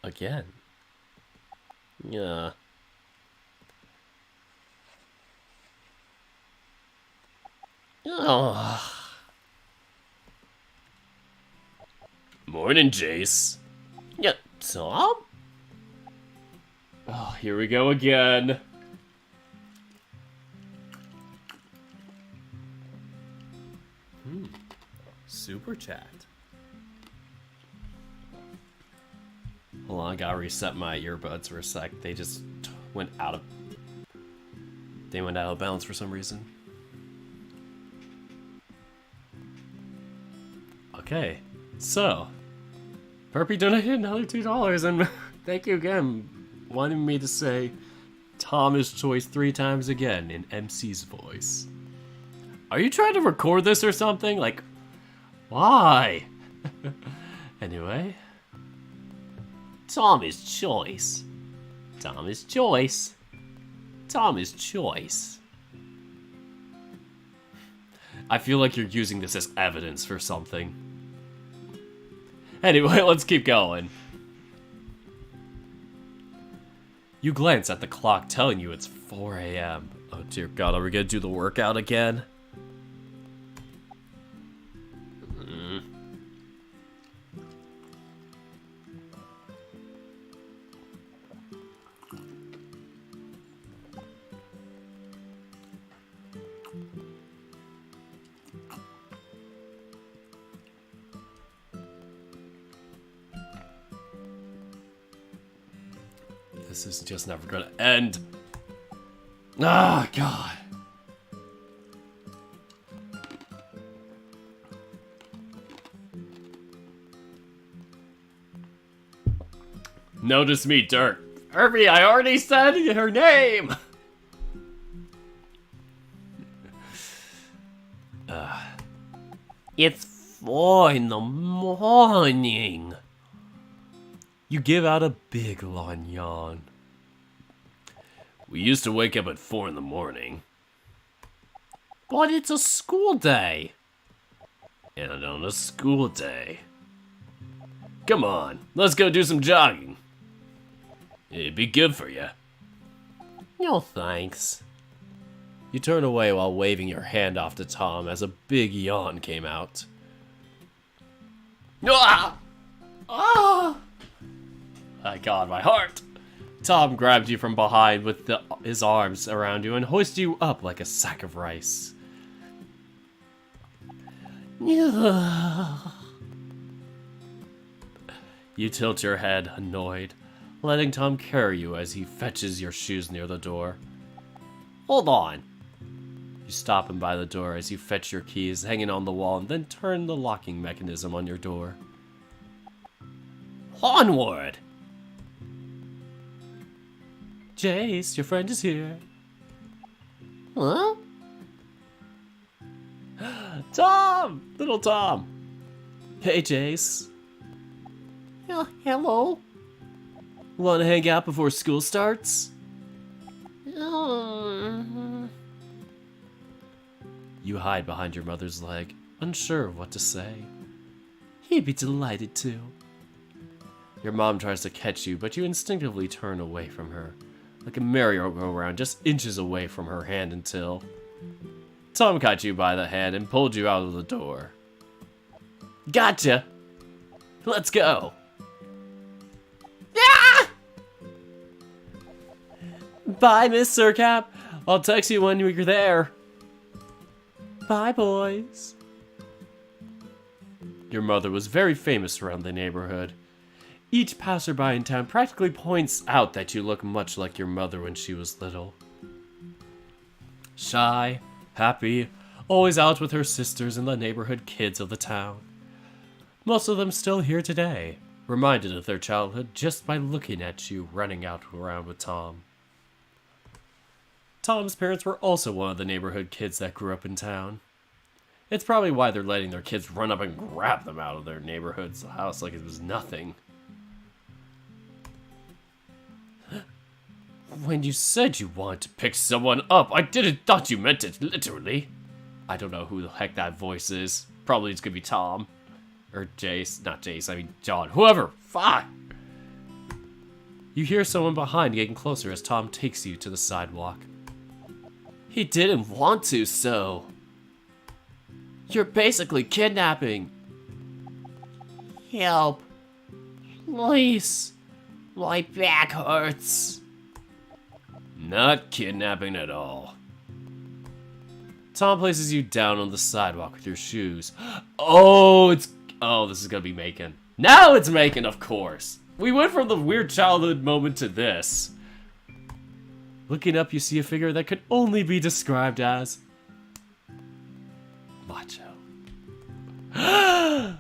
A: Again. Yeah. Oh. Morning, Jace.
B: Yeah, Tom?
A: Oh, here we go again.
C: Super chat.
A: Hold on, I gotta reset my earbuds for a sec. They just went out of... They went out of balance for some reason. Okay, so... Perpy donated another $2, and thank you again. Wanting me to say Tom is choice 3 times again in MC's voice. Are you trying to record this or something? Like, why? Anyway.
B: Tom is choice. Tom is choice. Tom is choice.
A: I feel like you're using this as evidence for something. Anyway, let's keep going. You glance at the clock telling you it's 4 a.m. Oh dear God, are we gonna do the workout again? This is just never gonna end. Ah, God. Notice me, Dirk. Irby, I already said her name!
B: It's 4 in the morning.
A: You give out a big long yawn. We used to wake up at 4 in the morning.
B: But it's a school day.
A: And on a school day. Come on, let's go do some jogging. It'd be good for you.
B: No thanks.
A: You turn away while waving your hand off to Tom as a big yawn came out. Ah! Ah! My God, my heart! Tom grabbed you from behind with his arms around you and hoisted you up like a sack of rice. You tilt your head, annoyed, letting Tom carry you as he fetches your shoes near the door.
B: Hold on.
A: You stop him by the door as you fetch your keys hanging on the wall and then turn the locking mechanism on your door.
B: Onward!
A: Jace, your friend is here.
B: Huh?
A: Tom! Little Tom! Hey, Jace.
B: Hello?
A: Want to hang out before school starts? You hide behind your mother's leg, unsure of what to say. He'd be delighted to. Your mom tries to catch you, but you instinctively turn away from her, like a merry-go-round just inches away from her hand until... Tom caught you by the hand and pulled you out of the door. Gotcha! Let's go!
B: Ah!
A: Bye, Miss Sircap. I'll text you when you're there. Bye, boys. Your mother was very famous around the neighborhood. Each passerby in town practically points out that you look much like your mother when she was little. Shy, happy, always out with her sisters and the neighborhood kids of the town. Most of them still here today, reminded of their childhood just by looking at you running out around with Tom. Tom's parents were also one of the neighborhood kids that grew up in town. It's probably why they're letting their kids run up and grab them out of their neighborhood's house like it was nothing. When you said you wanted to pick someone up, I didn't thought you meant it literally. I don't know who the heck that voice is. Probably it's gonna be Tom. Or Jace. Not Jace, I mean John. Whoever! Fuck! You hear someone behind getting closer as Tom takes you to the sidewalk. He didn't want to, so... You're basically kidnapping.
B: Help.
A: Please.
B: My back hurts.
A: Not kidnapping at all. Tom places you down on the sidewalk with your shoes. Oh, this is gonna be Macon. Now it's Macon, of course. We went from the weird childhood moment to this. Looking up, you see a figure that could only be described as... macho.
B: Ah!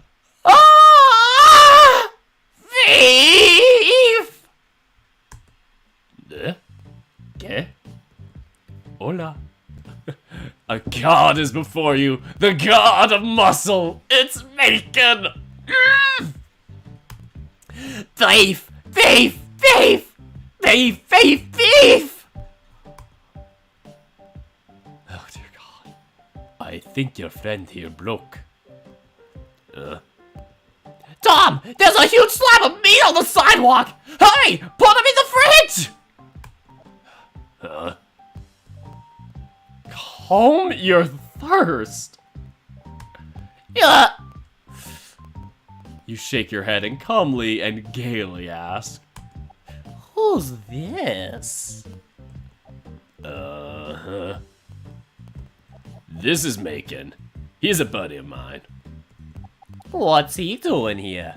B: Thief!
A: ¿Qué? Hola. A god is before you, the god of muscle. It's Macon.
B: Thief! Thief! Thief! Thief! Thief! Thief!
A: Oh dear God. I think your friend here broke.
B: Tom! There's a huge slab of meat on the sidewalk! Hurry! Put them in the fridge!
A: Calm your thirst. You shake your head and calmly and gaily ask,
B: Who's this?
A: This is Macon. He's a buddy of mine.
B: What's he doing here?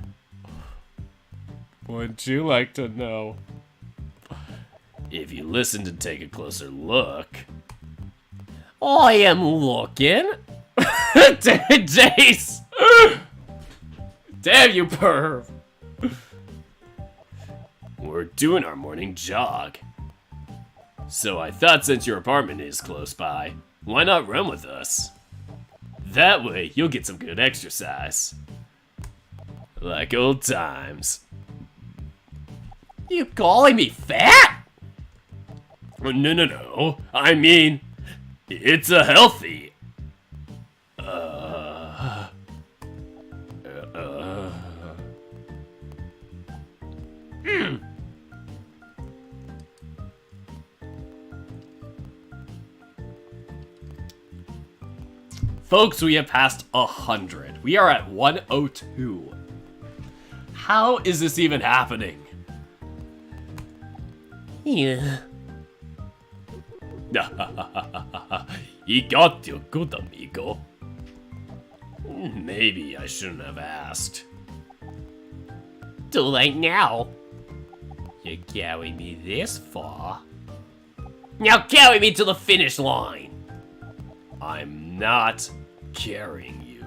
A: Would you like to know? If you listen to take a closer look...
B: I am looking.
A: Jace! Damn you, perv! We're doing our morning jog. So I thought since your apartment is close by, why not run with us? That way, you'll get some good exercise. Like old times.
B: You calling me fat?
A: No. I mean, it's a healthy. Folks, we have passed 100. We are at 102. How is this even happening?
B: Yeah.
A: He got you good, amigo. Maybe I shouldn't have asked.
B: Too late now. You carry me this far. Now carry me to the finish line.
A: I'm not carrying you.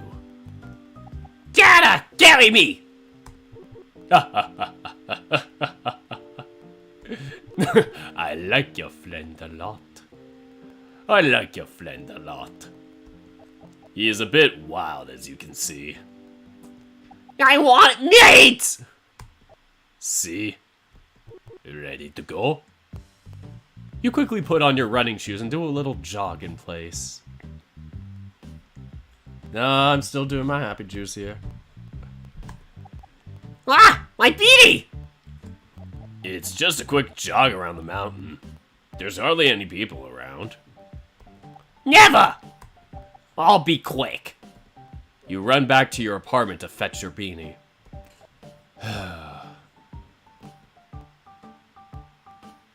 B: Gotta carry me.
A: I like your friend a lot. I like your friend a lot. He is a bit wild, as you can see.
B: I want meat.
A: See? Ready to go? You quickly put on your running shoes and do a little jog in place. No, I'm still doing my happy juice here.
B: Ah, my beanie.
A: It's just a quick jog around the mountain. There's hardly any people around.
B: Never. I'll be quick.
A: You run back to your apartment to fetch your beanie.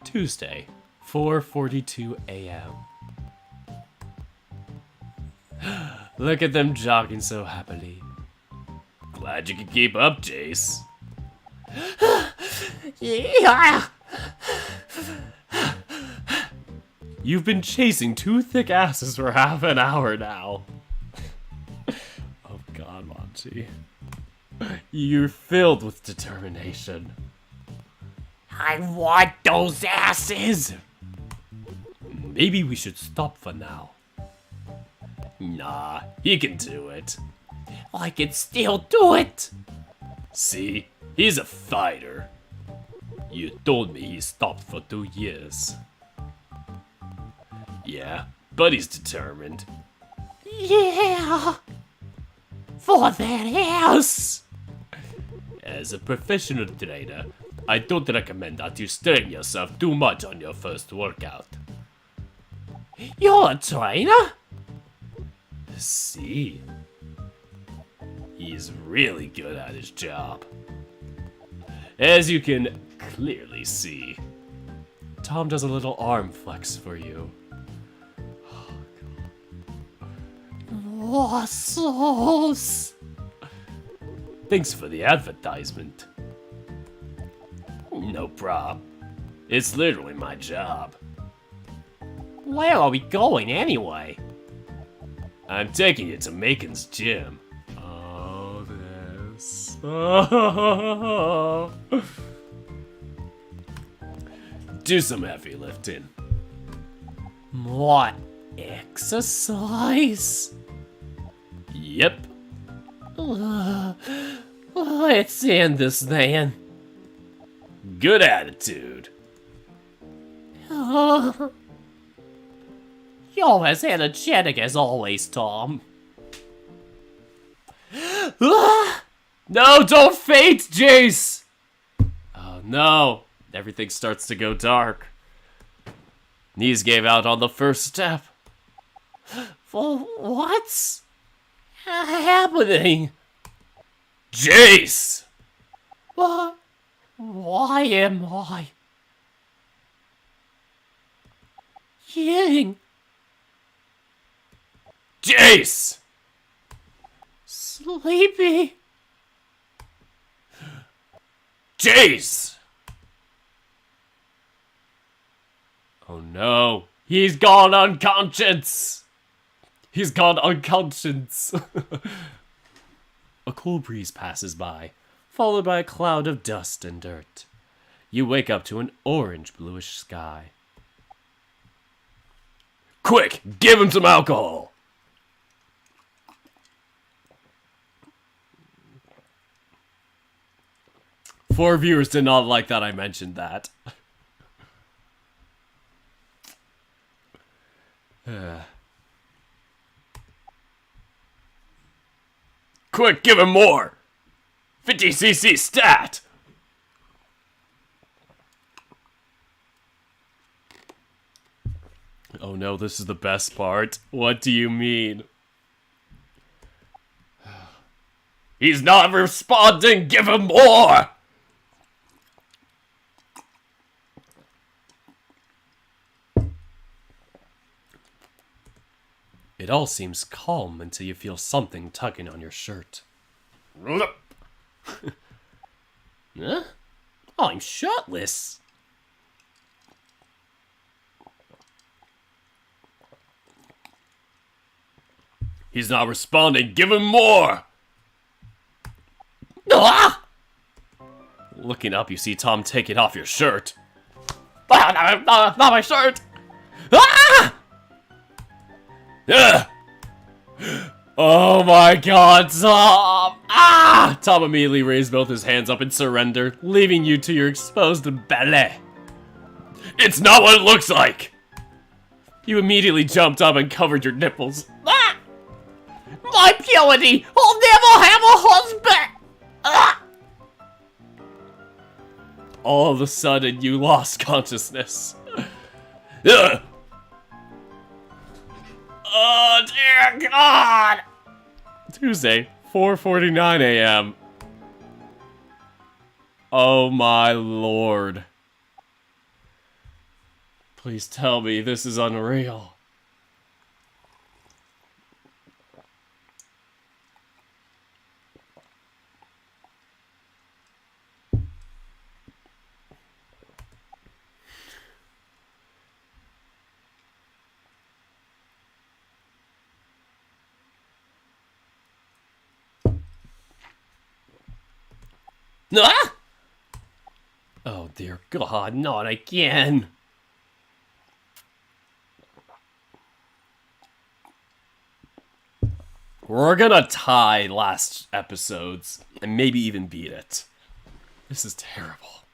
A: Tuesday, 4:42 a.m. Look at them jogging so happily. Glad you could keep up, Jace.
B: Yeah.
A: You've been chasing two thick asses for half an hour now. Oh God, Monty. You're filled with determination.
B: I want those asses.
A: Maybe we should stop for now. Nah, he can do it.
B: I can still do it.
A: See, he's a fighter. You told me he stopped for 2 years. Yeah, but he's determined.
B: Yeah. For that ass.
A: As a professional trainer, I don't recommend that you strain yourself too much on your first workout.
B: You're a trainer?
A: See? He's really good at his job. As you can clearly see, Tom does a little arm flex for you.
B: Muscles.
A: Thanks for the advertisement. No prob. It's literally my job.
B: Where are we going anyway?
A: I'm taking you to Macon's gym. Oh, this. Do some heavy lifting.
B: What exercise?
A: Yep.
B: Let's end this then.
A: Good attitude.
B: You're as energetic as always, Tom.
A: No, don't faint, Jace! Oh no, everything starts to go dark. Knees gave out on the first step.
B: What's happening?
A: Jace!
B: What? Why am I eating?
A: Jace!
B: Sleepy?
A: Jace! Oh no, he's gone unconscious! He's gone unconscious! A cool breeze passes by, followed by a cloud of dust and dirt. You wake up to an orange-bluish sky. Quick, give him some alcohol! Poor viewers did not like that I mentioned that. Quick, give him more! 50cc stat! Oh no, this is the best part. What do you mean? He's not responding! Give him more! It all seems calm until you feel something tugging on your shirt. Huh? I'm shirtless. He's not responding. Give him more! Ah! Looking up, you see Tom taking off your shirt. Not my shirt! Ah! Ugh! Oh my god, Tom! Ah! Tom immediately raised both his hands up in surrender, leaving you to your exposed belly. It's not what it looks like! You immediately jumped up and covered your nipples.
B: Ah! My purity! I'll never have a husband! Ah!
A: All of a sudden, you lost consciousness. Ugh!
B: Oh dear God!
A: Tuesday, 4:49 a.m. Oh my lord. Please tell me this is unreal.
B: Ah!
A: Oh dear God, not again. We're gonna tie last episode's and maybe even beat it. This is terrible.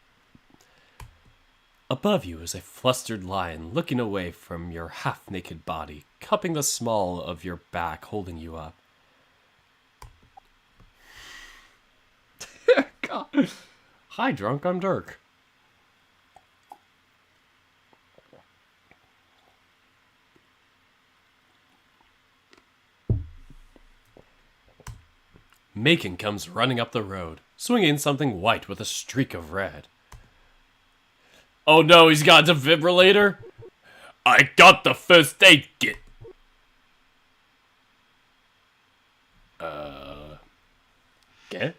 A: Above you is a flustered lion looking away from your half-naked body, cupping the small of your back, holding you up. God. Hi, drunk, I'm Dirk. Macon comes running up the road, swinging something white with a streak of red. Oh no, he's got a defibrillator? I got the first aid kit. Get?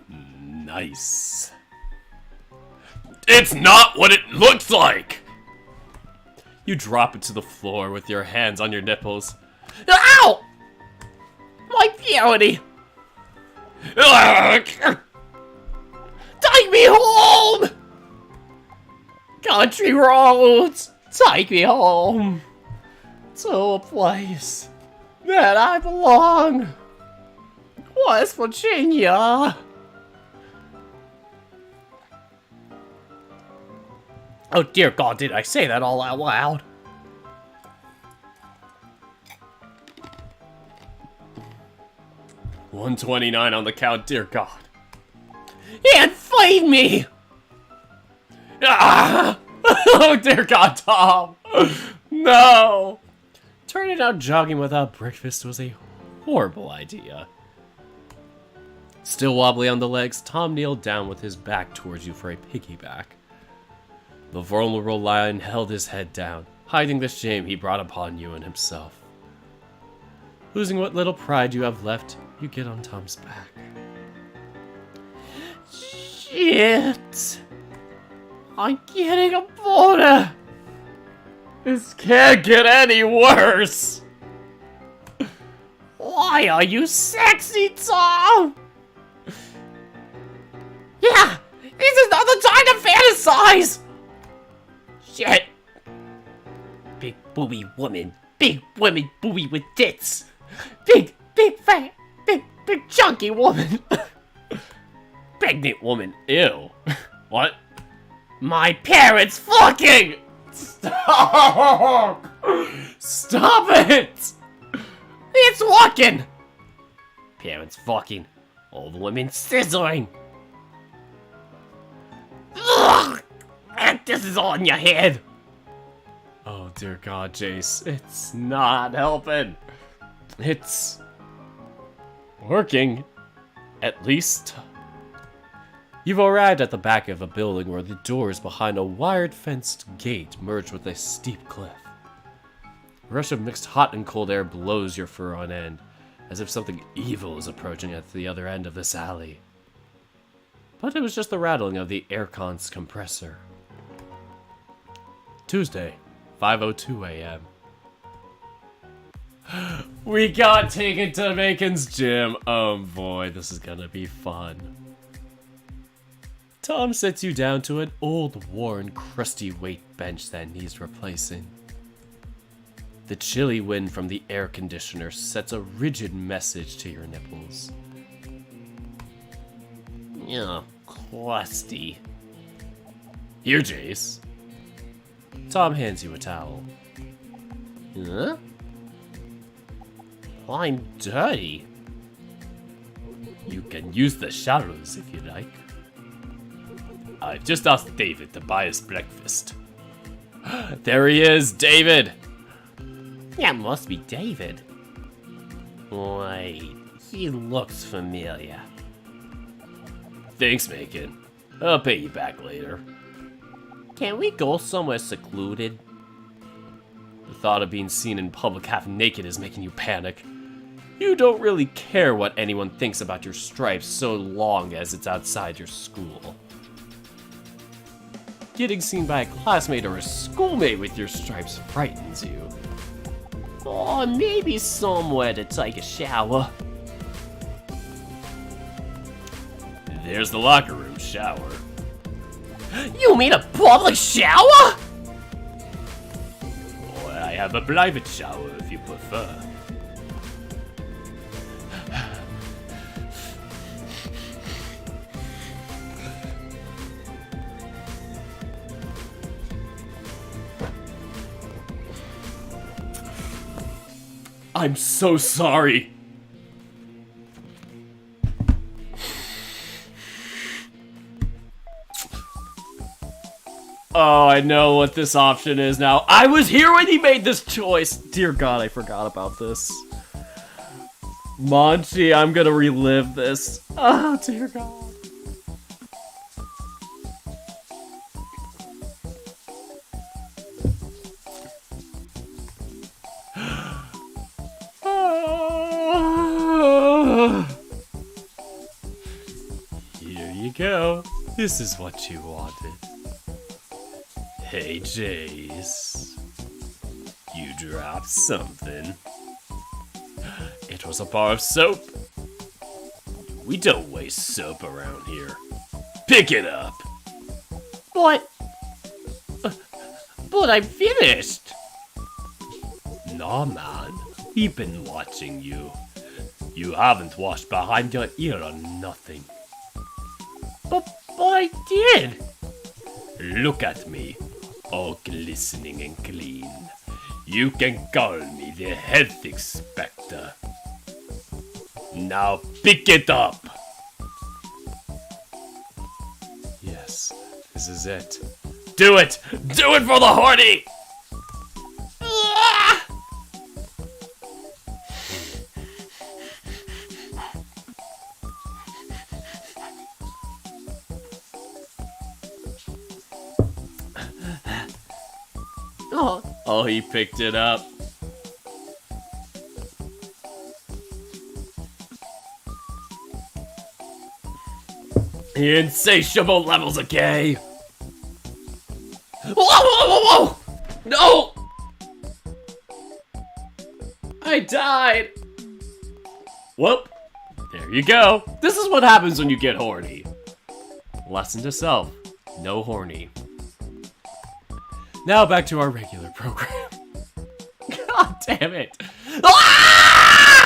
A: Nice. It's not what it looks like! You drop it to the floor with your hands on your nipples.
B: Ow! My purity! Take me home! Country roads, take me home to a place that I belong. West Virginia. Oh dear God, did I say that all out loud?
A: $129 on the count, dear God.
B: And feed me!
A: Ah! Oh dear God, Tom! No! Turning out jogging without breakfast was a horrible idea. Still wobbly on the legs, Tom kneeled down with his back towards you for a piggyback. The vulnerable lion held his head down, hiding the shame he brought upon you and himself. Losing what little pride you have left, you get on Tom's back.
B: Shit! I'm getting a boner!
A: This can't get any worse!
B: Why are you sexy, Tom? Yeah! This is not the time to fantasize! Shit! Big booby woman. Big women booby with tits. Big fat, big chunky woman. Pregnant woman.
A: Ew. What?
B: My parents fucking!
A: Stop! Stop it!
B: It's working! Parents fucking. Old women scissoring. Ugh! And this is all in your head.
A: Oh dear God, Jace. It's not helping. It's working. At least. You've arrived at the back of a building where the doors behind a wired fenced gate merge with a steep cliff. A rush of mixed hot and cold air blows your fur on end, as if something evil is approaching at the other end of this alley. But it was just the rattling of the aircon's compressor. Tuesday, 5:02 a.m. We got taken to Macon's gym. Oh boy, this is gonna be fun. Tom sets you down to an old, worn, crusty weight bench that needs replacing. The chilly wind from the air conditioner sets a rigid message to your nipples.
B: Yeah, crusty.
A: Here, Jace. Tom hands you a towel.
B: Huh? I'm dirty.
A: You can use the showers if you like. I've just asked David to buy us breakfast. There he is, David!
B: That must be David. Wait, he looks familiar.
A: Thanks, Macon. I'll pay you back later.
B: Can we go somewhere secluded?
A: The thought of being seen in public half naked is making you panic. You don't really care what anyone thinks about your stripes so long as it's outside your school. Getting seen by a classmate or a schoolmate with your stripes frightens you.
B: Or maybe somewhere to take a shower.
A: There's the locker room shower.
B: You mean a public shower?
A: Or I have a private shower if you prefer. I'm so sorry. Oh, I know what this option is now. I was here when he made this choice. Dear God, I forgot about this. Monchi, I'm gonna relive this. Oh, dear God. Here you go. This is what you wanted. Hey, Jace. You dropped something. It was a bar of soap. We don't waste soap around here. Pick it up.
B: But I'm finished.
A: Nah, man. We've been watching you. You haven't washed behind your ear or nothing.
B: But I did.
A: Look at me. All glistening and clean. You can call me the health inspector. Now pick it up. Yes, this is it. Do it! Do it for the horny! Oh, he picked it up. The insatiable levels of gay. Whoa, whoa, whoa, whoa! No! I died. Whoop. There you go. This is what happens when you get horny. Lesson to self. No horny. Now back to our regular program. God damn it. Ah!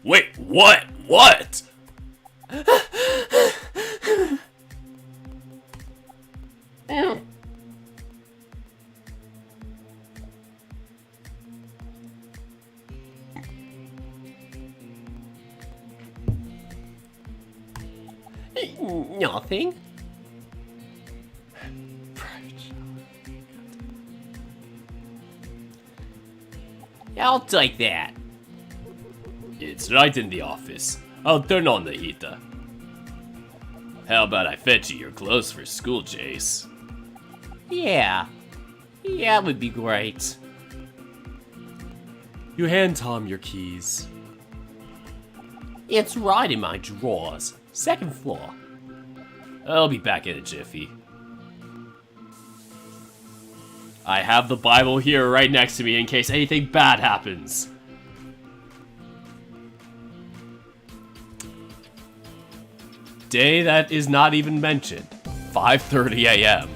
A: Wait, what? What?
B: Nothing. I'll take that.
A: It's right in the office. I'll turn on the heater. How about I fetch you your clothes for school, Jace?
B: Yeah. Yeah, that would be great.
A: You hand Tom your keys.
B: It's right in my drawers. Second floor.
A: I'll be back in a jiffy. I have the Bible here right next to me in case anything bad happens. Day that is not even mentioned. 5:30 a.m.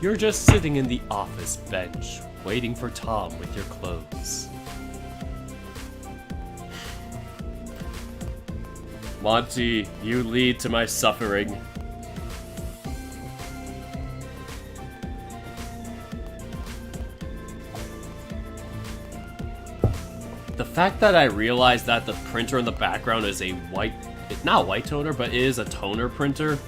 A: You're just sitting in the office bench, waiting for Tom with your clothes. Monty, you lead to my suffering. The fact that I realized that the printer in the background is a not a white toner, but is a toner printer,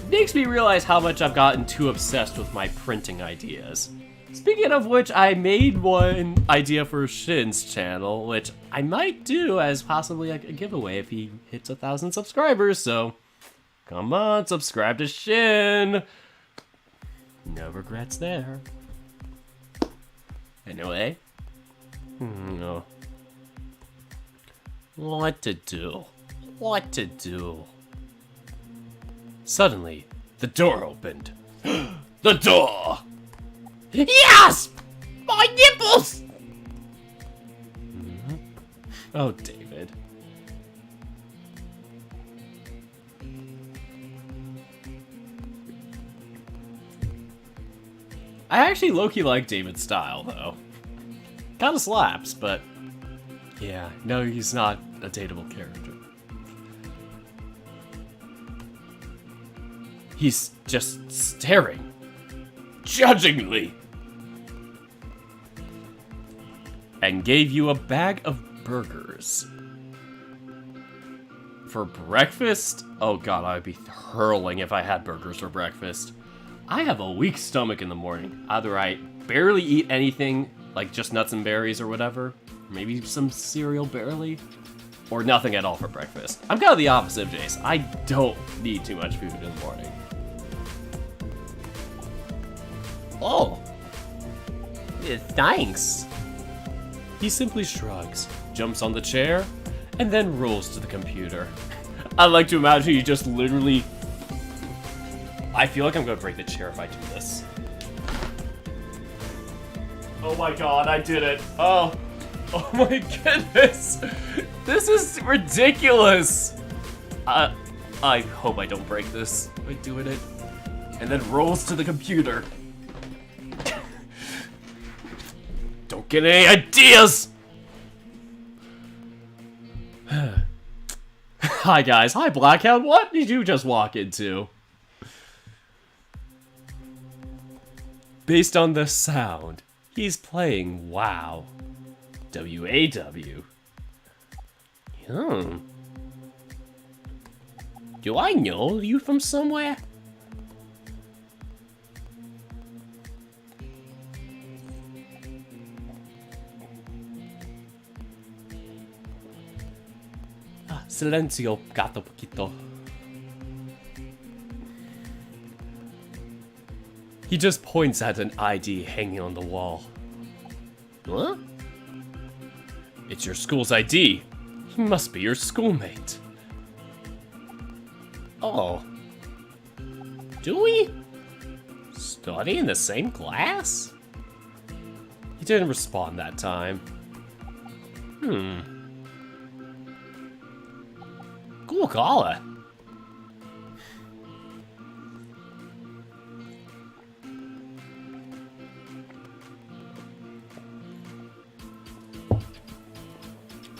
A: makes me realize how much I've gotten too obsessed with my printing ideas. Speaking of which, I made one idea for Shin's channel, which I might do as possibly like a giveaway if he hits 1,000 subscribers, so come on, subscribe to Shin! No regrets there. Anyway, no. What to do? What to do? Suddenly, the door opened. The door!
B: Yes! My nipples!
A: Oh, David. I actually low-key like David's style, though. Kinda slaps, but... yeah, no, he's not a dateable character. He's just staring. Judgingly. And gave you a bag of burgers. For breakfast? Oh god, I'd be hurling if I had burgers for breakfast. I have a weak stomach in the morning. Either I barely eat anything, like just nuts and berries or whatever, maybe some cereal barely, or nothing at all for breakfast. I'm kind of the opposite of Jace. I don't need too much food in the morning.
B: Oh. Thanks.
A: He simply shrugs, jumps on the chair, and then rolls to the computer. I like to imagine he just literally... I feel like I'm gonna break the chair if I do this. Oh my god, I did it. Oh my goodness. This is ridiculous. I hope I don't break this by doing it. And then rolls to the computer. Don't get any ideas! Hi guys, hi Blackhound, what did you just walk into? Based on the sound, he's playing WoW. W-A-W.
B: Do I know you from somewhere?
A: Silencio, gato poquito. He just points at an ID hanging on the wall.
B: Huh?
A: It's your school's ID. He must be your schoolmate.
B: Oh. Do we? Study in the same class?
A: He didn't respond that time.
B: Cool collar.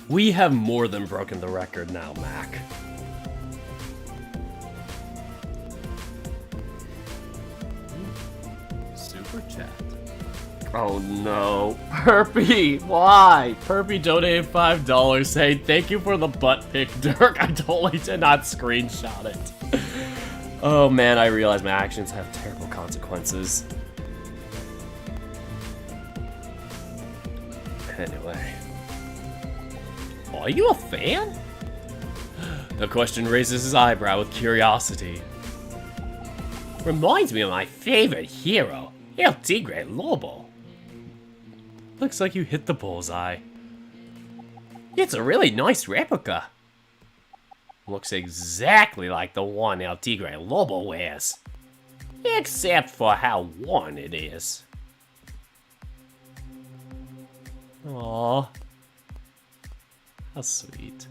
A: We have more than broken the record now, Mac.
C: Super chat.
A: Oh no. Perpy, why? Perpy donated $5 saying thank you for the butt pic, Dirk. I totally did not screenshot it. Oh man, I realize my actions have terrible consequences. Anyway. Are you a fan? The question raises his eyebrow with curiosity.
B: Reminds me of my favorite hero, El Tigre Lobo.
A: Looks like you hit the bullseye.
B: It's a really nice replica. Looks exactly like the one El Tigre Lobo wears. Except for how worn it is.
A: Aww. How sweet.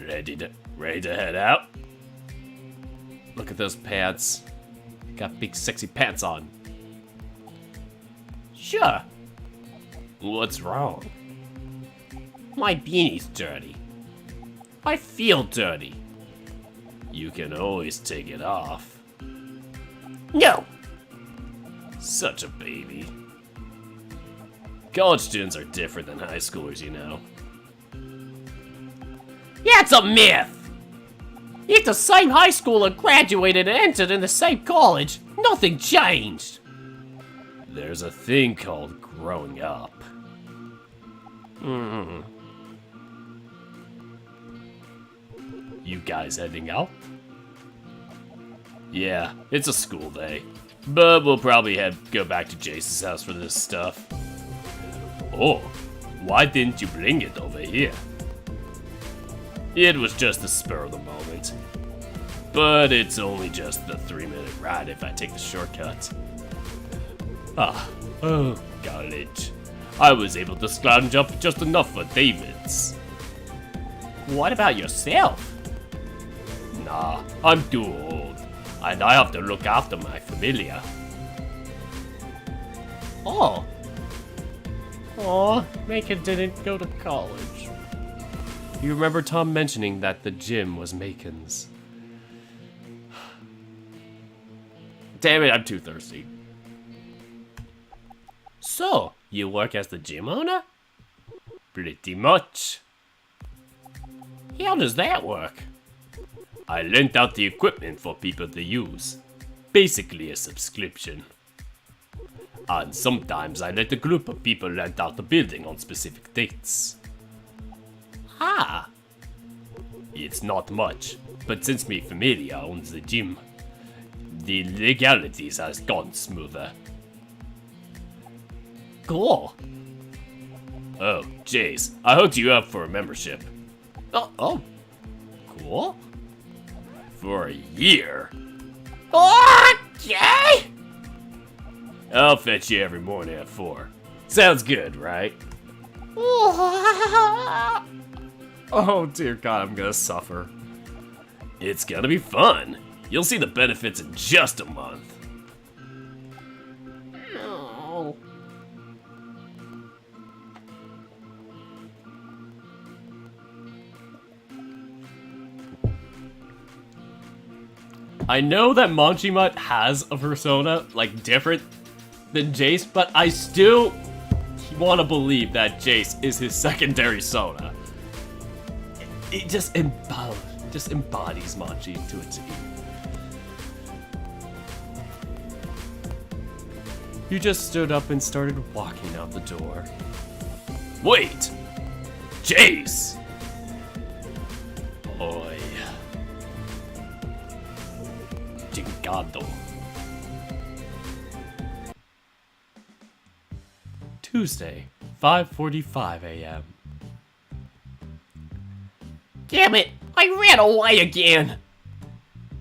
A: Ready to head out? Look at those pants. Got big sexy pants on.
B: Sure,
A: What's wrong?
B: my beanie's dirty. I feel dirty.
A: You can always take it off.
B: No,
A: Such a baby. College students are different than high schoolers, you know.
B: that's a myth. If the same high schooler graduated and entered in the same college, nothing changed.
A: There's a thing called growing up. You guys heading out? Yeah, it's a school day. But we'll probably go back to Jace's house for this stuff. Oh, why didn't you bring it over here? It was just the spur of the moment. But it's only just the 3-minute ride if I take the shortcut. Oh, college. I was able to scrounge up just enough for David's.
B: What about yourself?
A: Nah, I'm too old, and I have to look after my familia.
B: Oh,
A: Aw, Macon didn't go to college. You remember Tom mentioning that the gym was Macon's. Damn it, I'm too thirsty.
B: so you work as the gym owner?
A: Pretty much.
B: How does that work?
A: I lent out the equipment for people to use. Basically a subscription. And sometimes I let a group of people rent out the building on specific dates.
B: Ah,
A: It's not much, but since me familia owns the gym, the legalities has gone smoother.
B: cool.
A: Oh, Jace, I hooked you up for a membership.
B: Oh, cool.
A: For a year.
B: Okay.
A: I'll fetch you every morning at 4. Sounds good, right? Oh dear God, I'm gonna suffer. It's gonna be fun. You'll see the benefits in just a month.
B: Oh.
A: I know that Manchimut has a persona, like, different than Jace, but I still want to believe that Jace is his secondary Sona. It just embodies Manchi to a T. You just stood up and started walking out the door. Wait! Jace! Oi. Chingado. Tuesday, 5:45 a.m.
B: Damn it! I ran away again!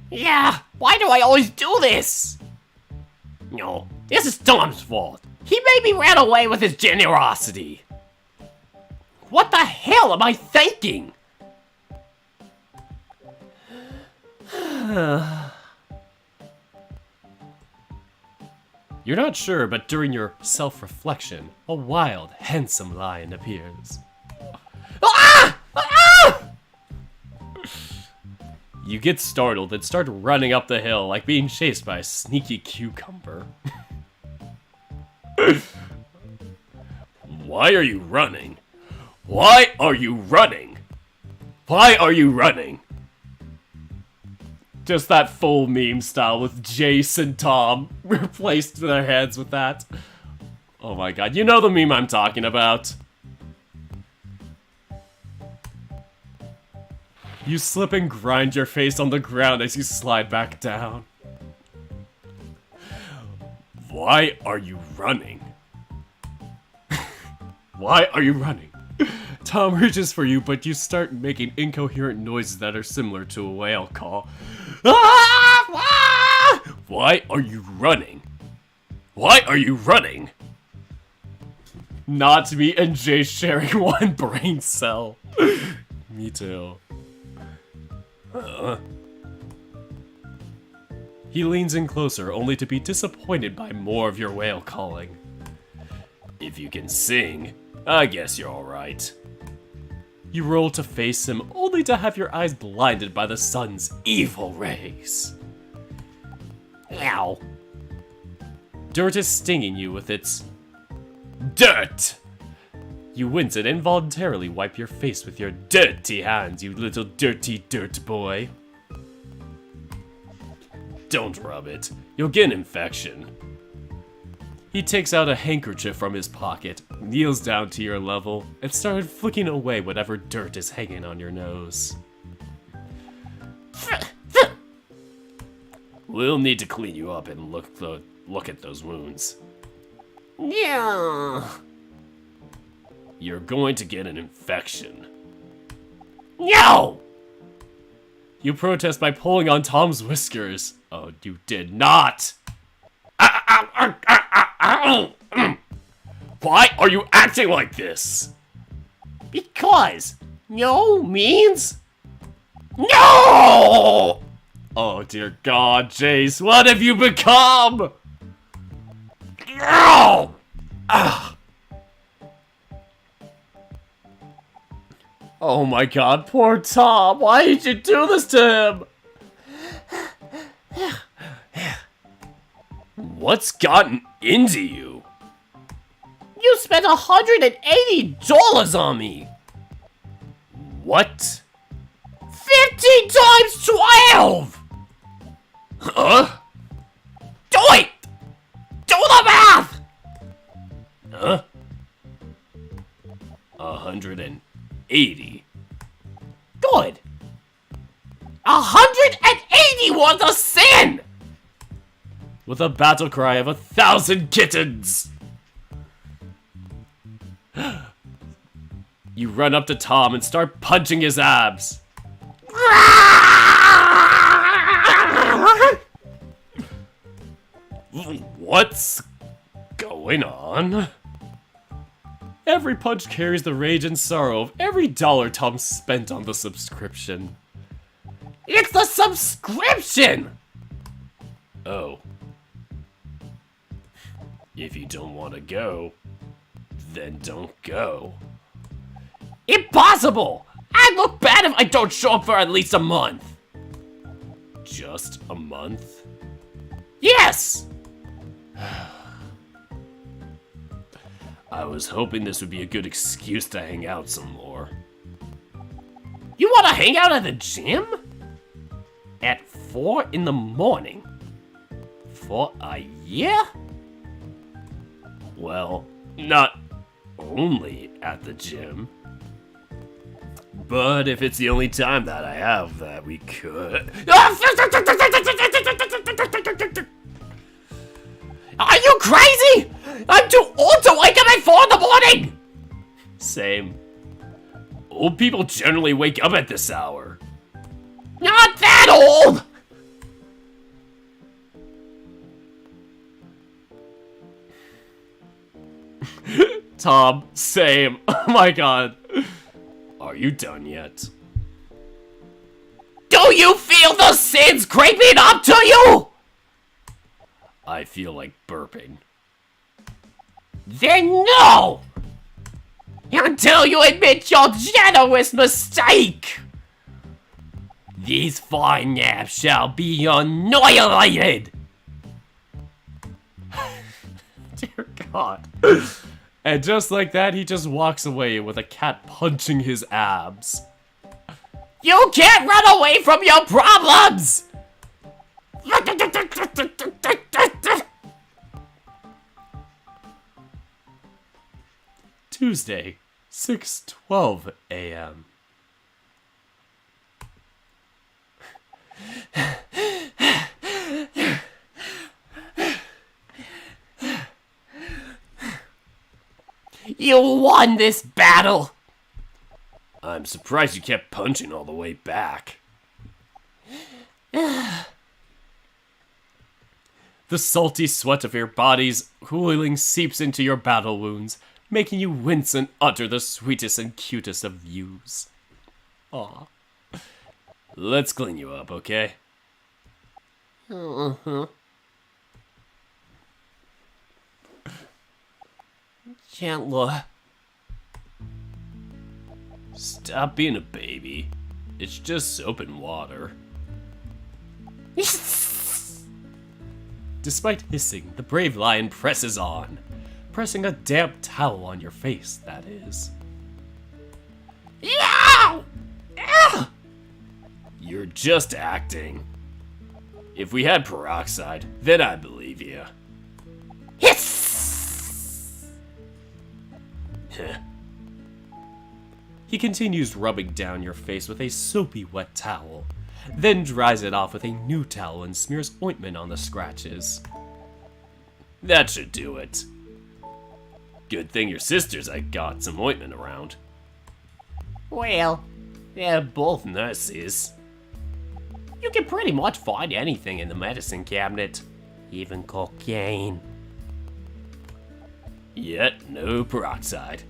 B: Yeah, why do I always do this? No, this is Tom's fault. He made me run away with his generosity. What the hell am I thinking?
A: You're not sure, but during your self-reflection, a wild, handsome lion appears.
B: Ah! Ah!
A: You get startled and start running up the hill like being chased by a sneaky cucumber. Why are you running? Why are you running? Why are you running? Just that full meme style with Jace and Tom replaced their heads with that. Oh my god, you know the meme I'm talking about. You slip and grind your face on the ground as you slide back down. Why are you running? Why are you running? Tom reaches for you, but you start making incoherent noises that are similar to a whale call. Ah! Ah! Why are you running? Why are you running? Not me and Jay sharing one brain cell. Me too. He leans in closer, only to be disappointed by more of your whale calling. If you can sing, I guess you're alright. You roll to face him, only to have your eyes blinded by the sun's evil rays.
B: Ow.
A: Dirt is stinging you with its dirt! You wince and involuntarily wipe your face with your dirty hands, you little dirty dirt boy. Don't rub it. You'll get an infection. He takes out a handkerchief from his pocket, kneels down to your level, and started flicking away whatever dirt is hanging on your nose. We'll need to clean you up and look at those wounds.
B: Yeah.
A: You're going to get an infection.
B: No!
A: You protest by pulling on Tom's whiskers. Oh, you did not! Why are you acting like this?
B: Because no means no!
A: Oh dear God, Jace, what have you become?
B: No!
A: Oh my God, poor Tom, why did you do this to him? What's gotten into you?
B: You spent $180 on me!
A: What?
B: 15 times 12!
A: Huh?
B: Do it! Do the math!
A: Huh? 180.
B: Good. 180 was a sin!
A: With a battle cry of 1,000 kittens! You run up to Tom and start punching his abs. What's going on? Every punch carries the rage and sorrow of every dollar Tom spent on the subscription.
B: It's the subscription!
A: Oh. If you don't want to go, then don't go.
B: Impossible! I'd look bad if I don't show up for at least a month.
A: Just a month?
B: Yes!
A: I was hoping this would be a good excuse to hang out some more.
B: You want to hang out at the gym? At 4 in the morning? For a year?
A: Well, not only at the gym. But if it's the only time that I have that we could...
B: Are you crazy? I'm too old to wake up at 4 in the morning!
A: Same. Old people generally wake up at this hour.
B: Not that old!
A: Tom, same. Oh my God. Are you done yet?
B: Do you feel the sins creeping up to you?
A: I feel like burping.
B: Then no! Until you admit your generous mistake! These fine naps shall be annihilated!
A: Dear God. And just like that, he just walks away with a cat punching his abs.
B: You can't run away from your problems!
A: Tuesday, 6:12 a.m.
B: You won this battle!
A: I'm surprised you kept punching all the way back. The salty sweat of your body's cooling seeps into your battle wounds, making you wince and utter the sweetest and cutest of views. Aw. Let's clean you up, okay?
B: Chandler.
A: Stop being a baby. It's just soap and water. Despite hissing, the brave lion presses on, pressing a damp towel on your face, that is.
B: Yow!
A: You're just acting. If we had peroxide, then I'd believe you.
B: Hiss!
A: He continues rubbing down your face with a soapy wet towel, then dries it off with a new towel and smears ointment on the scratches. That should do it. Good thing your sisters I got some ointment around.
B: Well, they're both nurses. You can pretty much find anything in the medicine cabinet, even cocaine.
A: Yet no peroxide.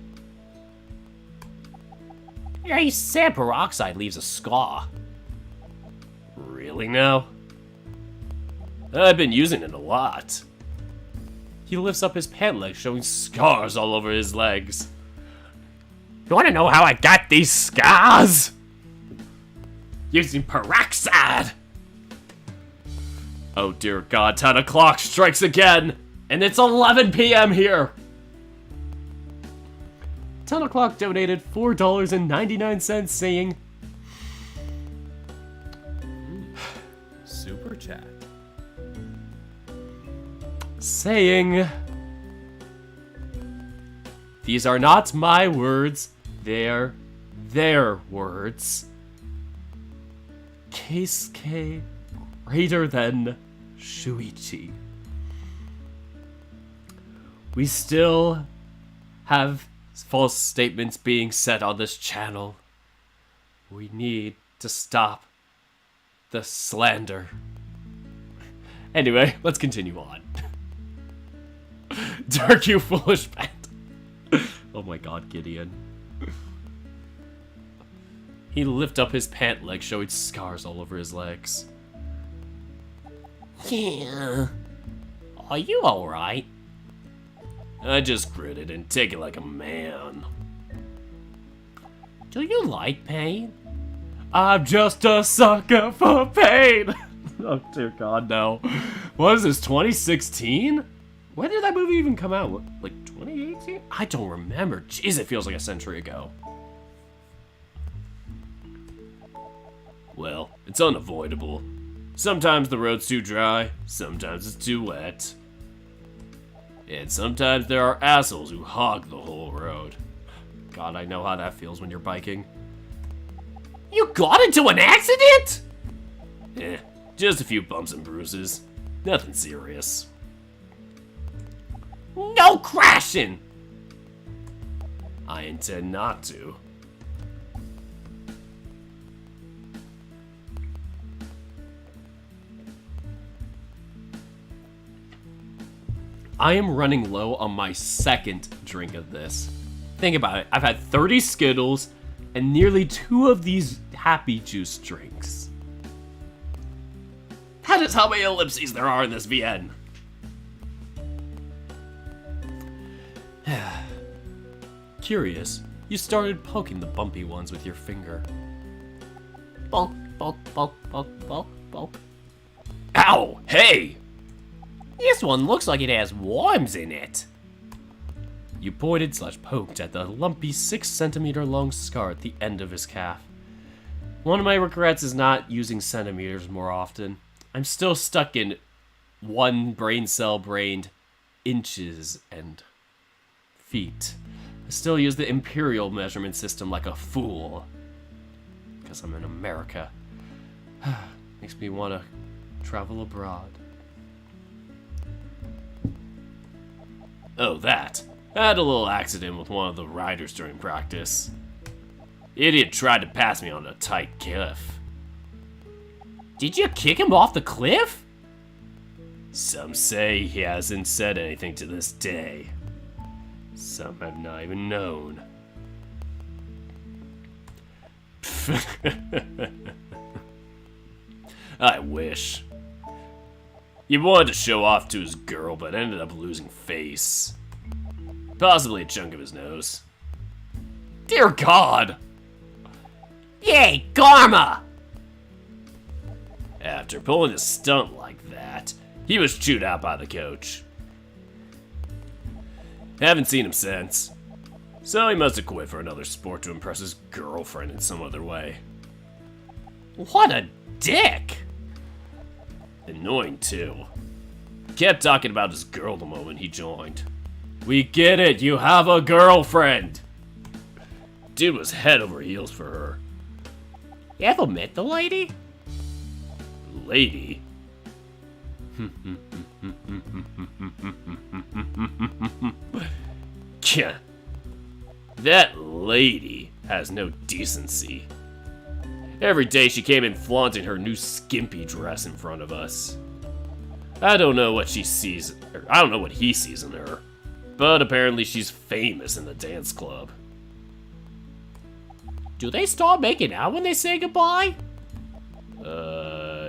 B: Yeah, he said peroxide leaves a scar.
A: Really now? I've been using it a lot. He lifts up his pant leg, showing scars all over his legs.
B: You wanna know how I got these scars?
A: Using peroxide! Oh dear God, 10 o'clock strikes again! And it's 11 p.m. here! 10 o'clock donated $4.99 saying,
C: Super chat.
A: these are not my words, they're their words. Keisuke greater than Shuichi. We still have false statements being said on this channel. We need to stop the slander. Anyway, let's continue on. Dark, you foolish pet. Oh my God, Gideon. He lifted up his pant leg, showing scars all over his legs.
B: Yeah. Are you alright?
A: I just gritted and take it like a man.
B: Do you like pain?
A: I'm just a sucker for pain. Oh dear God, no. What is this, 2016? When did that movie even come out? Like 2018? I don't remember. Jeez, it feels like a century ago. Well, it's unavoidable. Sometimes the road's too dry, sometimes it's too wet. And sometimes there are assholes who hog the whole road. God, I know how that feels when you're biking.
B: You got into an accident?
A: Eh, just a few bumps and bruises. Nothing serious.
B: No crashing!
A: I intend not to. I am running low on my second drink of this. Think about it. I've had 30 Skittles and nearly 2 of these Happy Juice drinks. That is how many ellipses there are in this VN. Curious, you started poking the bumpy ones with your finger.
B: Poke, poke, poke, poke, poke, poke.
A: Ow! Hey!
B: This one looks like it has worms in it.
A: You pointed/poked at the lumpy 6-centimeter long scar at the end of his calf. One of my regrets is not using centimeters more often. I'm still stuck in one brain cell brained inches and feet. I still use the imperial measurement system like a fool. Because I'm in America. Makes me want to travel abroad. Oh, that. I had a little accident with one of the riders during practice. The idiot tried to pass me on a tight cliff.
B: Did you kick him off the cliff?
A: Some say he hasn't said anything to this day. Some have not even known. I wish. He wanted to show off to his girl, but ended up losing face. Possibly a chunk of his nose. Dear God!
B: Yay, karma!
A: After pulling a stunt like that, he was chewed out by the coach. Haven't seen him since. So he must have quit for another sport to impress his girlfriend in some other way.
B: What a dick!
A: Annoying too. Kept talking about his girl the moment he joined. We get it, you have a girlfriend! Dude was head over heels for her.
B: You ever met the lady?
A: Lady? Yeah. That lady has no decency. Every day she came in flaunting her new skimpy dress in front of us. I don't know what she sees, or I don't know what he sees in her, but apparently she's famous in the dance club.
B: Do they start making out when they say goodbye?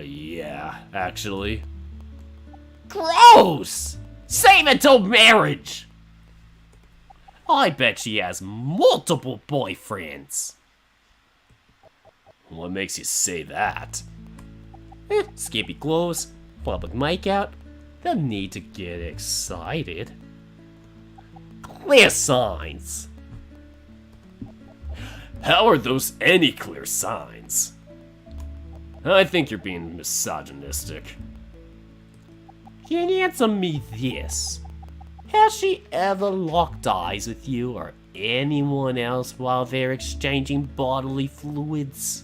A: Yeah, actually.
B: Gross! Save it till marriage! I bet she has multiple boyfriends.
A: What makes you say that?
B: Skimpy clothes, public makeout, they'll need to get excited. Clear signs.
A: How are those any clear signs? I think you're being misogynistic.
B: Can you answer me this? Has she ever locked eyes with you or anyone else while they're exchanging bodily fluids?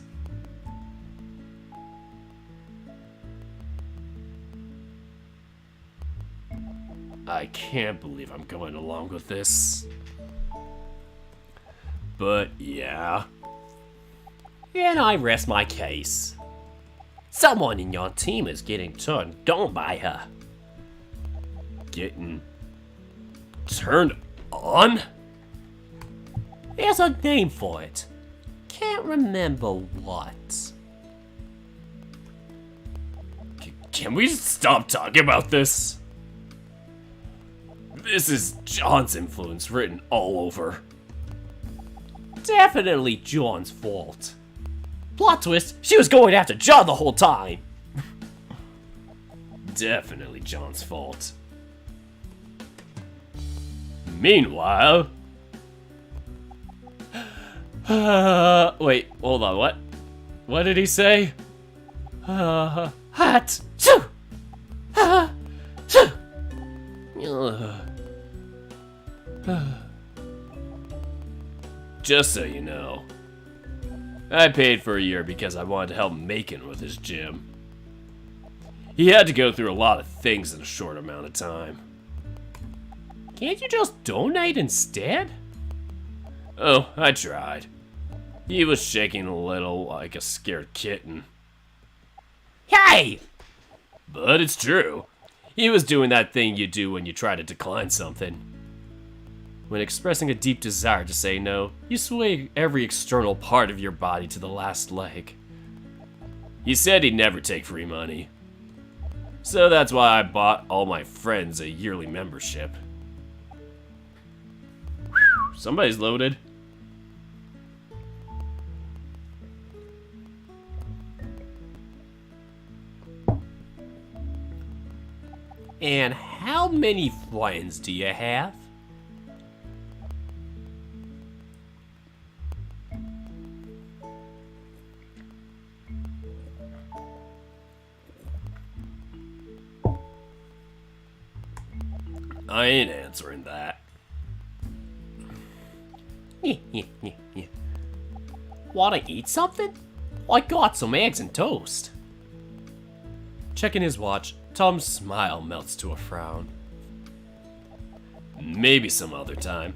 A: I can't believe I'm going along with this. But yeah.
B: And I rest my case. Someone in your team is getting turned on by her.
A: Getting turned on?
B: There's a name for it. Can't remember what.
A: Can we stop talking about this? This is John's influence written all over.
B: Definitely John's fault. Plot twist, she was going after John the whole time.
A: Definitely John's fault. Meanwhile... wait, hold on, what? What did he say?
B: Hot! Shoo! Shoo!
A: Just so you know, I paid for a year because I wanted to help Macon with his gym. He had to go through a lot of things in a short amount of time.
B: Can't you just donate instead?
A: Oh, I tried. He was shaking a little like a scared kitten.
B: Hey!
A: But it's true. He was doing that thing you do when you try to decline something. When expressing a deep desire to say no, you sway every external part of your body to the last leg. He said he'd never take free money. So that's why I bought all my friends a yearly membership. somebody's loaded.
B: And how many friends do you have?
A: I ain't answering that.
B: Wanna eat something? I got some eggs and toast.
A: Checking his watch, Tom's smile melts to a frown. Maybe some other time.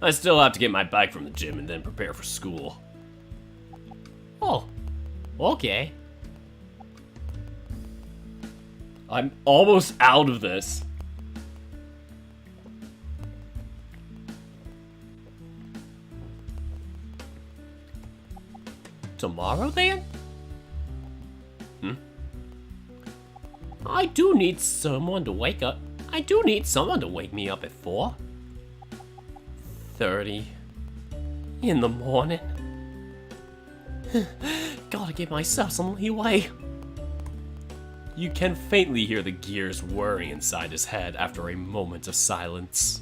A: I still have to get my bike from the gym and then prepare for school.
B: Oh, okay.
A: I'm almost out of this.
B: Tomorrow then? I do need someone to wake up. I do need someone to wake me up at 4:30 in the morning. Gotta give myself some leeway.
A: You can faintly hear the gears whirring inside his head after a moment of silence.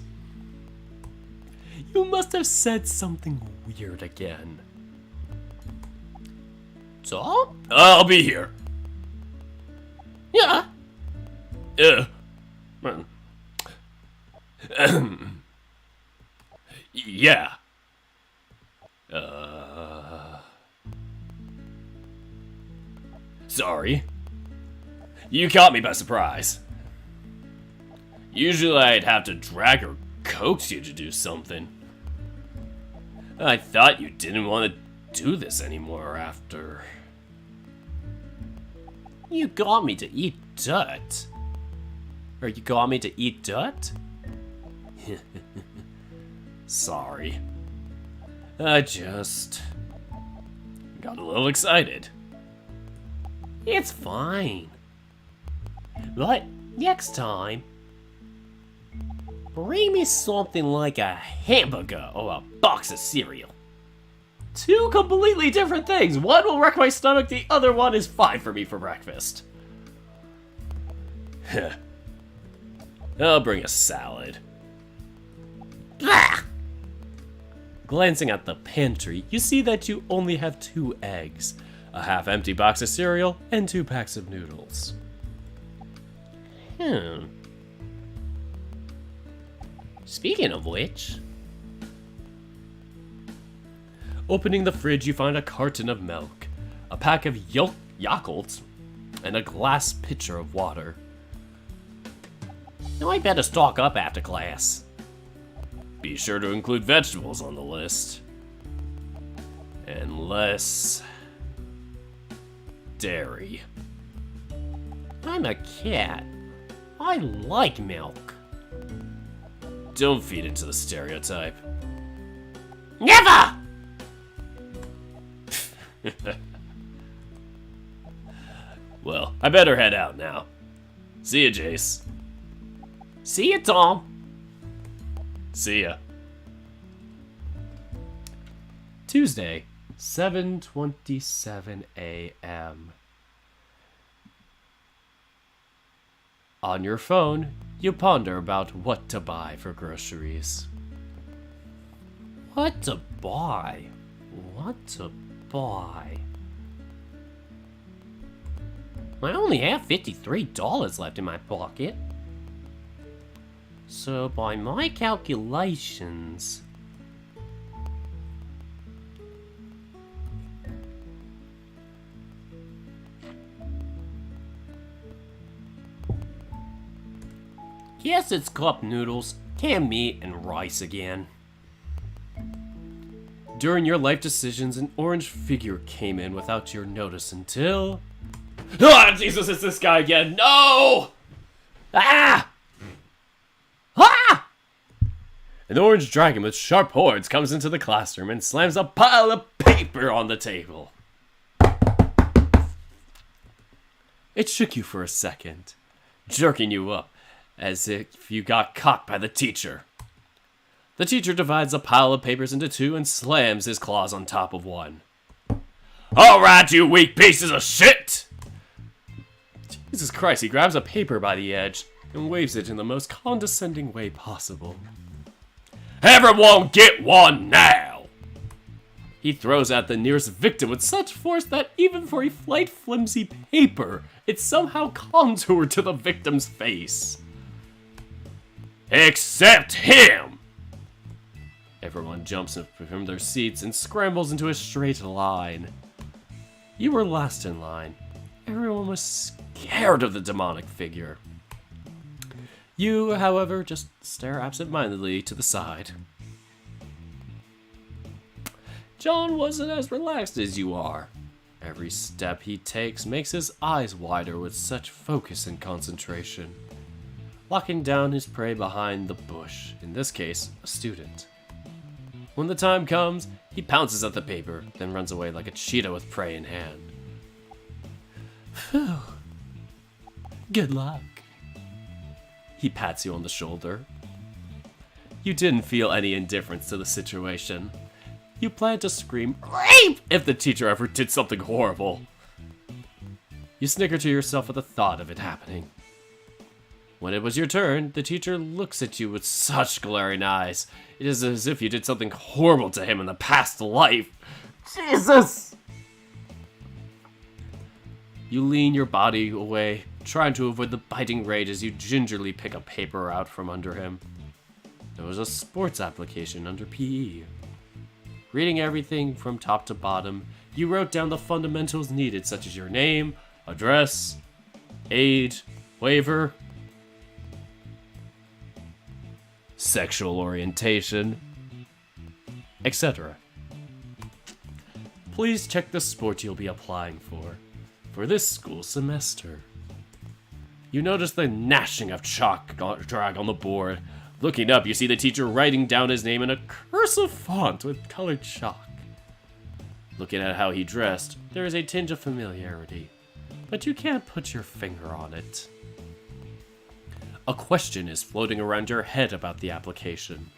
A: You must have said something weird again.
B: Tom?
A: I'll be here.
B: Yeah.
A: Yeah. Sorry. You caught me by surprise. Usually I'd have to drag or coax you to do something. I thought you didn't want to do this anymore after...
B: You got me to eat dirt. Or you got me to eat dirt?
A: Sorry. I just... got a little excited.
B: It's fine. But next time, bring me something like a hamburger or a box of cereal.
A: Two completely different things. One will wreck my stomach, the other one is fine for me for breakfast. I'll bring a salad.
B: Blah!
A: Glancing at the pantry, you see that you only have 2 eggs, a half-empty box of cereal, and 2 packs of noodles.
B: Speaking of which...
A: Opening the fridge, you find a carton of milk, a pack of Yakults, and a glass pitcher of water.
B: I better stock up after class.
A: Be sure to include vegetables on the list. And less... dairy.
B: I'm a cat. I like milk.
A: Don't feed into the stereotype.
B: Never!
A: Well, I better head out now. See ya, Jace.
B: See you, Tom.
A: See ya. Tuesday, 7:27 a.m. On your phone, you ponder about what to buy for groceries.
B: What to buy? What to buy? I only have $53 left in my pocket. So by my calculations... Guess it's cup noodles, canned meat, and rice again.
A: During your life decisions, an orange figure came in without your notice until... Ah, Jesus, it's this guy again. No!
B: Ah! Ah!
A: An orange dragon with sharp horns comes into the classroom and slams a pile of paper on the table. It shook you for a second, jerking you up as if you got caught by the teacher. The teacher divides a pile of papers into two and slams his claws on top of one. Alright, you weak pieces of shit! Jesus Christ, he grabs a paper by the edge and waves it in the most condescending way possible. Everyone get one now! He throws at the nearest victim with such force that even for a light flimsy paper, it somehow contoured to the victim's face. Except him! Everyone jumps up from their seats and scrambles into a straight line. You were last in line. Everyone was scared of the demonic figure. You, however, just stare absent-mindedly to the side. John wasn't as relaxed as you are. Every step he takes makes his eyes wider with such focus and concentration, locking down his prey behind the bush, in this case, a student. When the time comes, he pounces at the paper, then runs away like a cheetah with prey in hand. Phew. Good luck. He pats you on the shoulder. You didn't feel any indifference to the situation. You planned to scream RAPE if the teacher ever did something horrible. You snicker to yourself at the thought of it happening. When it was your turn, the teacher looks at you with such glaring eyes. It is as if you did something horrible to him in the past life. Jesus! You lean your body away, trying to avoid the biting rage as you gingerly pick a paper out from under him. There was a sports application under PE. Reading everything from top to bottom, you wrote down the fundamentals needed, such as your name, address, age, waiver, sexual orientation, etc. Please check the sport you'll be applying for this school semester. You notice the gnashing of chalk drag on the board. Looking up, you see the teacher writing down his name in a cursive font with colored chalk. Looking at how he dressed, there is a tinge of familiarity, but you can't put your finger on it. A question is floating around your head about the application.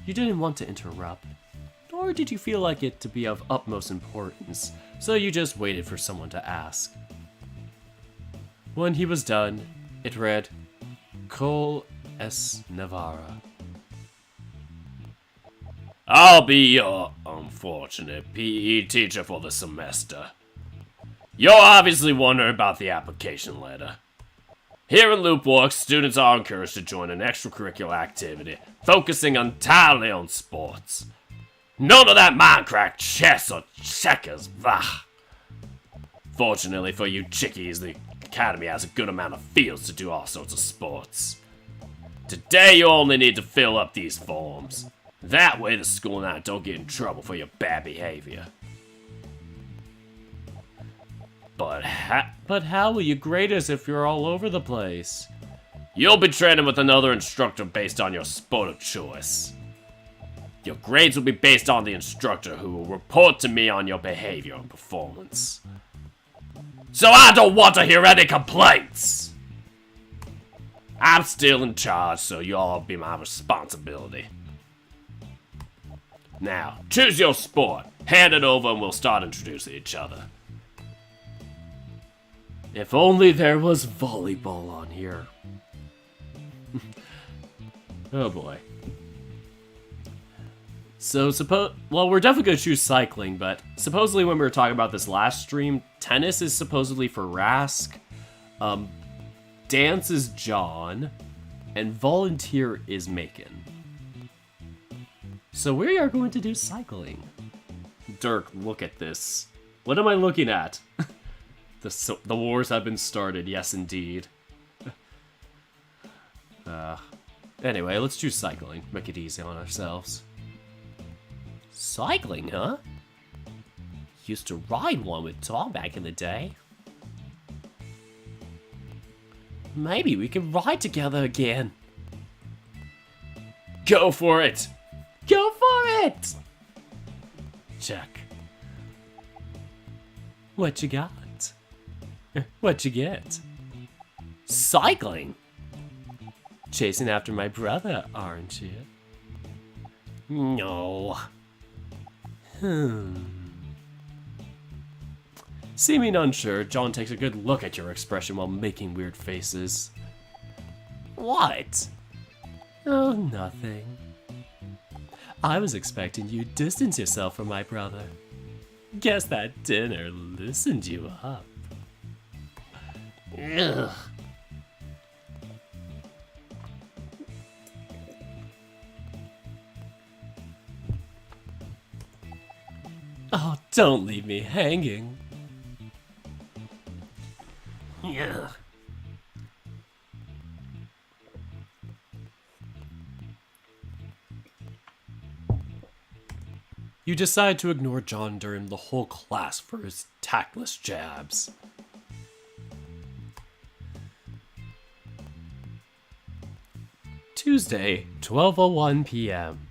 A: You didn't want to interrupt, nor did you feel like it to be of utmost importance, so you just waited for someone to ask. When he was done, it read, Cole S. Navarra. I'll be your unfortunate PE teacher for the semester. You're obviously wondering about the application letter. Here in Loopworks, students are encouraged to join an extracurricular activity, focusing entirely on sports. None of that Minecraft chess or checkers, bah! Fortunately for you chickies, the academy has a good amount of fields to do all sorts of sports. Today you only need to fill up these forms. That way the school and I don't get in trouble for your bad behavior. But how will you grade us if you're all over the place? You'll be training with another instructor based on your sport of choice. Your grades will be based on the instructor who will report to me on your behavior and performance. So I don't want to hear any complaints! I'm still in charge, so you'll be my responsibility. Now, choose your sport, hand it over, and we'll start introducing each other. If only there was volleyball on here. Oh boy. So, well, we're definitely gonna choose cycling, but supposedly when we were talking about this last stream, tennis is supposedly for Rask, dance is John, and volunteer is Macon. So we are going to do cycling. Dirk, look at this. What am I looking at? The wars have been started, yes indeed. Anyway, let's choose cycling. Make it easy on ourselves.
B: Cycling, huh? Used to ride one with Tom back in the day. Maybe we can ride together again.
A: Go for it!
B: Go for it!
A: Check.
B: What you got?
A: What you get?
B: Cycling?
A: Chasing after my brother, aren't you?
B: No.
A: Seeming unsure, John takes a good look at your expression while making weird faces.
B: What?
A: Oh, nothing. I was expecting you to distance yourself from my brother. Guess that dinner loosened you up.
B: Ugh.
A: Oh, don't leave me hanging.
B: Ugh.
A: You decide to ignore John during the whole class for his tactless jabs. Tuesday, 12:01 p.m.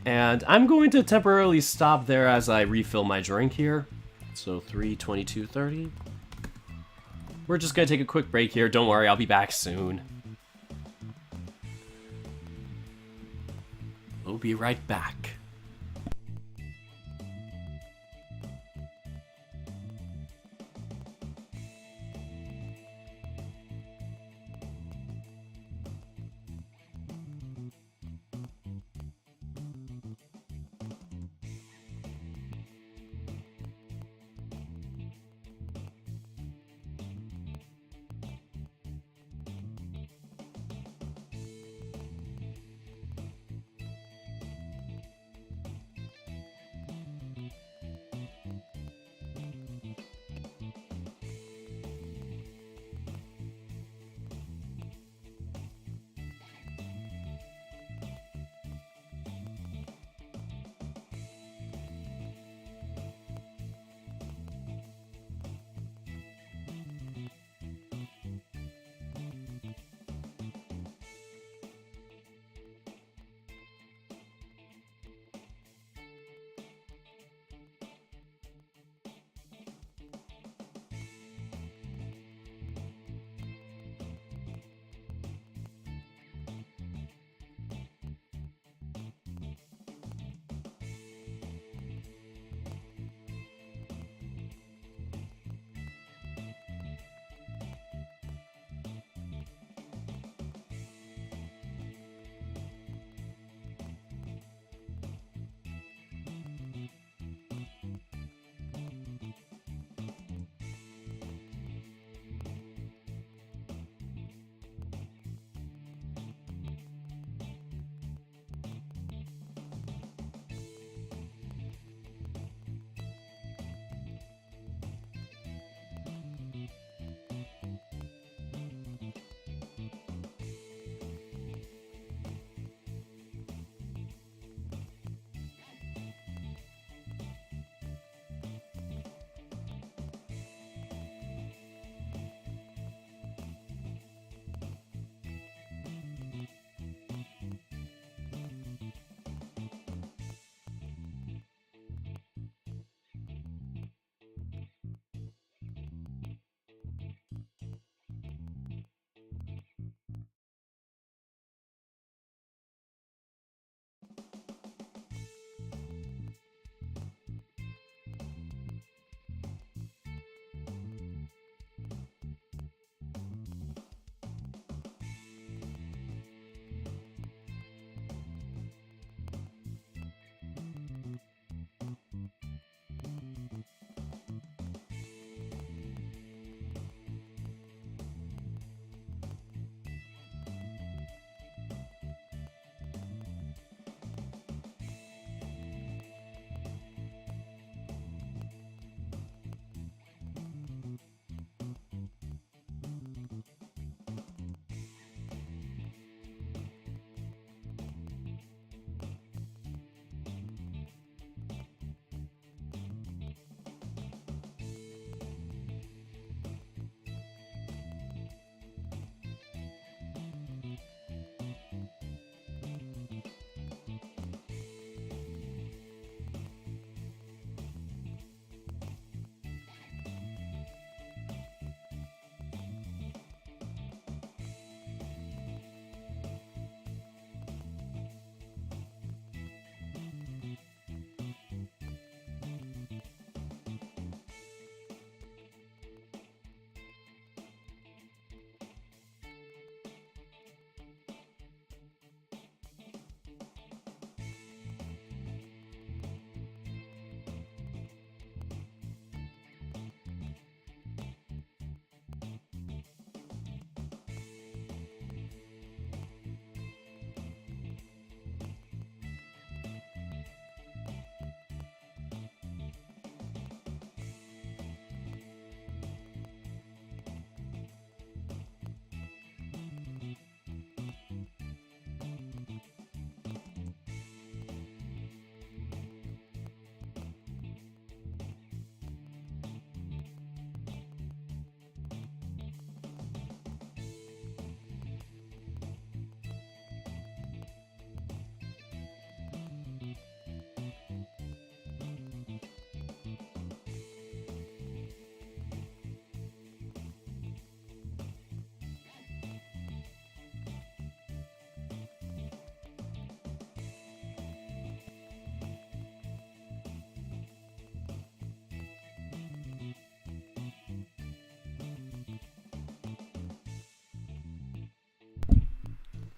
A: And I'm going to temporarily stop there as I refill my drink here. So 3:22:30. We're just gonna take a quick break here. Don't worry, I'll be back soon. We'll be right back.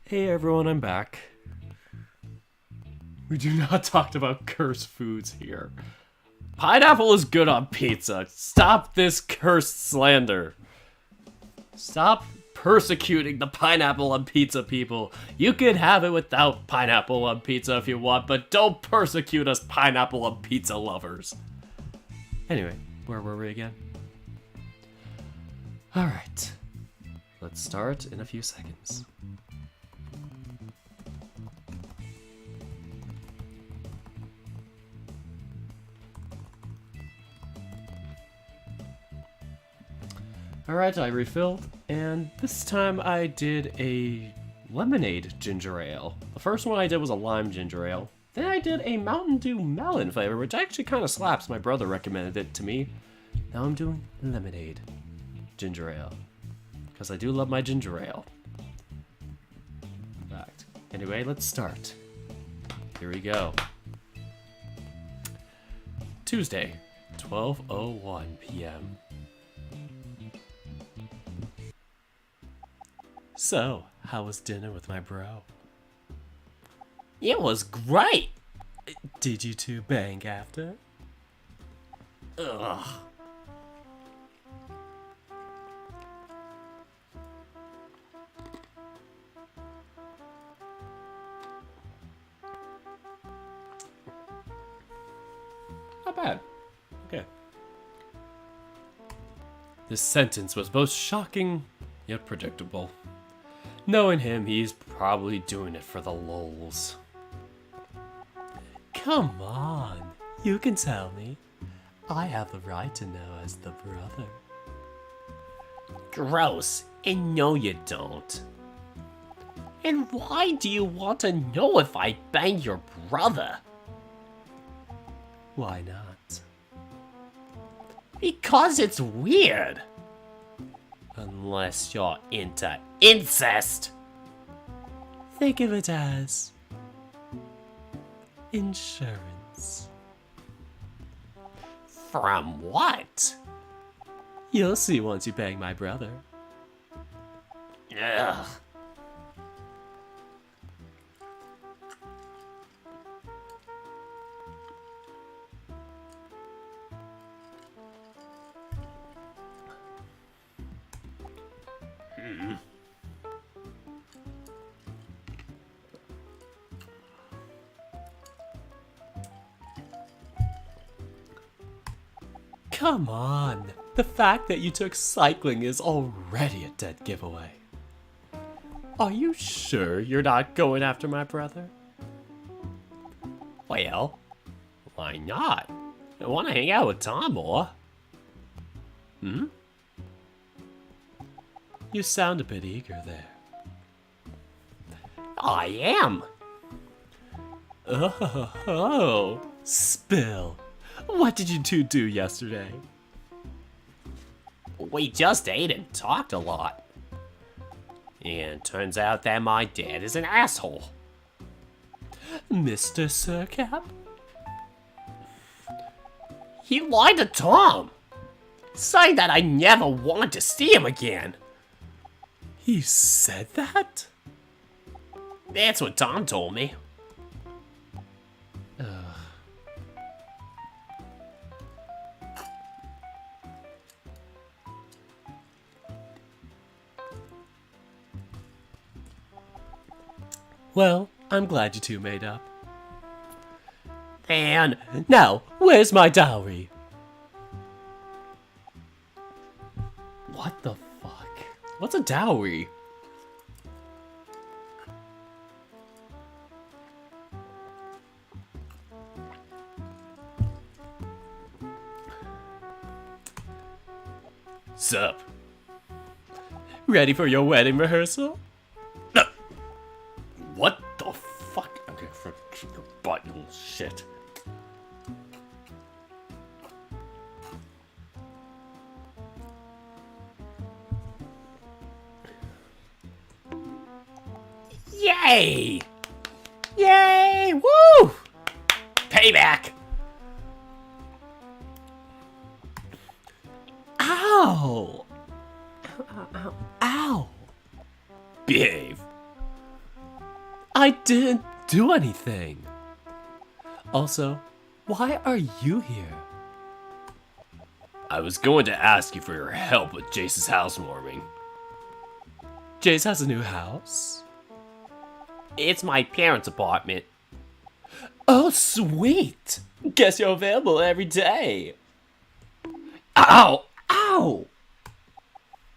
A: Hey everyone, I'm back. We do not talk about cursed foods here. Pineapple is good on pizza. Stop this cursed slander. Stop persecuting the pineapple on pizza people. You can have it without pineapple on pizza if you want, but don't persecute us pineapple on pizza lovers. Anyway, where were we again? Alright. Let's start in a few seconds. Alright, I refilled, and this time I did a lemonade ginger ale. The first one I did was a lime ginger ale. Then I did a Mountain Dew melon flavor, which actually kind of slaps. My brother recommended it to me. Now I'm doing lemonade ginger ale, because I do love my ginger ale. In fact. Anyway, let's start. Here we go. Tuesday, 12:01 p.m. So, how was dinner with my bro?
B: It was great.
A: Did you two bang after?
B: Ugh.
A: Not bad. Okay. This sentence was both shocking yet predictable. Knowing him, he's probably doing it for the lulz. Come on, you can tell me. I have the right to know as the brother.
B: Gross. And no, you don't. And why do you want to know if I bang your brother?
A: Why not?
B: Because it's weird. Unless you're into incest.
A: Think of it as insurance.
B: From what?
A: You'll see once you bang my brother.
B: Ugh.
A: Come on. The fact that you took cycling is already a dead giveaway. Are you sure you're not going after my brother?
B: Well, why not? I want to hang out with Tom more.
A: Hmm? You sound a bit eager there.
B: I am.
A: Oh, spill. What did you two do yesterday?
B: We just ate and talked a lot. And turns out that my dad is an asshole.
A: Mr. Sircap?
B: He lied to Tom, saying that I never want to see him again.
A: He said that?
B: That's what Tom told me.
A: Well, I'm glad you two made up.
B: And
A: Now, where's my dowry? What the fuck? What's a dowry? Sup? Ready for your wedding rehearsal?
B: what the fuck? Okay, for your butt, you little shit. Yay! Yay! Woo! Payback!
A: Ow! Ow! Ow!
B: Behave.
A: I didn't do anything. Also, why are you here?
B: I was going to ask you for your help with Jace's housewarming.
A: Jace has a new house?
B: It's my parents' apartment.
A: Oh, sweet! Guess you're available every day.
B: Ow! Ow!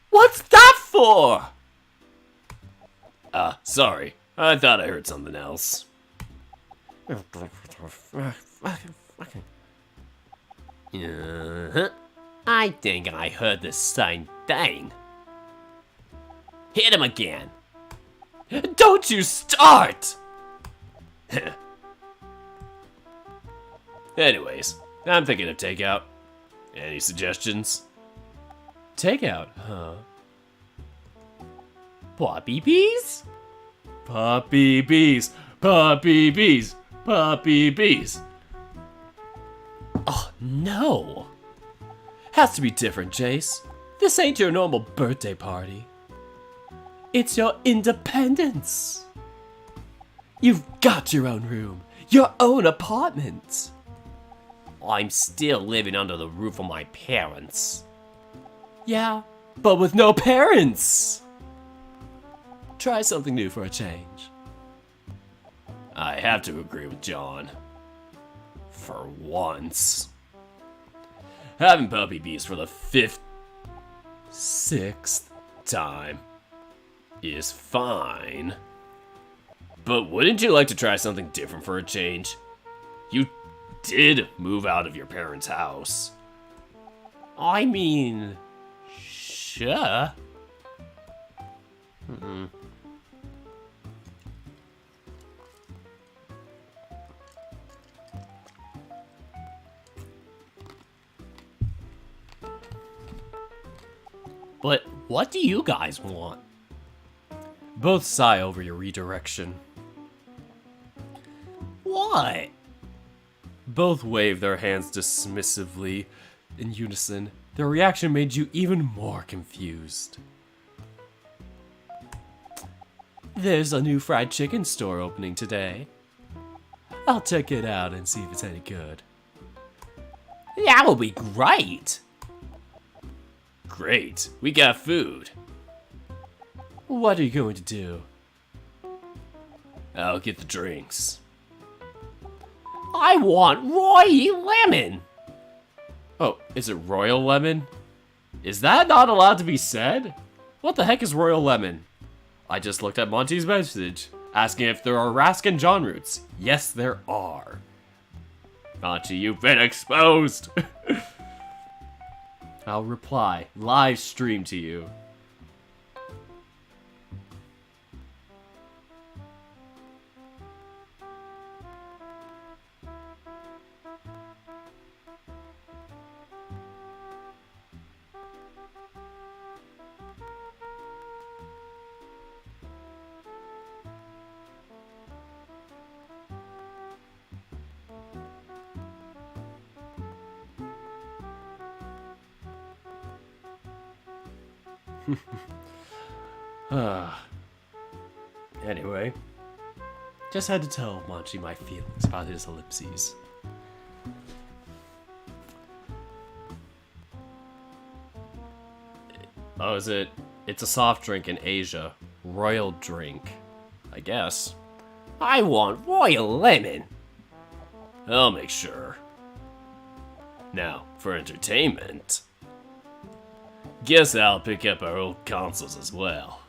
A: What's that for?
B: Sorry. I thought I heard something else. I think I heard the same thing. Hit him again.
A: Don't you start!
B: Anyways, I'm thinking of takeout. Any suggestions?
A: Takeout, huh?
B: Poppy bees?
A: Puppy bees, puppy bees, puppy bees. Oh, no. Has to be different, Jace. This ain't your normal birthday party. It's your independence. You've got your own room, your own apartment.
B: I'm still living under the roof of my parents.
A: Yeah, but with no parents. Try something new for a change.
B: I have to agree with John. For once. Having puppy bees for the sixth time is fine. But wouldn't you like to try something different for a change? You did move out of your parents' house.
A: I mean, sure.
B: But what do you guys want?
A: Both sigh over your redirection.
B: What?
A: Both wave their hands dismissively in unison. Their reaction made you even more confused. There's a new fried chicken store opening today. I'll check it out and see if it's any good.
B: That will be great. Great, we got food.
A: What are you going to do?
B: I'll get the drinks.
A: I want Roy Lemon! Oh, is it Royal Lemon? Is that not allowed to be said? What the heck is Royal Lemon? I just looked at Monty's message, asking if there are Raskin John roots. Yes, there are.
B: Monty, you've been exposed!
A: I'll reply, live stream to you. Anyway, just had to tell Monty my feelings about his ellipses. Oh, it's a soft drink in Asia. Royal drink, I guess.
B: I want Royal Lemon. I'll make sure. Now, for entertainment. Guess I'll pick up our old consoles as well.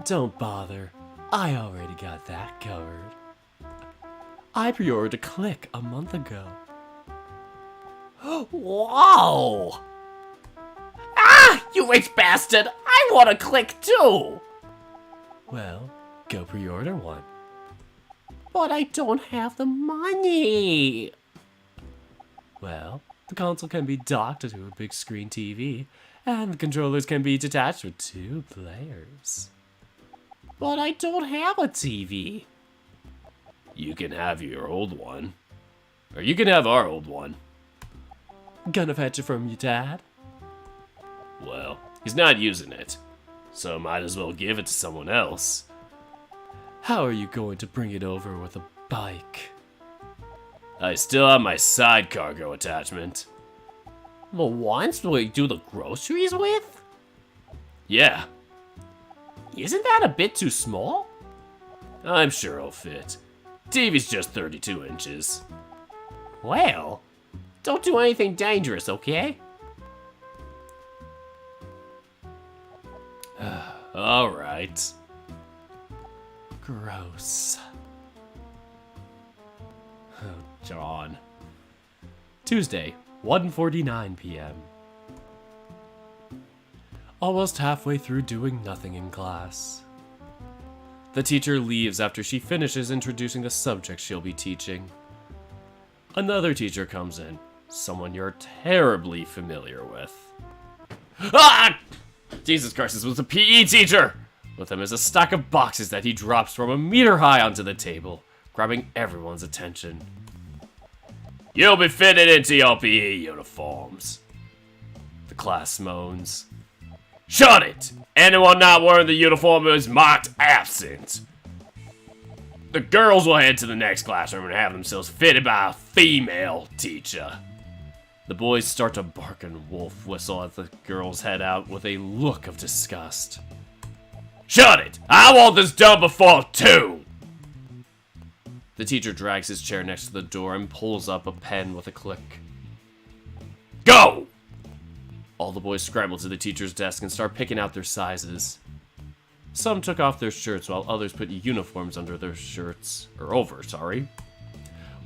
A: Don't bother. I already got that covered. I pre-ordered Click a month ago.
B: Wow! Ah! You rich bastard! I want a Click too!
A: Well, go pre-order one.
B: But I don't have the money!
A: Well, the console can be docked to a big screen TV, and the controllers can be detached with 2 players.
B: But I don't have a TV. You can have your old one. Or you can have our old one.
A: Gonna fetch it from your dad?
B: Well, he's not using it. So might as well give it to someone else.
A: How are you going to bring it over with a bike? I still have my side cargo attachment.
B: The ones we do the groceries with?
A: Yeah,
B: Isn't that a bit too small?
A: I'm sure it'll fit. TV's just 32 inches.
B: Well, don't do anything dangerous, okay?
A: Alright. Gross. Oh, John. Tuesday, 1:49 p.m. Almost halfway through doing nothing in class. The teacher leaves after she finishes introducing the subject she'll be teaching. Another teacher comes in, someone you're terribly familiar with. Ah! Jesus Christ, this was a PE teacher! With him is a stack of boxes that he drops from a meter high onto the table, grabbing everyone's attention. You'll be fitted into your PE uniforms. The class moans. Shut it! Anyone not wearing the uniform is marked absent. The girls will head to the next classroom and have themselves fitted by a female teacher. The boys start to bark and wolf whistle as the girls head out with a look of disgust. Shut it! I want this done before 2! The teacher drags his chair next to the door and pulls up a pen with a click. Go! All the boys scramble to the teacher's desk and start picking out their sizes. Some took off their shirts while others put uniforms under their shirts. Or over, sorry.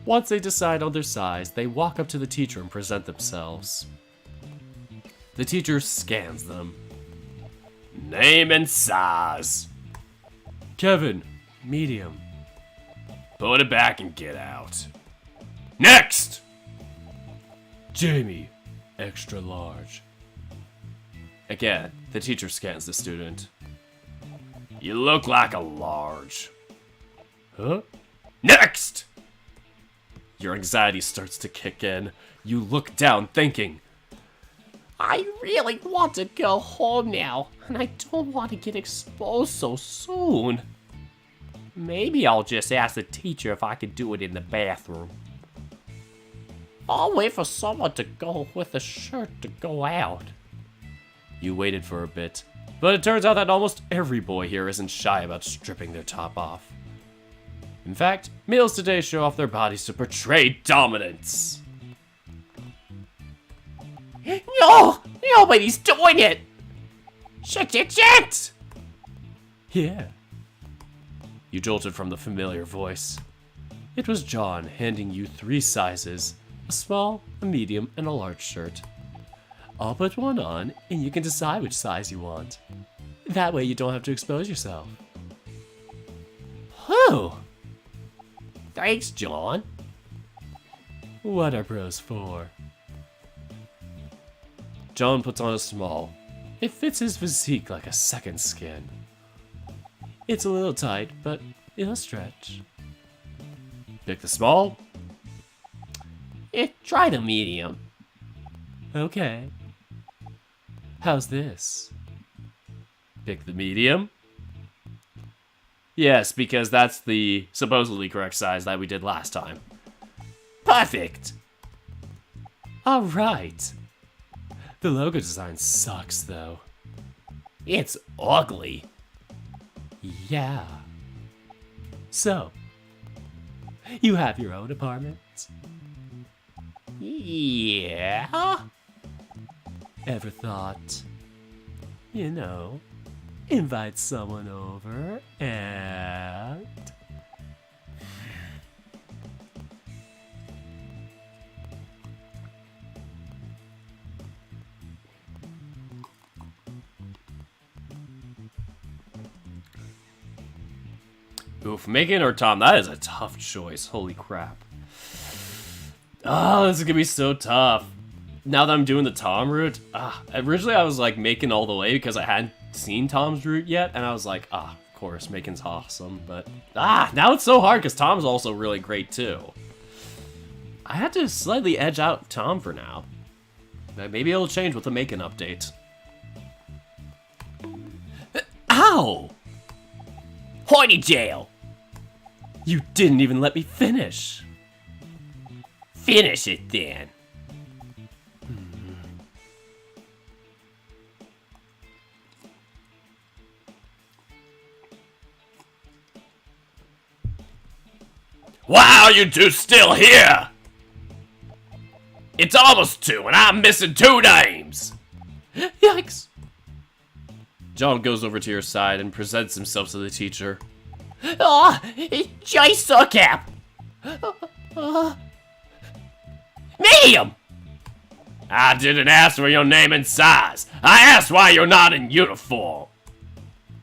A: Once they decide on their size, they walk up to the teacher and present themselves. The teacher scans them. Name and size. Kevin, medium. Put it back and get out. Next! Jamie, extra large. Again, the teacher scans the student. You look like a large. Huh? Next! Your anxiety starts to kick in. You look down thinking,
B: I really want to go home now, and I don't want to get exposed so soon. Maybe I'll just ask the teacher if I can do it in the bathroom. I'll wait for someone to go with a shirt to go out.
A: You waited for a bit, but it turns out that almost every boy here isn't shy about stripping their top off. In fact, males today show off their bodies to portray dominance.
B: No! Nobody's doing it! Shit!
A: Yeah. You jolted from the familiar voice. It was John handing you 3 sizes, a small, a medium, and a large shirt. I'll put one on, and you can decide which size you want. That way you don't have to expose yourself.
B: Whew! Thanks, John.
A: What are bros for? John puts on a small. It fits his physique like a second skin. It's a little tight, but it'll stretch. Pick the small?
B: Try the medium.
A: Okay. How's this? Pick the medium? Yes, because that's the supposedly correct size that we did last time.
B: Perfect!
A: Alright. The logo design sucks, though.
B: It's ugly.
A: Yeah. So, you have your own apartment?
B: Yeah?
A: Ever thought, invite someone over and... Oof, Megan or Tom, that is a tough choice. Holy crap. Oh, this is gonna be so tough. Now that I'm doing the Tom route, originally I was like Macon all the way because I hadn't seen Tom's route yet, and I was like, of course, Macon's awesome, but now it's so hard because Tom's also really great too. I had to slightly edge out Tom for now. Maybe it'll change with the Macon update. Ow!
B: Horny jail!
A: You didn't even let me finish.
B: Finish it then.
A: Why are you two still here? It's almost 2 and I'm missing 2 names. Yikes. John goes over to your side and presents himself to the teacher.
B: Oh, Jay Suckap. Medium.
A: I didn't ask for your name and size. I asked why you're not in uniform.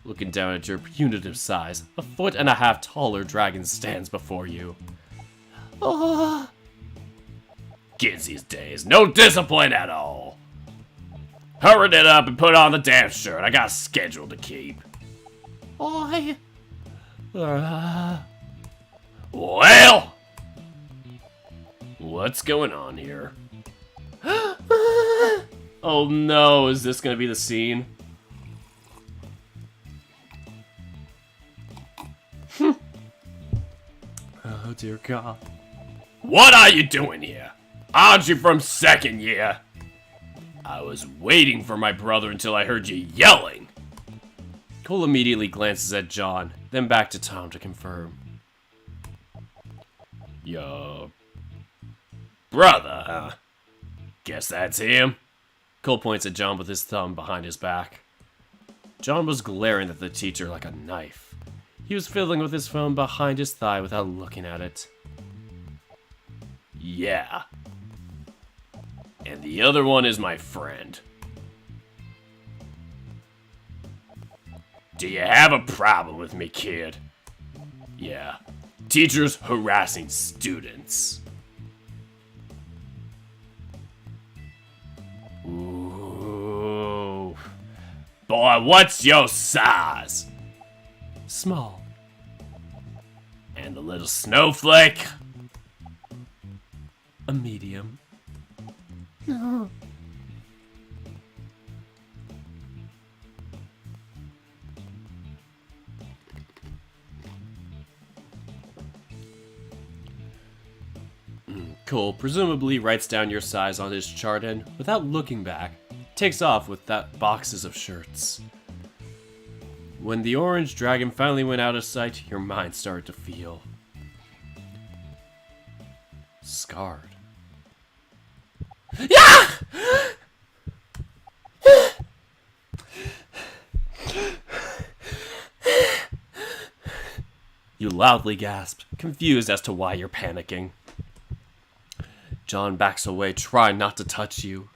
A: Looking down at your punitive size, a 1.5 feet taller dragon stands before you. Kids these days, no discipline at all. Hurry it up and put on the damn shirt. I got a schedule to keep. Well, what's going on here? Oh no, is this gonna be the scene? Oh dear God. What are you doing here? Aren't you from 2nd year? I was waiting for my brother until I heard you yelling. Cole immediately glances at John, then back to Tom to confirm. Your brother, huh? Guess that's him. Cole points at John with his thumb behind his back. John was glaring at the teacher like a knife. He was fiddling with his phone behind his thigh without looking at it. Yeah. And the other one is my friend. Do you have a problem with me, kid? Yeah. Teachers harassing students. Ooh. Boy, what's your size? Small. And the little snowflake? A medium. No. Cole presumably writes down your size on his chart and, without looking back, takes off with that boxes of shirts. When the orange dragon finally went out of sight, your mind started to feel scarred. Yeah! You loudly gasped, confused as to why you're panicking. John backs away, trying not to touch you.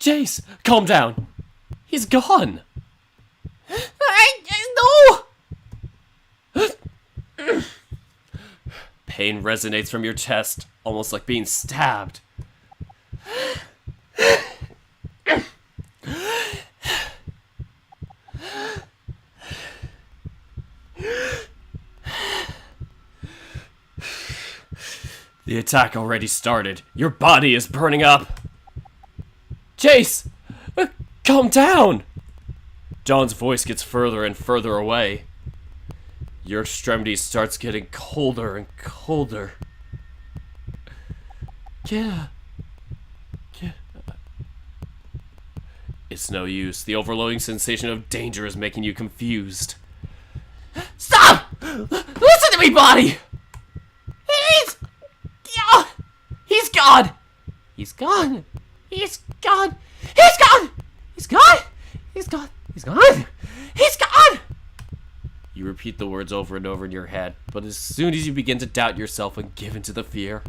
A: Jace, calm down. He's gone. No! Pain resonates from your chest, almost like being stabbed. The attack already started. Your body is burning up. Jace! Calm down! John's voice gets further and further away. Your extremity starts getting colder and colder. Yeah. It's no use. The overloading sensation of danger is making you confused. Stop! Listen to me, body! He's gone! He's gone! He's gone! He's gone! He's gone! He's gone! He's gone! He's gone! You repeat the words over and over in your head, but as soon as you begin to doubt yourself and give into the fear...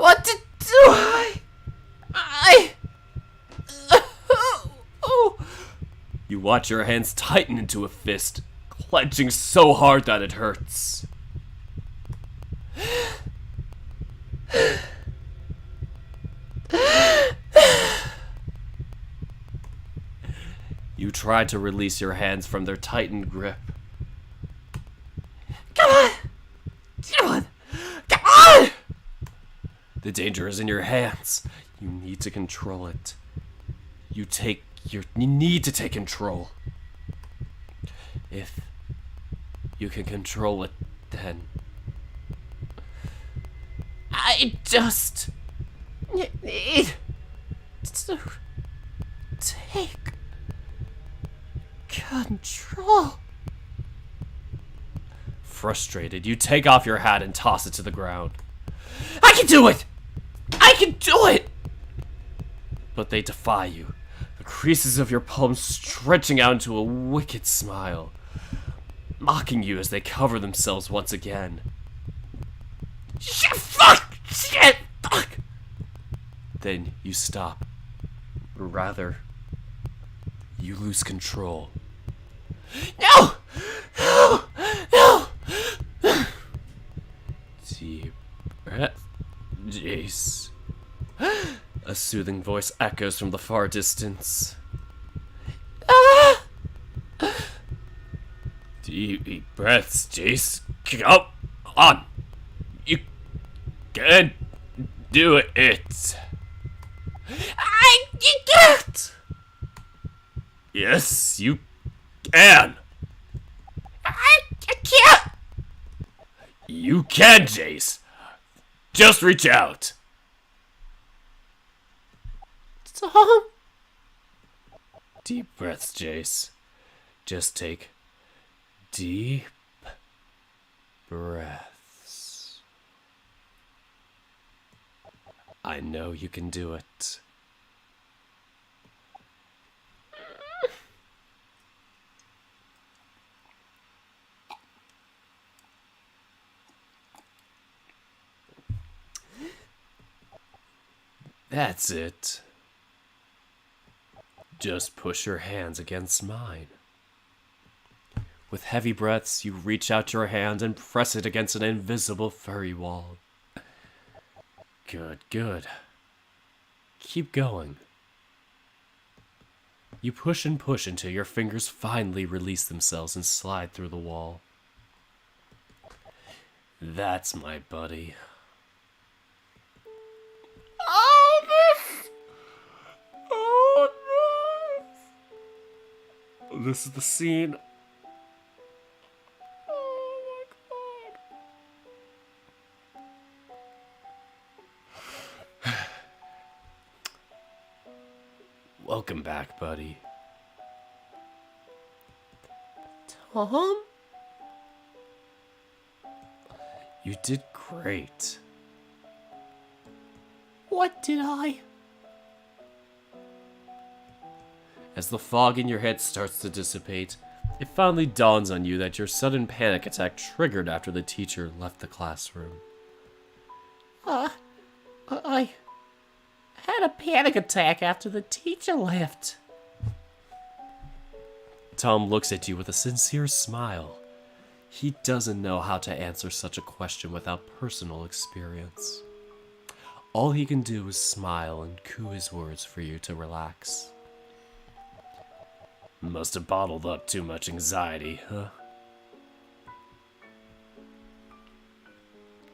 A: What to do? You watch your hands tighten into a fist, clenching so hard that it hurts. You try to release your hands from their tightened grip. Come on! Come on! Come on! The danger is in your hands. You need to control it. You need to take control. If you can control it, then
B: I just need to take control.
A: frustrated, you take off your hat and toss it to the ground.
B: I can do it! I can do it!
A: But they defy you, the creases of your palms stretching out into a wicked smile, mocking you as they cover themselves once again.
B: Shit, fuck! Shit, fuck!
A: Then you stop. Or rather, you lose control.
B: No! No! No!
A: Deep breath, Jace. A soothing voice echoes from the far distance.
B: Ah!
A: Deep breaths, Jace. Come on. You can do it.
B: I can't!
A: Yes, you can.
B: I can't!
A: You can, Jace. Just reach out.
B: Tom?
A: Deep breaths, Jace. Just take deep breaths. I know you can do it. That's it. Just push your hands against mine. With heavy breaths, you reach out your hand and press it against an invisible furry wall. Good, good. Keep going. You push and push until your fingers finally release themselves and slide through the wall. That's my buddy.
B: Oh, this! Oh, no!
A: This is the scene.
B: Oh, my God.
A: Welcome back, buddy.
B: Tom?
A: You did great.
B: What did I?
A: As the fog in your head starts to dissipate, it finally dawns on you that your sudden panic attack triggered after the teacher left the classroom.
B: I had a panic attack after the teacher left.
A: Tom looks at you with a sincere smile. He doesn't know how to answer such a question without personal experience. All he can do is smile and coo his words for you to relax. Must have bottled up too much anxiety, huh?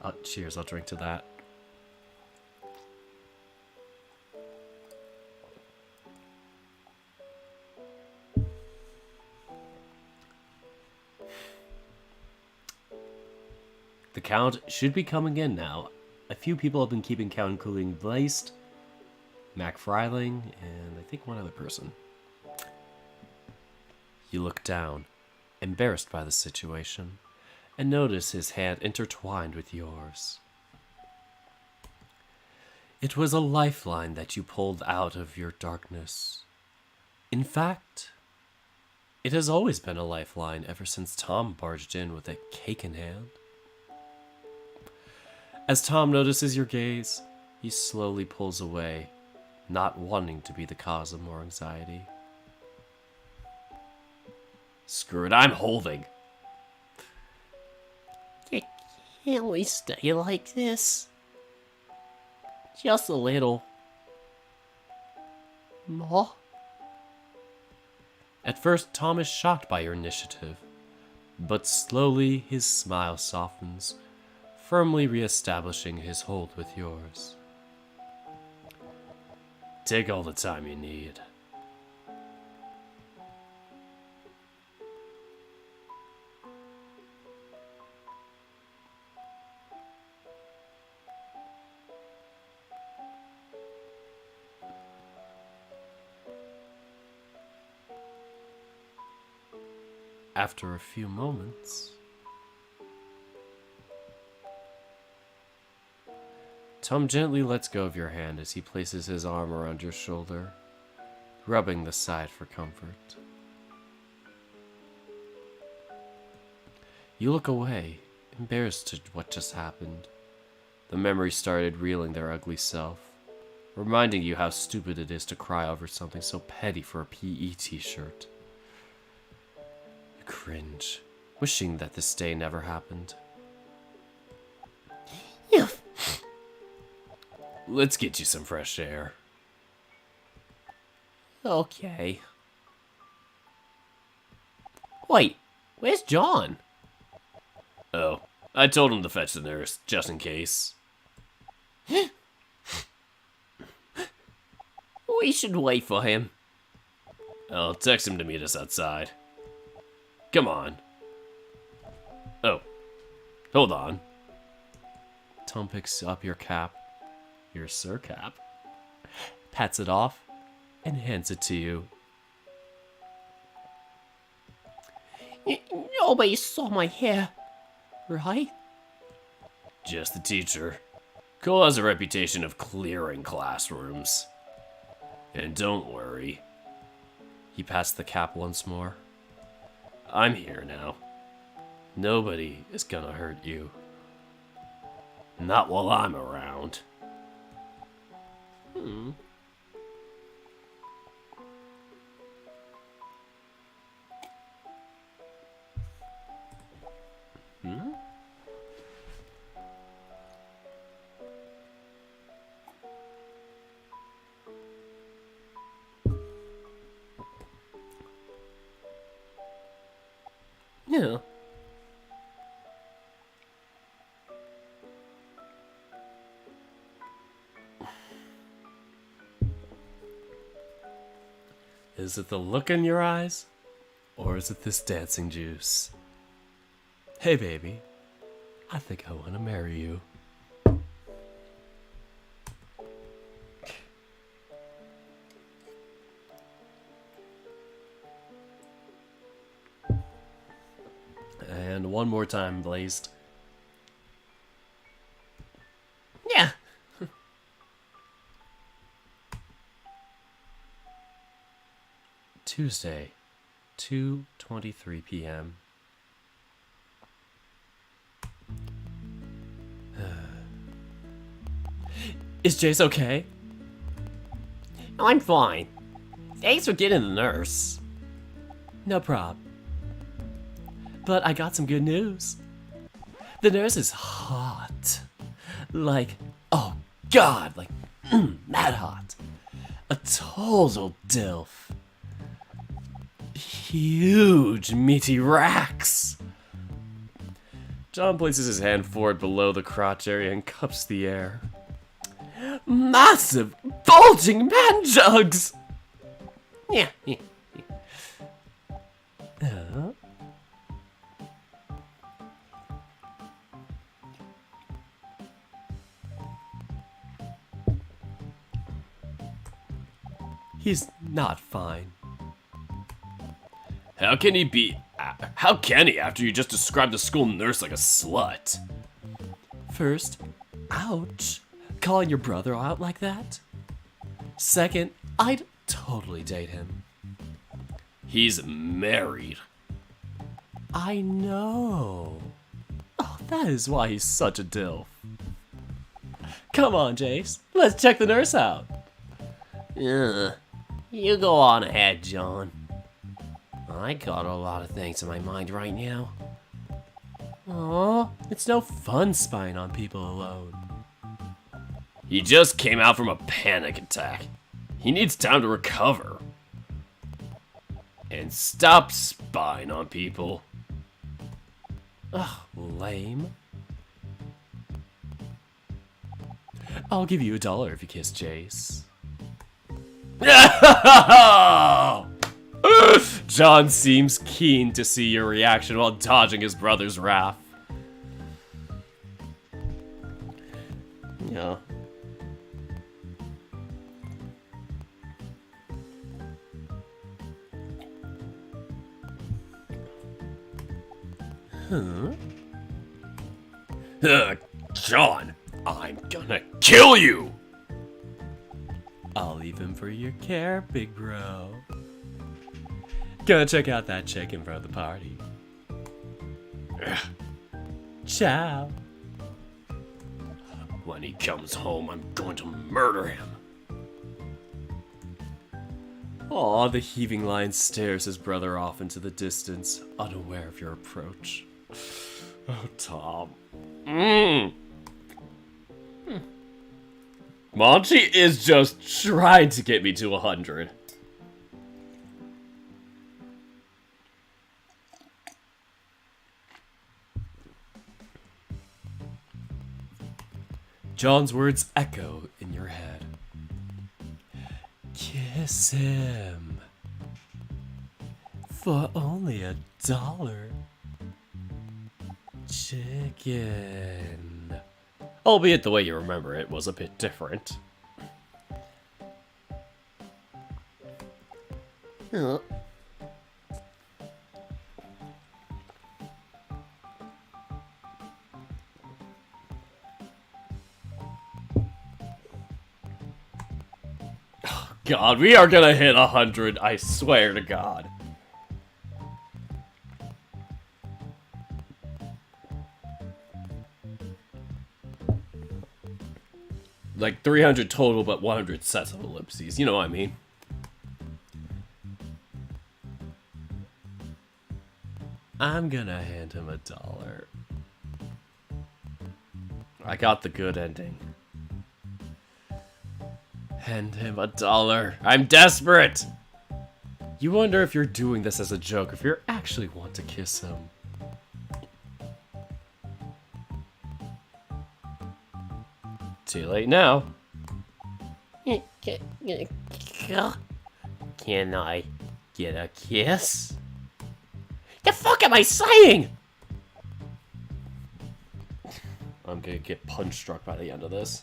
A: Oh, cheers, I'll drink to that. The count should be coming in now. A few people have been keeping count, including Blazed, Mac Fryling, and I think one other person. You look down, embarrassed by the situation, and notice his hand intertwined with yours. It was a lifeline that you pulled out of your darkness. In fact, it has always been a lifeline ever since Tom barged in with a cake in hand. As Tom notices your gaze, he slowly pulls away, not wanting to be the cause of more anxiety. Screw it, I'm holding.
B: Can't we stay like this? Just a little. More?
A: At first, Tom is shocked by your initiative, but slowly his smile softens, firmly reestablishing his hold with yours. Take all the time you need. After a few moments, Tom gently lets go of your hand as he places his arm around your shoulder, rubbing the side for comfort. You look away, embarrassed at what just happened. The memories started reeling their ugly self, reminding you how stupid it is to cry over something so petty for a PE t-shirt. You cringe, wishing that this day never happened. Let's get you some fresh air.
B: Okay. Wait, where's John?
A: Oh, I told him to fetch the nurse, just in case.
B: We should wait for him.
A: I'll text him to meet us outside. Come on. Oh, hold on. Tom picks up your cap, your Sir cap, pats it off, and hands it to you.
B: Nobody saw my hair, right?
A: Just the teacher. Cole has a reputation of clearing classrooms. And don't worry. He pats the cap once more. I'm here now. Nobody is gonna hurt you. Not while I'm around.
B: Hmm.
A: Yeah. Is it the look in your eyes? Or is it this dancing juice? Hey, baby. I think I want to marry you. And one more time, Blazed.
B: Yeah.
A: Tuesday, 2:23 p.m. Is Jace okay?
B: I'm fine. Thanks for getting the nurse.
A: No prob. But I got some good news. The nurse is hot. Like, oh god, like, that hot. A total dilf. Huge meaty racks. John places his hand forward below the crotch area and cups the air. Massive, bulging man jugs!
B: Yeah.
A: He's not fine. How can he be? How can he after you just described the school nurse like a slut? First, ouch. Calling your brother out like that? Second, I'd totally date him. He's married. I know. Oh, that is why he's such a dilf. Come on, Jace. Let's check the nurse out.
B: You go on ahead, John. I got a lot of things in my mind right now.
A: Aw, it's no fun spying on people alone. He just came out from a panic attack. He needs time to recover. And stop spying on people. Ugh, lame. I'll give you $1 if you kiss Jace. John seems keen to see your reaction while dodging his brother's wrath. Yeah. John, I'm gonna kill you! I'll leave him for your care, big bro. Gonna check out that chick in front of the party. Ciao. When he comes home, I'm going to murder him. Aw, the heaving lion stares his brother off into the distance, unaware of your approach. Oh, Tom. Monty is just trying to get me to 100. John's words echo in your head. Kiss him. For only $1. Chicken. Albeit the way you remember it was a bit different. God, we are gonna hit 100, I swear to God. Like 300 total, but 100 sets of ellipses, you know what I mean? I'm gonna hand him $1. I got the good ending. Hand him $1. I'm desperate! You wonder if you're doing this as a joke, if you actually want to kiss him. Too late now.
B: Can I get a kiss? The fuck am I saying?
A: I'm gonna get punch struck by the end of this.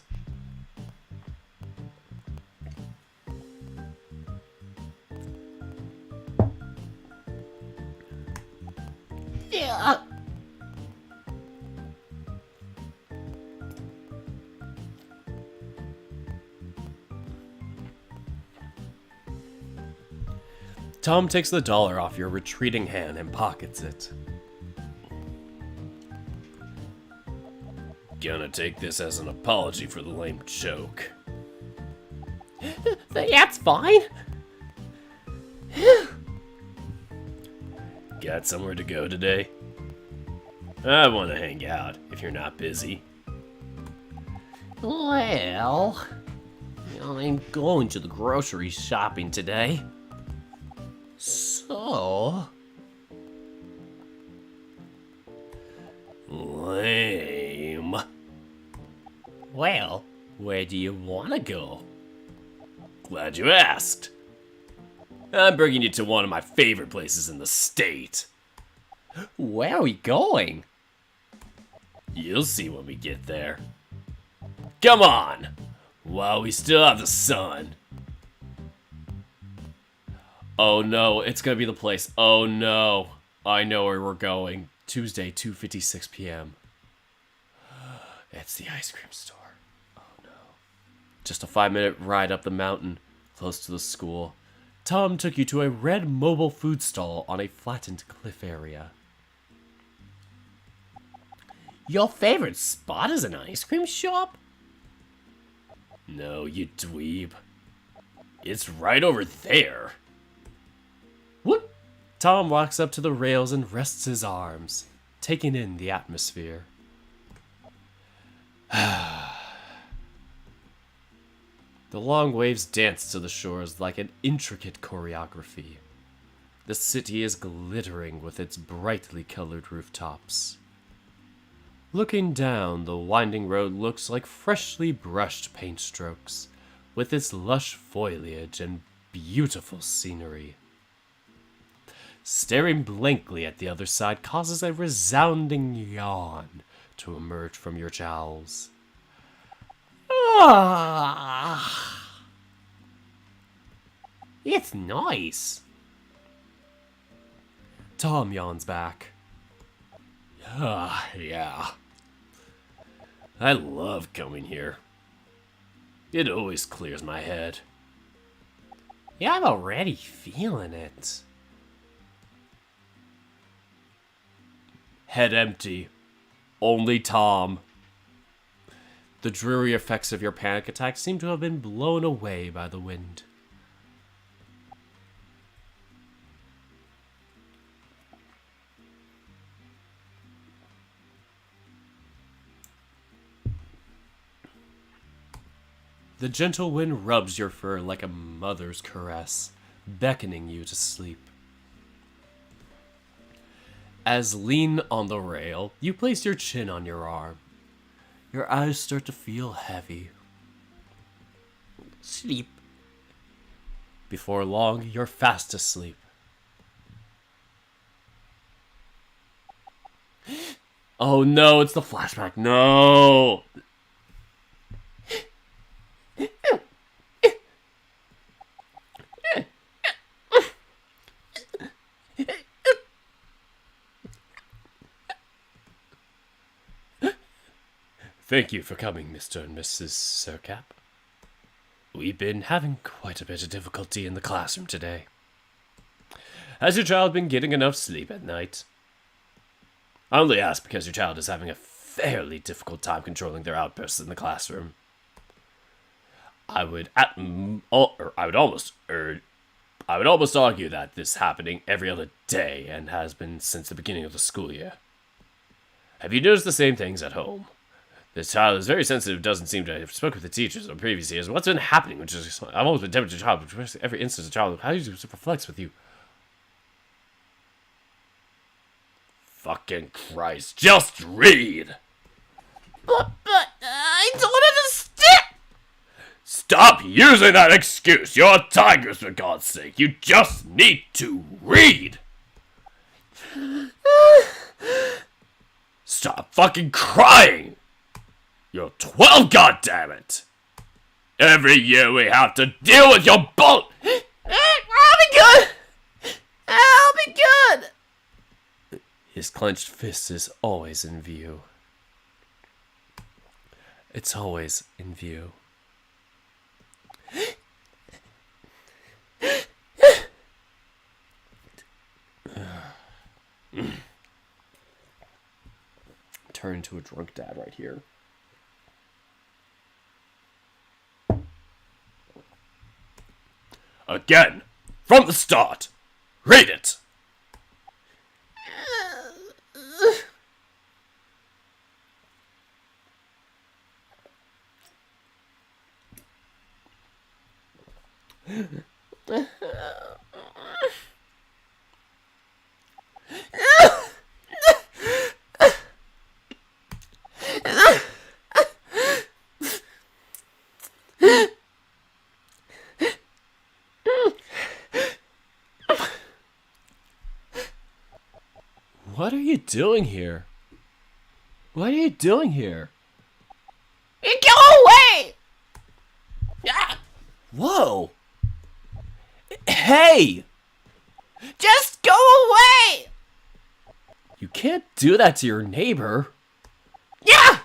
B: Yeah.
A: Tom takes the $1 off your retreating hand and pockets it. Gonna take this as an apology for the lame joke.
B: That's fine.
A: Got somewhere to go today? I want to hang out, if you're not busy.
B: Well, I'm going to the grocery shopping today. So...
A: Lame.
B: Well, where do you want to go?
A: Glad you asked. I'm bringing you to one of my favorite places in the state.
B: Where are we going?
A: You'll see when we get there. Come on, while we still have the sun. Oh no, it's gonna be the place. Oh no, I know where we're going. Tuesday, 2:56 p.m. It's the ice cream store. Oh no. Just a 5-minute ride up the mountain, close to the school. Tom took you to a red mobile food stall on a flattened cliff area.
B: Your favorite spot is an ice cream shop?
A: No, you dweeb. It's right over there.
B: What?
A: Tom walks up to the rails and rests his arms, taking in the atmosphere. The long waves dance to the shores like an intricate choreography. The city is glittering with its brightly colored rooftops. Looking down, the winding road looks like freshly brushed paint strokes, with its lush foliage and beautiful scenery. Staring blankly at the other side causes a resounding yawn to emerge from your jowls.
B: Ah, it's nice.
A: Tom yawns back. Yeah. I love coming here. It always clears my head.
B: Yeah, I'm already feeling it.
A: Head empty. Only Tom. The dreary effects of your panic attack seem to have been blown away by the wind. The gentle wind rubs your fur like a mother's caress, beckoning you to sleep. As lean on the rail, you place your chin on your arm. Your eyes start to feel heavy.
B: Sleep.
A: Before long, you're fast asleep. Oh no, it's the flashback. No! Thank you for coming, Mr. and Mrs. Sircap. We've been having quite a bit of difficulty in the classroom today. Has your child been getting enough sleep at night? I only ask because your child is having a fairly difficult time controlling their outbursts in the classroom. I would almost argue that this is happening every other day and has been since the beginning of the school year. Have you noticed the same things at home? This child is very sensitive, doesn't seem to have spoken with the teachers in previous years. What's been happening? I've always been tempted to child, but every instance of child, how do you reflects with you? Fucking Christ, just read!
B: But I don't understand.
A: Stop using that excuse! You're tigers, for God's sake! You just need to read! Stop fucking crying! You're 12, goddammit! Every year we have to deal with your bull.
B: I'll be good. I'll be good.
A: His clenched fist is always in view. It's always in view. Turn into a drunk dad right here. Again, from the start. Read it. What are you doing here? What are you doing here?
B: Go away.
A: Whoa! Hey!
B: Just go away.
A: You can't do that to your neighbor.
B: Yeah.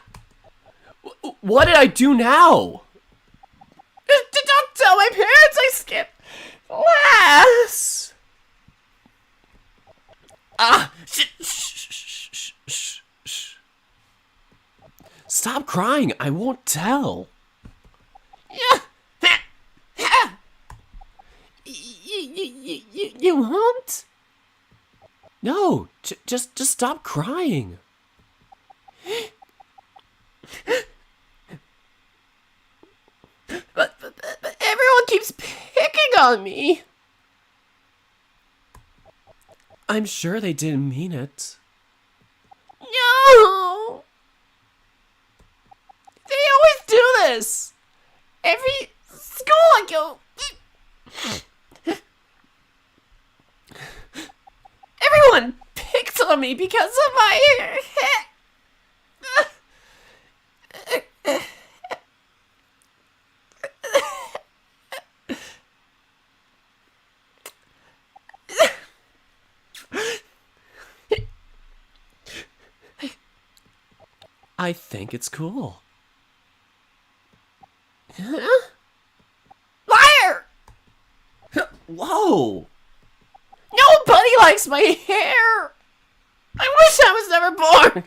A: What did I do now?
B: Don't tell my parents I skipped class.
A: Shh. Stop crying. I won't tell.
B: You won't?
A: No, just stop crying.
B: But everyone keeps picking on me.
A: I'm sure they didn't mean it.
B: No. They always do this. Every school, I go... Everyone picks on me because of my hair.
A: I think it's cool.
B: Liar!
A: Whoa!
B: Nobody likes my hair! I wish I was never born!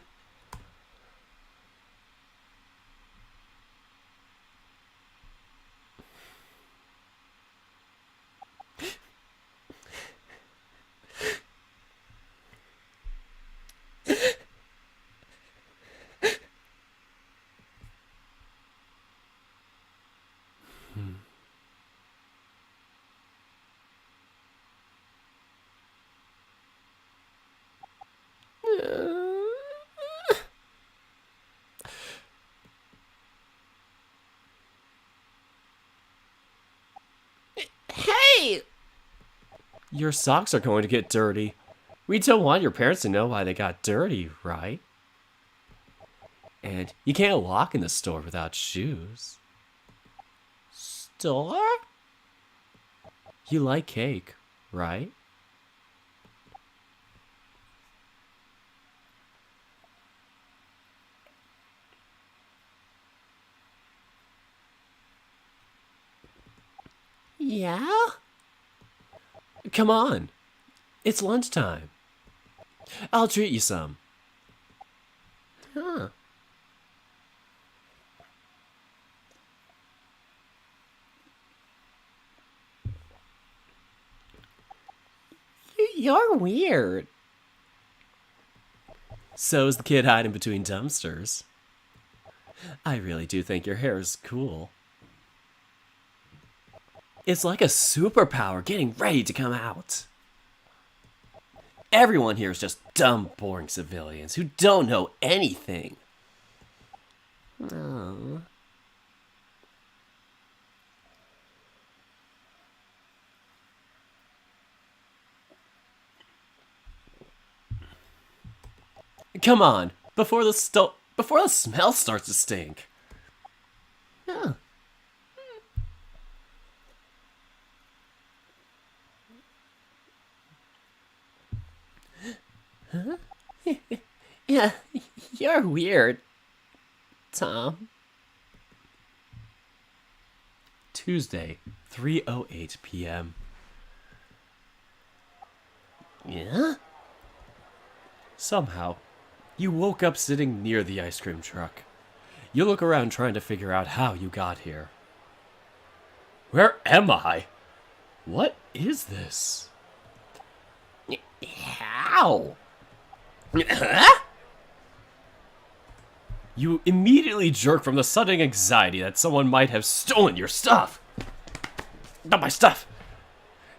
B: Hey!
A: Your socks are going to get dirty. We don't want your parents to know why they got dirty, right? And you can't walk in the store without shoes. Store? You like cake, right?
B: Yeah?
A: Come on. It's lunchtime. I'll treat you some.
B: Huh. You're weird.
A: So's the kid hiding between dumpsters. I really do think your hair is cool. It's like a superpower getting ready to come out. Everyone here is just dumb, boring civilians who don't know anything.
B: Oh.
A: Come on, before the smell starts to stink.
B: Huh. Huh? Yeah, you're weird, Tom.
A: Tuesday, 3:08 p.m.
B: Yeah?
A: Somehow, you woke up sitting near the ice cream truck. You look around trying to figure out how you got here. Where am I? What is this?
B: How?
A: You immediately jerk from the sudden anxiety that someone might have stolen your stuff. Not my stuff.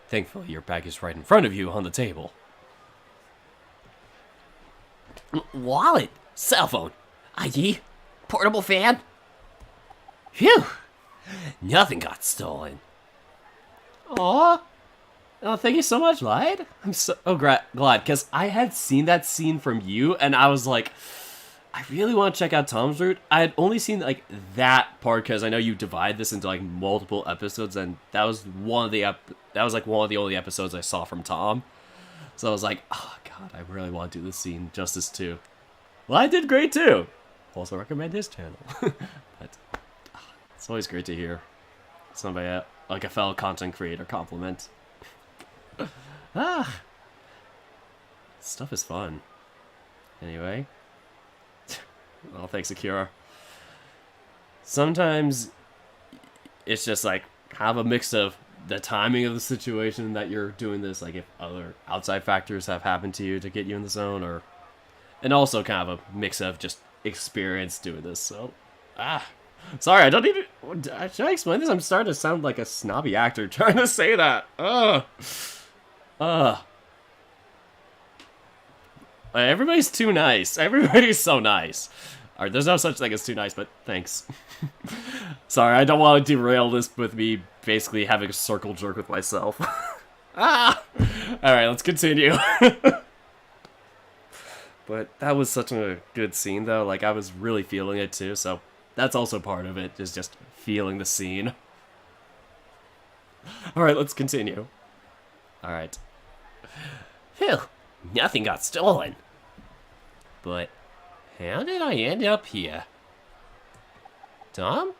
A: Thankfully, your bag is right in front of you on the table.
B: Wallet, cell phone, ID, portable fan. Phew, nothing got stolen.
A: Aw. Oh, thank you so much, Lied. I'm so glad, because I had seen that scene from you, and I was like, I really want to check out Tom's route. I had only seen, like, that part, because I know you divide this into, like, multiple episodes, and that was one of the only episodes I saw from Tom. So I was like, oh, God, I really want to do this scene justice, too. Well, I did great, too. Also recommend his channel. But it's always great to hear somebody, like a fellow content creator compliment. Stuff is fun. Anyway. Well, thanks, Akira. Sometimes it's just like have a mix of the timing of the situation that you're doing this, like if other outside factors have happened to you to get you in the zone, or and also kind of a mix of just experience doing this. So, sorry, I don't even. Should I explain this? I'm starting to sound like a snobby actor trying to say that. Everybody's too nice. Everybody's so nice. Alright, there's no such thing as too nice, but thanks. Sorry, I don't want to derail this with me basically having a circle jerk with myself. Ah! Alright, let's continue. But that was such a good scene, though. Like, I was really feeling it, too, so that's also part of it, is just feeling the scene. Alright, let's continue. Alright.
B: Phew, nothing got stolen. But how did I end up here? Tom?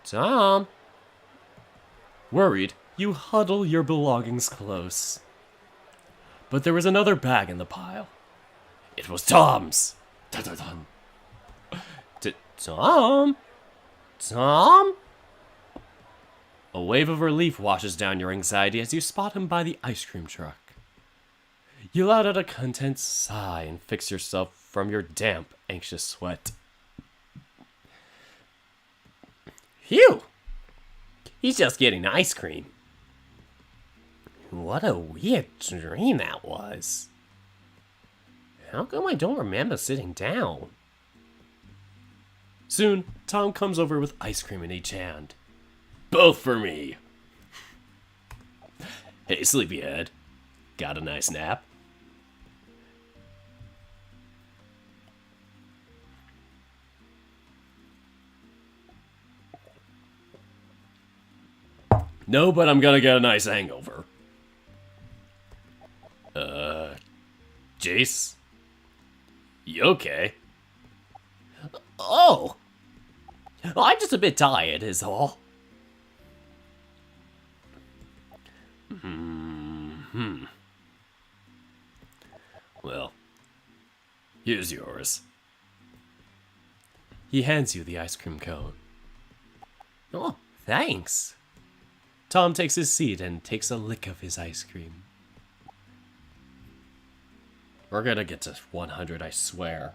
B: Tom?
A: Worried, you huddle your belongings close. But there was another bag in the pile. It was Tom's! Dun dun dun.
B: Tom? Tom?
A: A wave of relief washes down your anxiety as you spot him by the ice cream truck. You let out a content sigh and fix yourself from your damp, anxious sweat.
B: Phew! He's just getting ice cream. What a weird dream that was. How come I don't remember sitting down?
A: Soon, Tom comes over with ice cream in each hand. Both for me! Hey, sleepyhead. Got a nice nap? No, but I'm gonna get a nice hangover. Jace? You okay?
B: Oh! I'm just a bit tired, is all.
A: Well, here's yours. He hands you the ice cream cone.
B: Oh, thanks.
A: Tom takes his seat and takes a lick of his ice cream. We're gonna get to 100, I swear.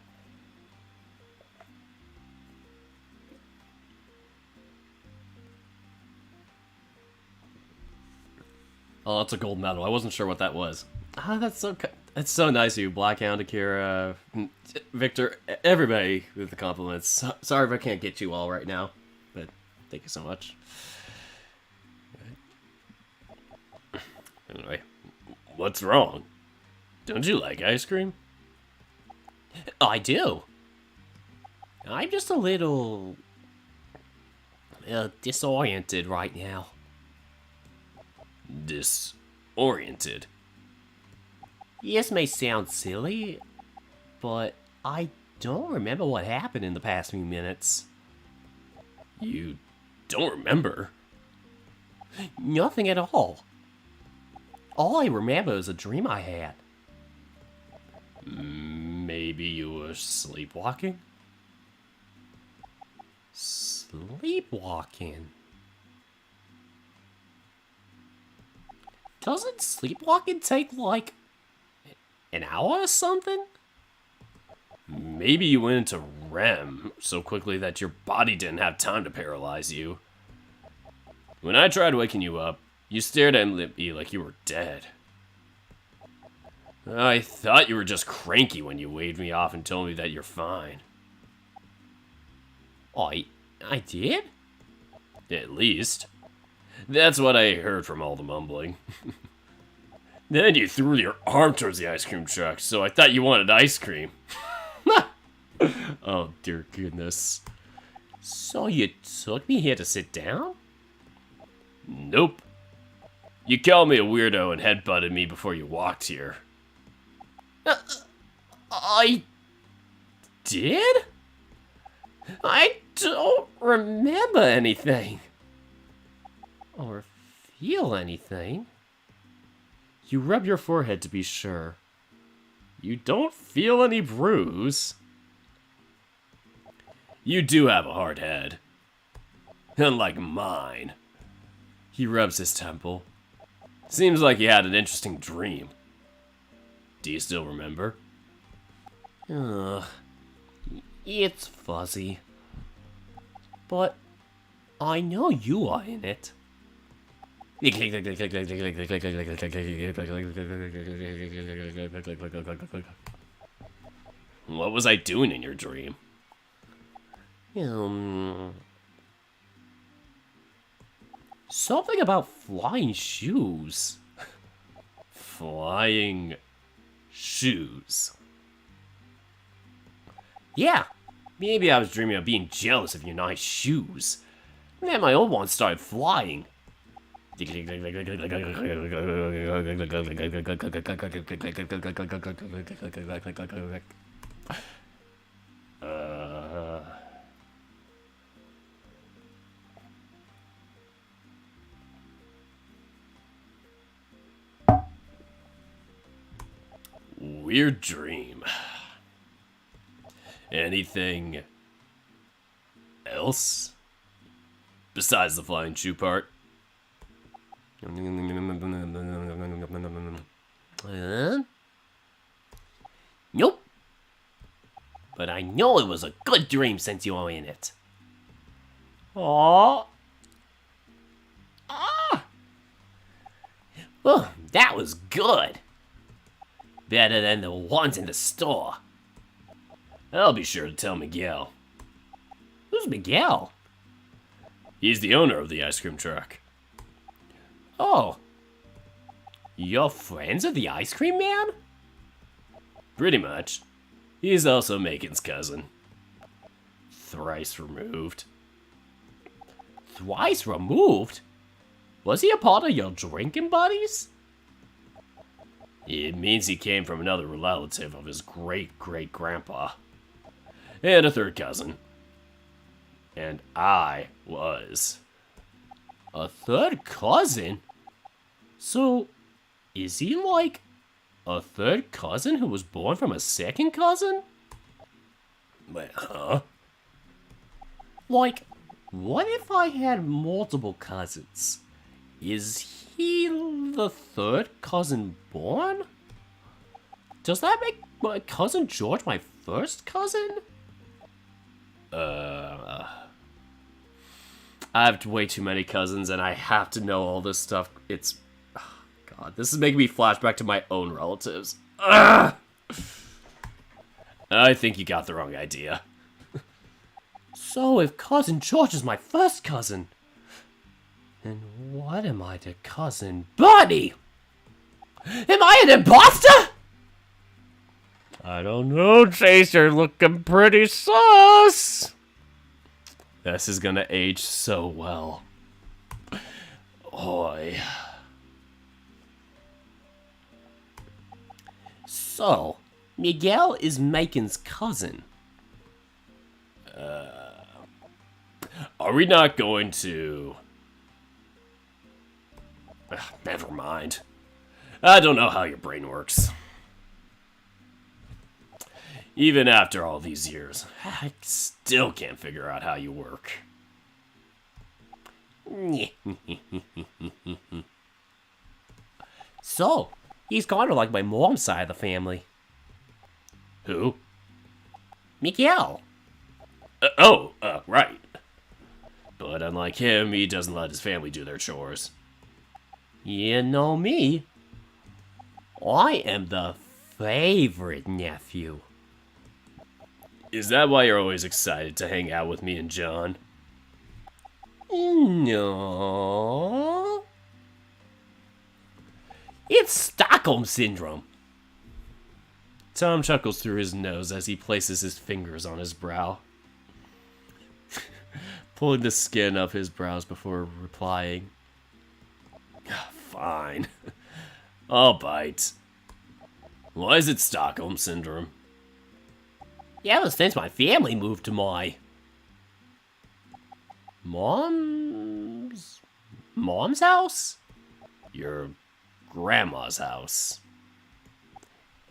A: Oh, that's a gold medal. I wasn't sure what that was. Ah, that's so nice of you, Blackhound, Akira, Victor, everybody with the compliments. Sorry if I can't get you all right now, but thank you so much. Anyway, what's wrong? Don't you like ice cream?
B: I do. I'm just a little disoriented right now.
A: Disoriented?
B: This may sound silly, but I don't remember what happened in the past few minutes.
A: You don't remember?
B: Nothing at all. All I remember is a dream I had.
A: Maybe you were sleepwalking?
B: Sleepwalking? Doesn't sleepwalking take, like, an hour or something?
A: Maybe you went into REM so quickly that your body didn't have time to paralyze you. When I tried waking you up, you stared at me like you were dead. I thought you were just cranky when you waved me off and told me that you're fine.
B: I did?
A: At least. That's what I heard from all the mumbling. Then you threw your arm towards the ice cream truck, so I thought you wanted ice cream. Oh, dear goodness.
B: So you took me here to sit down?
A: Nope. You called me a weirdo and headbutted me before you walked here.
B: I did? I don't remember anything. Or feel anything.
A: You rub your forehead to be sure. You don't feel any bruise. You do have a hard head. Unlike mine. He rubs his temple. Seems like you had an interesting dream. Do you still remember?
B: It's fuzzy. But I know you are in it.
A: What was I doing in your dream?
B: Something about flying shoes.
A: Flying shoes.
B: Yeah, maybe I was dreaming of being jealous of your nice shoes. And then my old ones started flying.
A: Weird dream. Anything else besides the flying shoe part?
B: Nope. But I know it was a good dream since you were in it.
A: Aww.
B: Well, that was good. Better than the ones in the store.
A: I'll be sure to tell Miguel.
B: Who's Miguel?
A: He's the owner of the ice cream truck.
B: Oh. You're friends with the ice cream man?
A: Pretty much. He's also Macon's cousin. Thrice removed.
B: Thrice removed? Was he a part of your drinking buddies?
A: It means he came from another relative of his great-great-grandpa. And a third cousin. And I was.
B: A third cousin? So, is he like a third cousin who was born from a second cousin?
A: Wait, huh?
B: Like, what if I had multiple cousins? Is he the third cousin born? Does that make my cousin George my first cousin?
A: I have way too many cousins and I have to know all this stuff. It's... oh, God, this is making me flashback to my own relatives. Ugh! I think you got the wrong idea.
B: So if cousin George is my first cousin, then what am I to cousin Buddy? Am I an imposter?
A: I don't know, Chase, you're looking pretty sus. This is gonna age so well. Oi.
B: So, Miguel is Macon's cousin.
A: Are we not going to... Ugh, never mind. I don't know how your brain works. Even after all these years, I still can't figure out how you work.
B: So, he's kind of like my mom's side of the family.
A: Who?
B: Miguel.
A: Right. But unlike him, he doesn't let his family do their chores.
B: You know me. I am the favorite nephew.
A: Is that why you're always excited to hang out with me and John?
B: No. It's Stockholm Syndrome.
A: Tom chuckles through his nose as he places his fingers on his brow, pulling the skin of his brows before replying. Fine. I'll bite. Why is it Stockholm Syndrome?
B: Ever since my family moved to my mom's house?
A: Your grandma's house.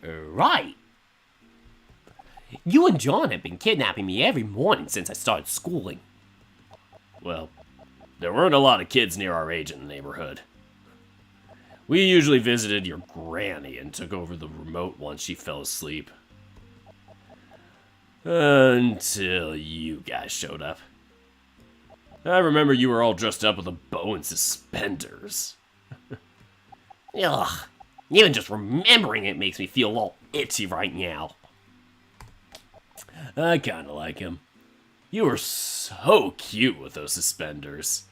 B: Right. You and John have been kidnapping me every morning since I started schooling.
A: Well, there weren't a lot of kids near our age in the neighborhood. We usually visited your granny and took over the remote once she fell asleep. Until you guys showed up. I remember you were all dressed up with a bow and suspenders.
B: Ugh. Even just remembering it makes me feel all itchy right now.
A: I kinda like him. You were so cute with those suspenders.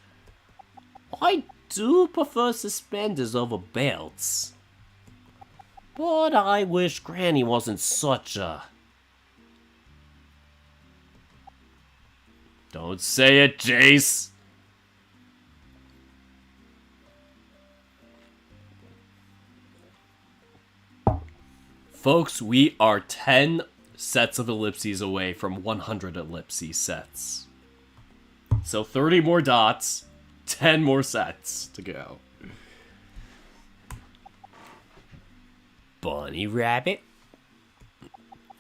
B: I do prefer suspenders over belts. But I wish Granny wasn't such a...
A: Don't say it, Jace. Folks, we are 10 sets of ellipses away from 100 ellipses sets. So 30 more dots, 10 more sets to go.
B: Bunny rabbit?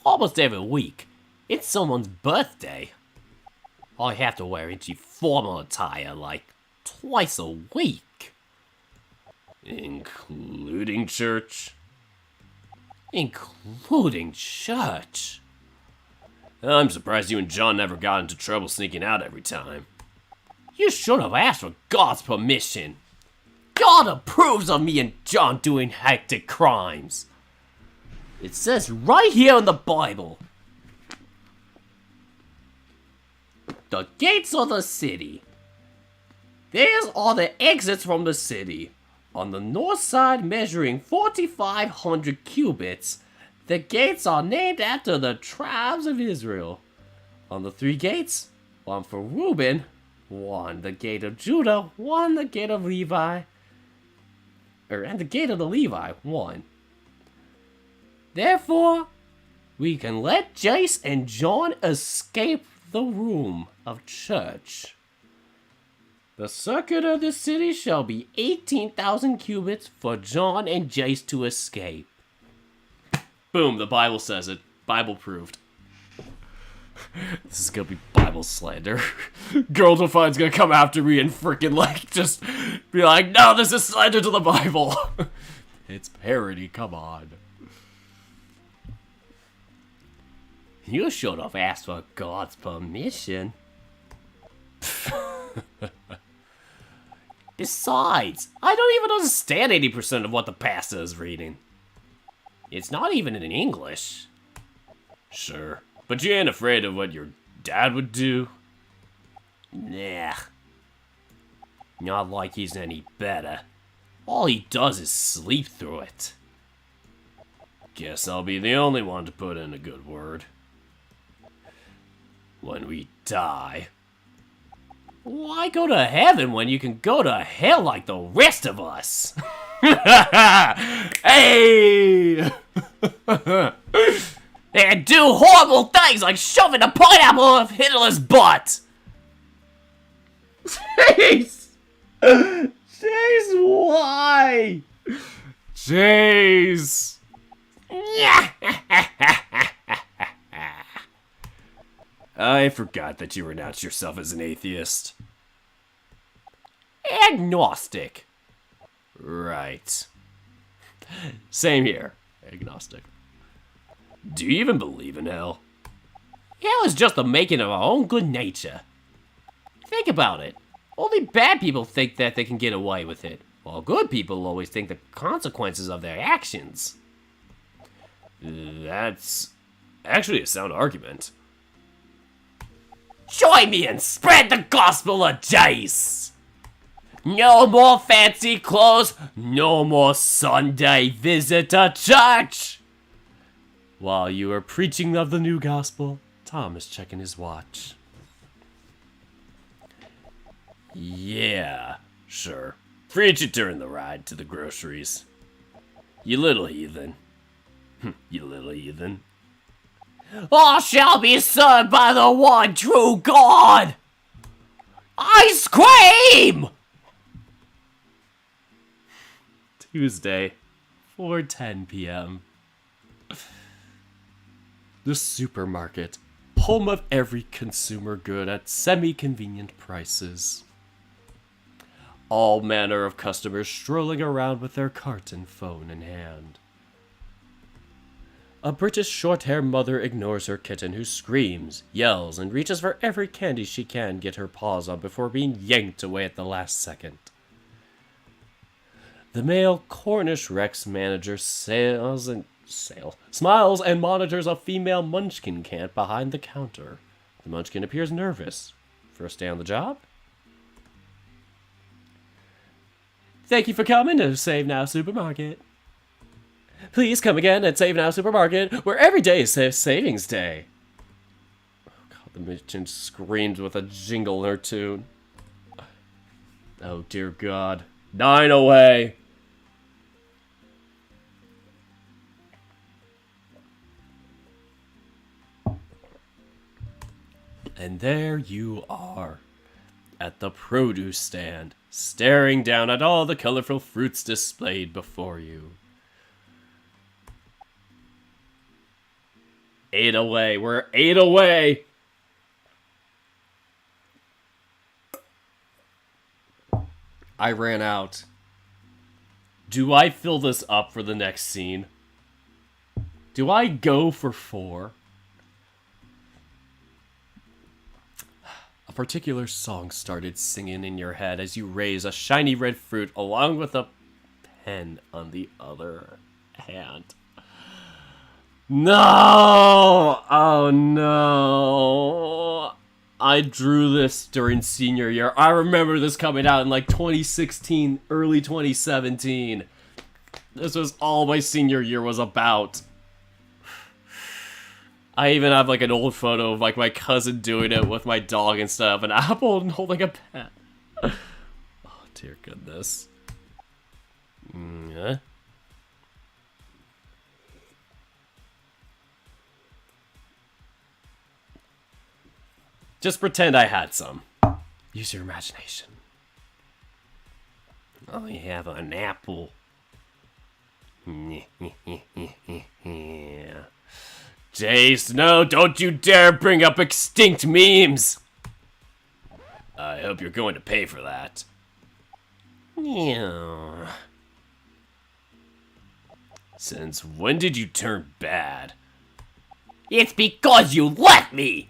B: Almost every week, it's someone's birthday. I have to wear itchy formal attire like twice a week.
A: Including church.
B: Including church.
A: I'm surprised you and John never got into trouble sneaking out every time.
B: You should have asked for God's permission. God approves of me and John doing hectic crimes. It says right here in the Bible. The gates of the city. These are the exits from the city. On the north side, measuring 4,500 cubits, the gates are named after the tribes of Israel. On the 3 gates, one for Reuben, one the gate of Judah, one the gate of Levi, and the gate of the Levi, one. Therefore, we can let Jace and John escape the room of church. The circuit of the city shall be 18,000 cubits for John and Jace to escape.
A: Boom, the Bible says it. Bible proved. This is gonna be Bible slander. Girl Define's gonna come after me and freaking like just be like, no, this is slander to the Bible. It's parody, come on.
B: You should have asked for God's permission. Besides, I don't even understand 80% of what the pastor is reading. It's not even in English.
A: Sure, but you ain't afraid of what your dad would do?
B: Nah. Not like he's any better. All he does is sleep through it.
A: Guess I'll be the only one to put in a good word. When we die.
B: Why go to heaven when you can go to hell like the rest of us?
A: Hey!
B: And do horrible things like shoving a pineapple up Hitler's butt!
A: Jace! Jace, why? Jace! I forgot that you renounced yourself as an atheist.
B: Agnostic.
A: Right. Same here. Agnostic. Do you even believe in hell?
B: Hell is just the making of our own good nature. Think about it. Only bad people think that they can get away with it, while good people always think the consequences of their actions.
A: That's actually a sound argument.
B: Join me and spread the gospel of Jace! No more fancy clothes, no more Sunday visit to church!
A: While you are preaching of the new gospel, Tom is checking his watch. Yeah, sure. Preach it during the ride to the groceries. You little heathen. You little heathen.
B: All shall be served by the one true God! Ice cream!
A: Tuesday, 4:10 p.m. The supermarket, home of every consumer good at semi-convenient prices. All manner of customers strolling around with their cart and phone in hand. A British short-haired mother ignores her kitten who screams, yells, and reaches for every candy she can get her paws on before being yanked away at the last second. The male Cornish Rex manager sails and smiles and monitors a female munchkin cat behind the counter. The munchkin appears nervous. First day on the job? Thank you for coming to Save Now Supermarket. Please come again at Save Now Supermarket, where every day is Savings Day. Oh God, the munchkin screams with a jingle in her tune. Oh dear God. 9 away. And there you are, at the produce stand, staring down at all the colorful fruits displayed before you. 8 away, we're 8 away! I ran out. Do I fill this up for the next scene? Do I go for 4? A particular song started singing in your head as you raise a shiny red fruit along with a pen on the other hand. No! Oh no! I drew this during senior year. I remember this coming out in like 2016, early 2017. This was all my senior year was about. I even have like an old photo of like my cousin doing it with my dog and stuff, an apple and holding a pen. Oh dear goodness. Yeah. Just pretend I had some. Use your imagination.
B: I have an apple.
A: Jace, no, don't you dare bring up extinct memes! I hope you're going to pay for that.
B: Yeah.
A: Since when did you turn bad?
B: It's because you let me!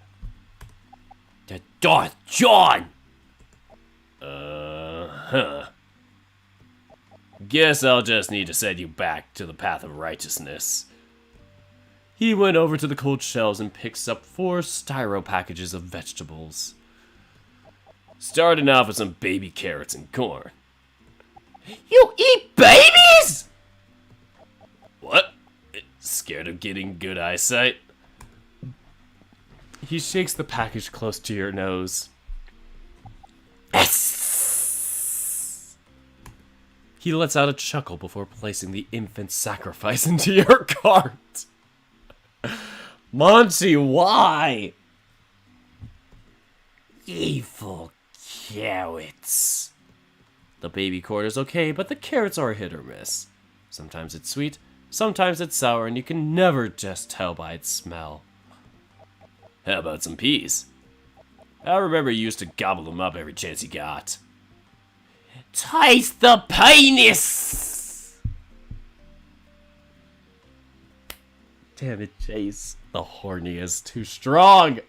B: The Darth John!
A: Huh. Guess I'll just need to send you back to the path of righteousness. He went over to the cold shelves and picks up 4 styro packages of vegetables. Starting off with some baby carrots and corn.
B: You eat babies?!
A: What? Scared of getting good eyesight? He shakes the package close to your nose. He lets out a chuckle before placing the infant sacrifice into your cart. Monty, why?
B: Evil carrots.
A: The baby corn is okay, but the carrots are hit or miss. Sometimes it's sweet, sometimes it's sour, and you can never just tell by its smell. How about some peas? I remember you used to gobble them up every chance you got.
B: Taste the penis!
A: Damn it, Chase. The horny is too strong.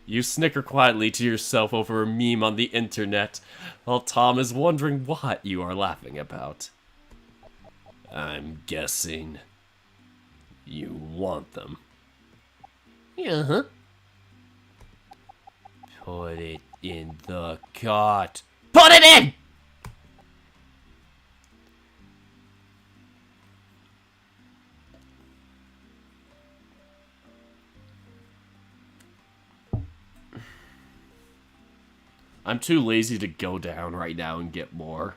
A: You snicker quietly to yourself over a meme on the internet, while Tom is wondering what you are laughing about. I'm guessing you want them.
B: Uh-huh.
A: Put it in the cart.
B: Put it in!
A: I'm too lazy to go down right now and get more.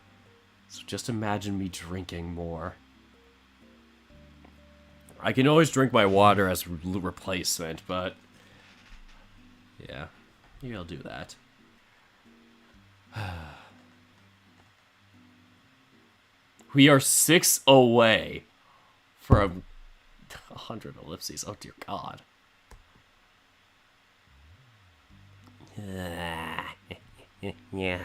A: So just imagine me drinking more. I can always drink my water as replacement, but... yeah, maybe I'll do that. We are 6 away from 100 ellipses. Oh dear God.
B: Yeah.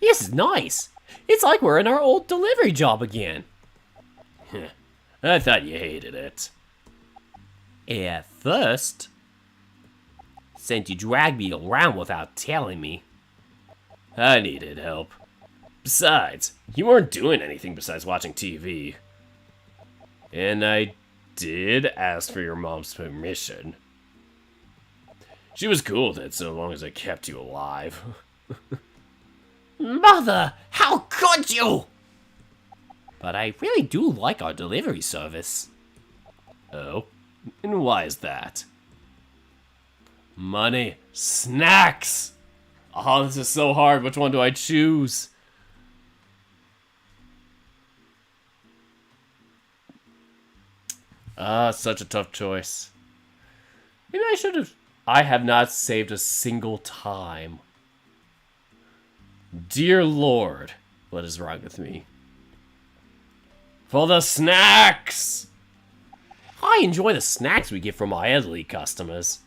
B: This is nice. It's like we're in our old delivery job again.
A: I thought you hated it.
B: At first. Since you dragged me around without telling me.
A: I needed help. Besides, you weren't doing anything besides watching TV. And I did ask for your mom's permission. She was cool with it so long as it kept you alive.
B: Mother, how could you? But I really do like our delivery service.
A: Oh? And why is that? Money. Snacks! Oh, this is so hard. Which one do I choose? Such a tough choice. Maybe I should have... I have not saved a single time. Dear Lord, what is wrong with me? For the snacks!
B: I enjoy the snacks we get from our elderly customers.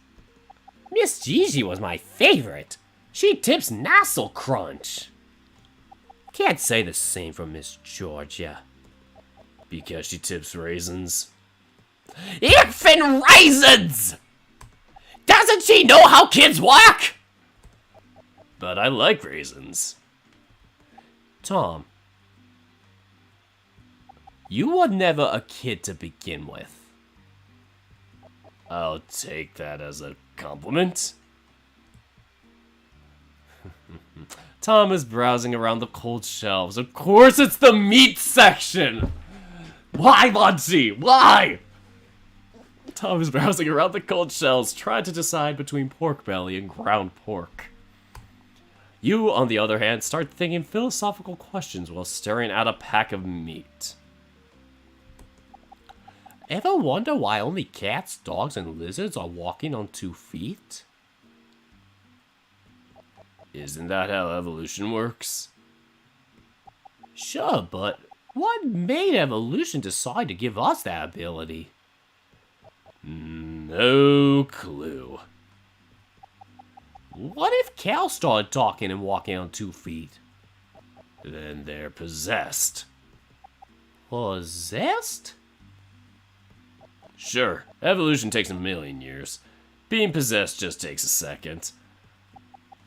B: Miss Gigi was my favorite. She tips Nassel Crunch. Can't say the same for Miss Georgia.
A: Because she tips raisins.
B: Iffen raisins! Doesn't she know how kids work?
A: But I like raisins.
B: Tom, you were never a kid to begin with.
A: I'll take that as a compliment. Tom is browsing around the cold shelves. Of course it's the meat section! Why, Muncie? Why? Tom is browsing around the cold shelves, trying to decide between pork belly and ground pork. You, on the other hand, start thinking philosophical questions while staring at a pack of meat.
B: Ever wonder why only cats, dogs, and lizards are walking on 2 feet?
A: Isn't that how evolution works?
B: Sure, but what made evolution decide to give us that ability?
A: No clue.
B: What if cows started talking and walking on 2 feet?
A: Then they're possessed.
B: Possessed?
A: Sure, evolution takes 1,000,000 years. Being possessed just takes a second.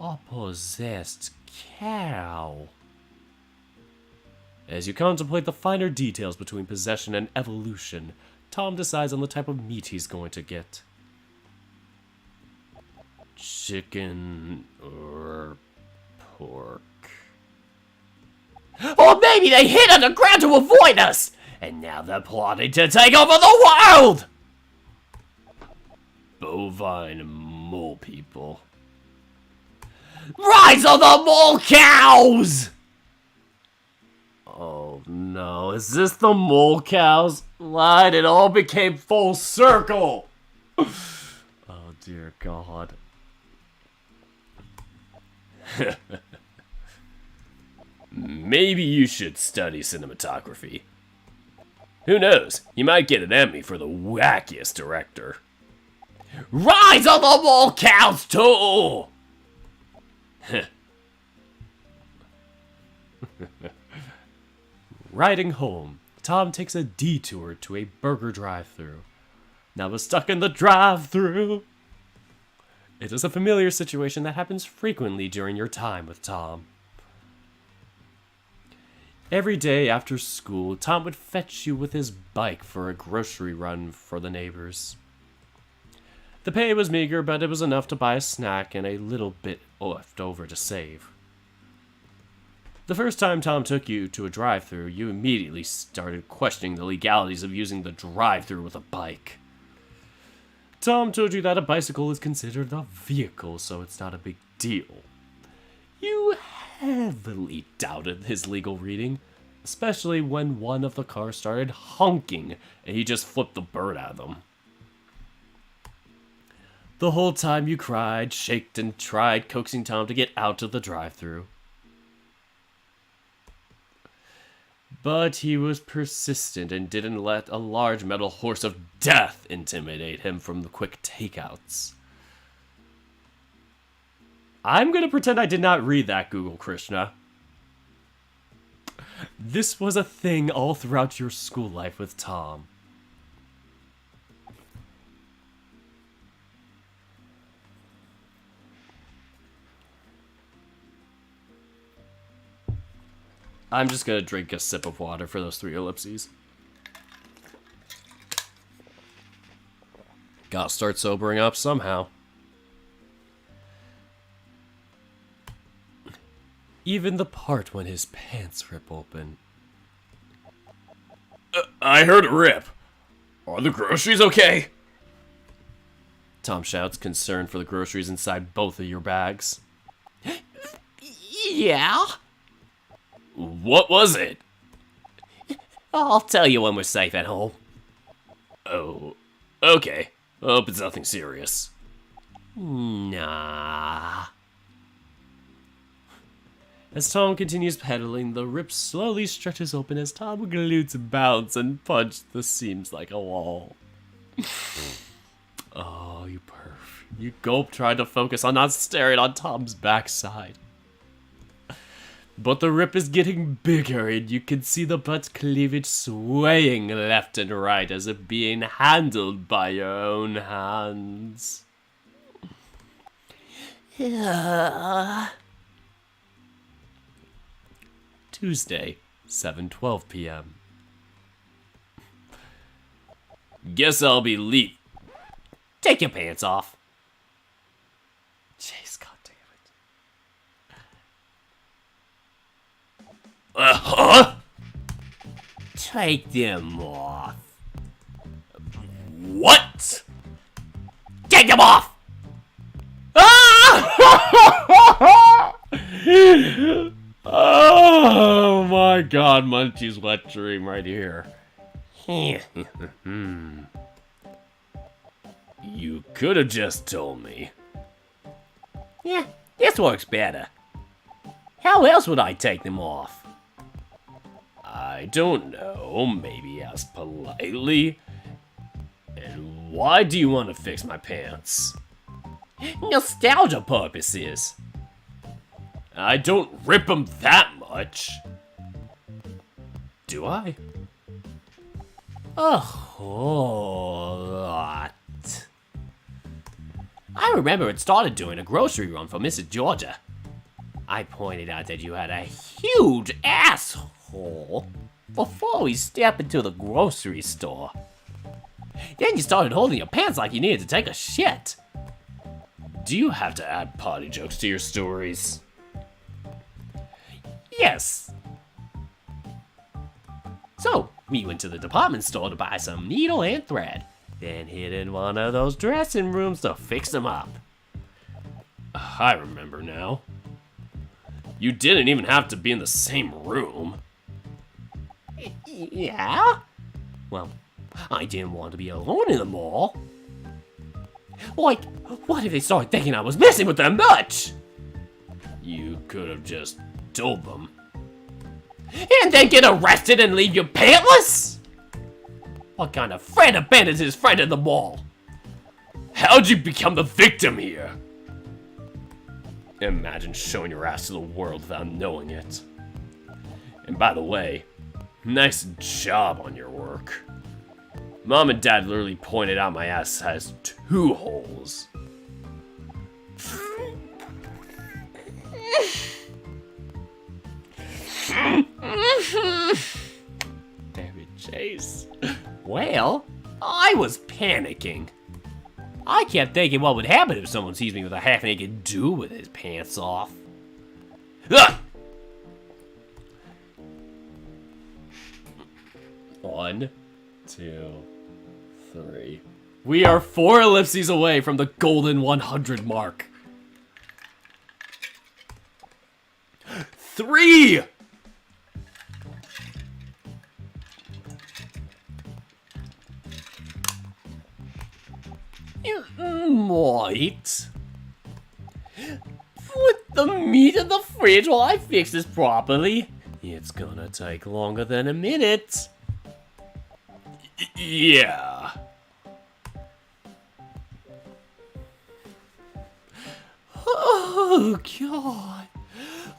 B: A possessed cow.
A: As you contemplate the finer details between possession and evolution, Tom decides on the type of meat he's going to get. Chicken or pork?
B: Or maybe they hid underground to avoid us! And now they're plotting to take over the world!
A: Bovine mole people.
B: Rise of the mole cows!
A: Oh no, is this the mole cows? Lied, it all became full circle! Oh dear God. Maybe you should study cinematography. Who knows, you might get an Emmy for the wackiest director.
B: Rise of the mole cows too!
A: Riding home, Tom takes a detour to a burger drive-thru. Now we're stuck in the drive-thru. It is a familiar situation that happens frequently during your time with Tom. Every day after school, Tom would fetch you with his bike for a grocery run for the neighbors. The pay was meager, but it was enough to buy a snack and a little bit left over to save. The first time Tom took you to a drive-thru, you immediately started questioning the legalities of using the drive-thru with a bike. Tom told you that a bicycle is considered a vehicle, so it's not a big deal. You heavily doubted his legal reading, especially when one of the cars started honking and he just flipped the bird out of them. The whole time you cried, shaked, and tried coaxing Tom to get out of the drive-thru. But he was persistent and didn't let a large metal horse of death intimidate him from the quick takeouts. I'm gonna pretend I did not read that, Google Krishna. This was a thing all throughout your school life with Tom. I'm just gonna drink a sip of water for those 3 ellipses. Gotta start sobering up somehow. Even the part when his pants rip open. I heard a rip. Are the groceries okay? Tom shouts, concerned for the groceries inside both of your bags.
B: Yeah?
A: What was it?
B: I'll tell you when we're safe at home.
A: Oh, okay. Hope it's nothing serious.
B: Nah.
A: As Tom continues pedaling, the rip slowly stretches open as Tom glutes bounce and punch the seams like a wall. Oh, you perf. You gulp, trying to focus on not staring on Tom's backside. But the rip is getting bigger, and you can see the butt cleavage swaying left and right as if being handled by your own hands. Tuesday, 7:12 p.m. Guess I'll be late.
B: Take your pants off.
A: Jeez, goddammit. Huh?
B: Take them off.
A: What?
B: Take them off!
A: Oh my god, Munchie's wet dream right here. You could have just told me.
B: Yeah, this works better. How else would I take them off?
A: I don't know, maybe ask politely. And why do you want to fix my pants?
B: Nostalgia purposes.
A: I don't rip them that much. Do I?
B: A whole lot. I remember it started doing a grocery run for Mrs. Georgia. I pointed out that you had a huge asshole before we stepped into the grocery store. Then you started holding your pants like you needed to take a shit.
A: Do you have to add potty jokes to your stories?
B: Yes. So, we went to the department store to buy some needle and thread, then hid in one of those dressing rooms to fix them up.
A: I remember now. You didn't even have to be in the same room.
B: Yeah? Well, I didn't want to be alone in the mall. Like, what if they started thinking I was messing with their merch?
A: You could have just told them.
B: And then get arrested and leave you pantless? What kind of friend abandons his friend in the mall?
A: How'd you become the victim here? Imagine showing your ass to the world without knowing it. And by the way, nice job on your work. Mom and Dad literally pointed out my ass has 2 holes.
B: Damn it, Chase. Well, I was panicking. I kept thinking what would happen if someone sees me with a half-naked dude with his pants off.
A: Ah! 1, 2, 3. We are 4 ellipses away from the golden 100 mark. 3!
B: You might put the meat in the fridge while I fix this properly. It's gonna take longer than a minute.
A: Yeah.
B: Oh, God.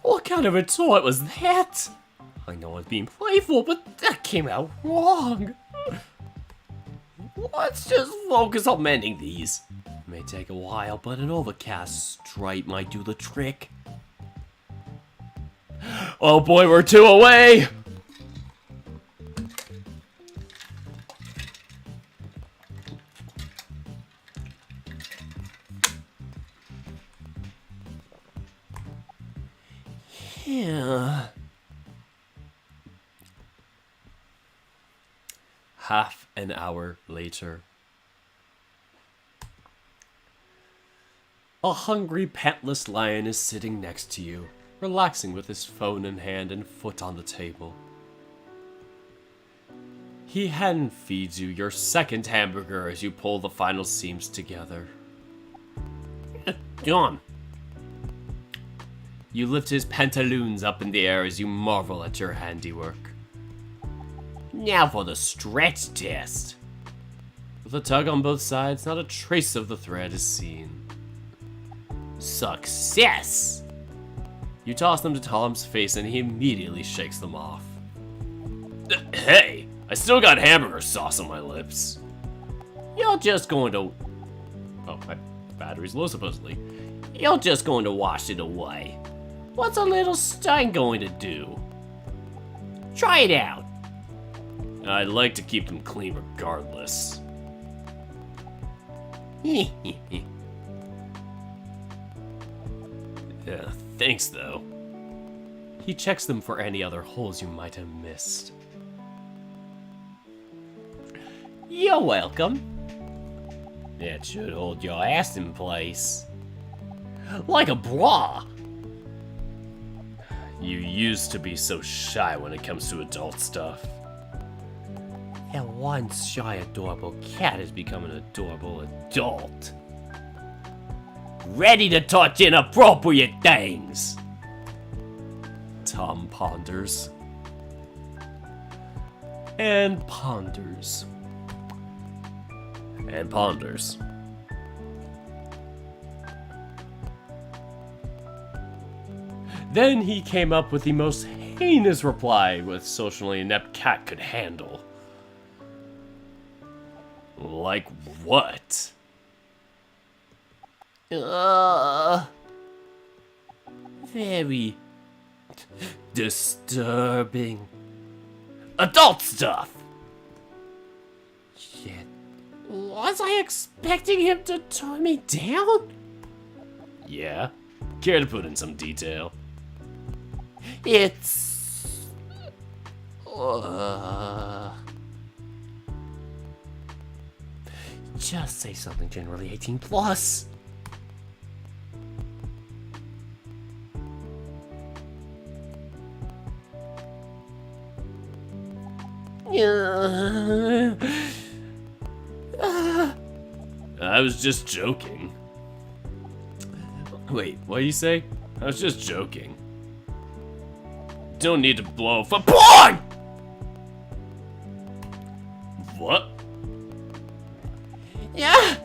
B: What kind of retort was that? I know it's being playful, but that came out wrong. Let's just focus on mending these. It may take a while, but an overcast stripe might do the trick.
A: Oh boy, we're 2 away!
B: Yeah.
A: Half an hour later. A hungry, pantless lion is sitting next to you, relaxing with his phone in hand and foot on the table. He hand feeds you your second hamburger as you pull the final seams together.
B: John.
A: You lift his pantaloons up in the air as you marvel at your handiwork.
B: Now for the stretch test.
A: With a tug on both sides, not a trace of the thread is seen.
B: Success!
A: You toss them to Tom's face and he immediately shakes them off. Hey, I still got hamburger sauce on my lips.
B: You're just going to...
A: Oh, my battery's low supposedly.
B: You're just going to wash it away. What's a little stain going to do? Try it out.
A: I'd like to keep them clean regardless. Yeah, thanks though. He checks them for any other holes you might have missed.
B: You're welcome. That should hold your ass in place. Like a bra.
A: You used to be so shy when it comes to adult stuff.
B: That once shy, adorable cat has become an adorable adult. Ready to touch inappropriate things.
A: Tom ponders. And ponders. And ponders. Then he came up with the most heinous reply a socially inept cat could handle. Like what?
B: Very disturbing. Adult stuff! Shit. Was I expecting him to turn me down?
A: Yeah? Care to put in some detail?
B: It's... Just say something generally 18 plus.
A: I was just joking. Wait, what do you say? I was just joking. Don't need to blow for porn! What?
B: Yeah.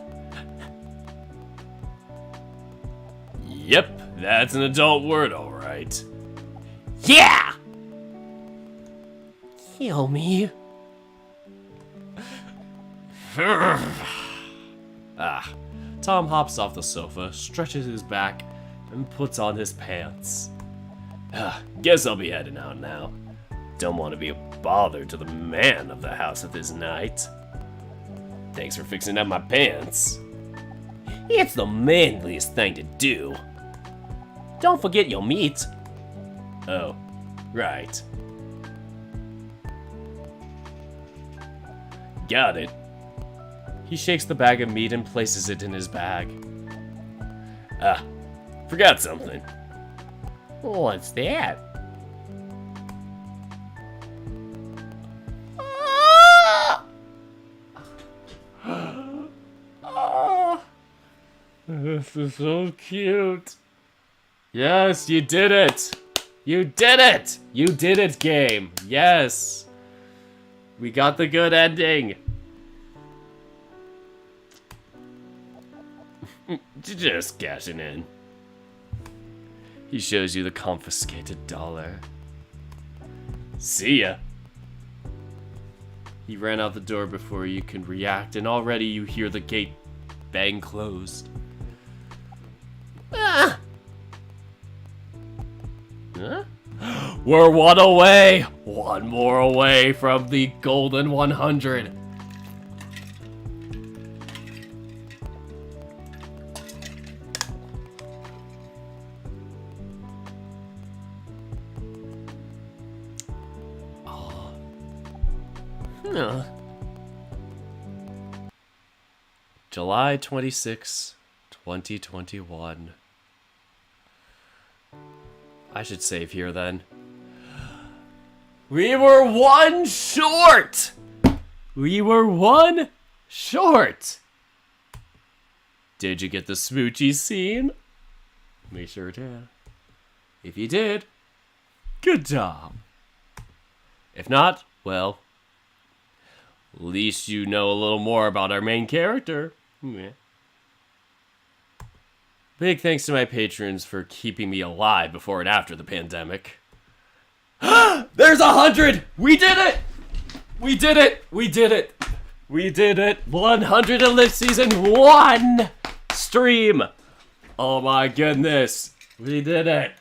A: Yep, that's an adult word, alright.
B: Yeah! Kill me.
A: Tom hops off the sofa, stretches his back, and puts on his pants. Guess I'll be heading out now. Don't want to be a bother to the man of the house at this night. Thanks for fixing up my pants.
B: It's the manliest thing to do. Don't forget your meat.
A: Oh, right. Got it. He shakes the bag of meat and places it in his bag. Forgot something.
B: What's that?
A: This is so cute. Yes, you did it. You did it. You did it, game. Yes. We got the good ending. Just cashing in. He shows you the confiscated dollar. See ya. He ran out the door before you can react, and already you hear the gate bang closed.
B: Ah!
A: Huh? We're one away! One more away from the golden 100.
B: No.
A: July 26, 2021. I should save here then. We were one short! We were one short! Did you get the smoochy scene? Make sure to. If you did, good job. If not, well, at least you know a little more about our main character. Meh. Big thanks to my patrons for keeping me alive before and after the pandemic. There's 100! We did it! We did it! We did it! We did it! 100 ellipses in one stream! Oh my goodness! We did it!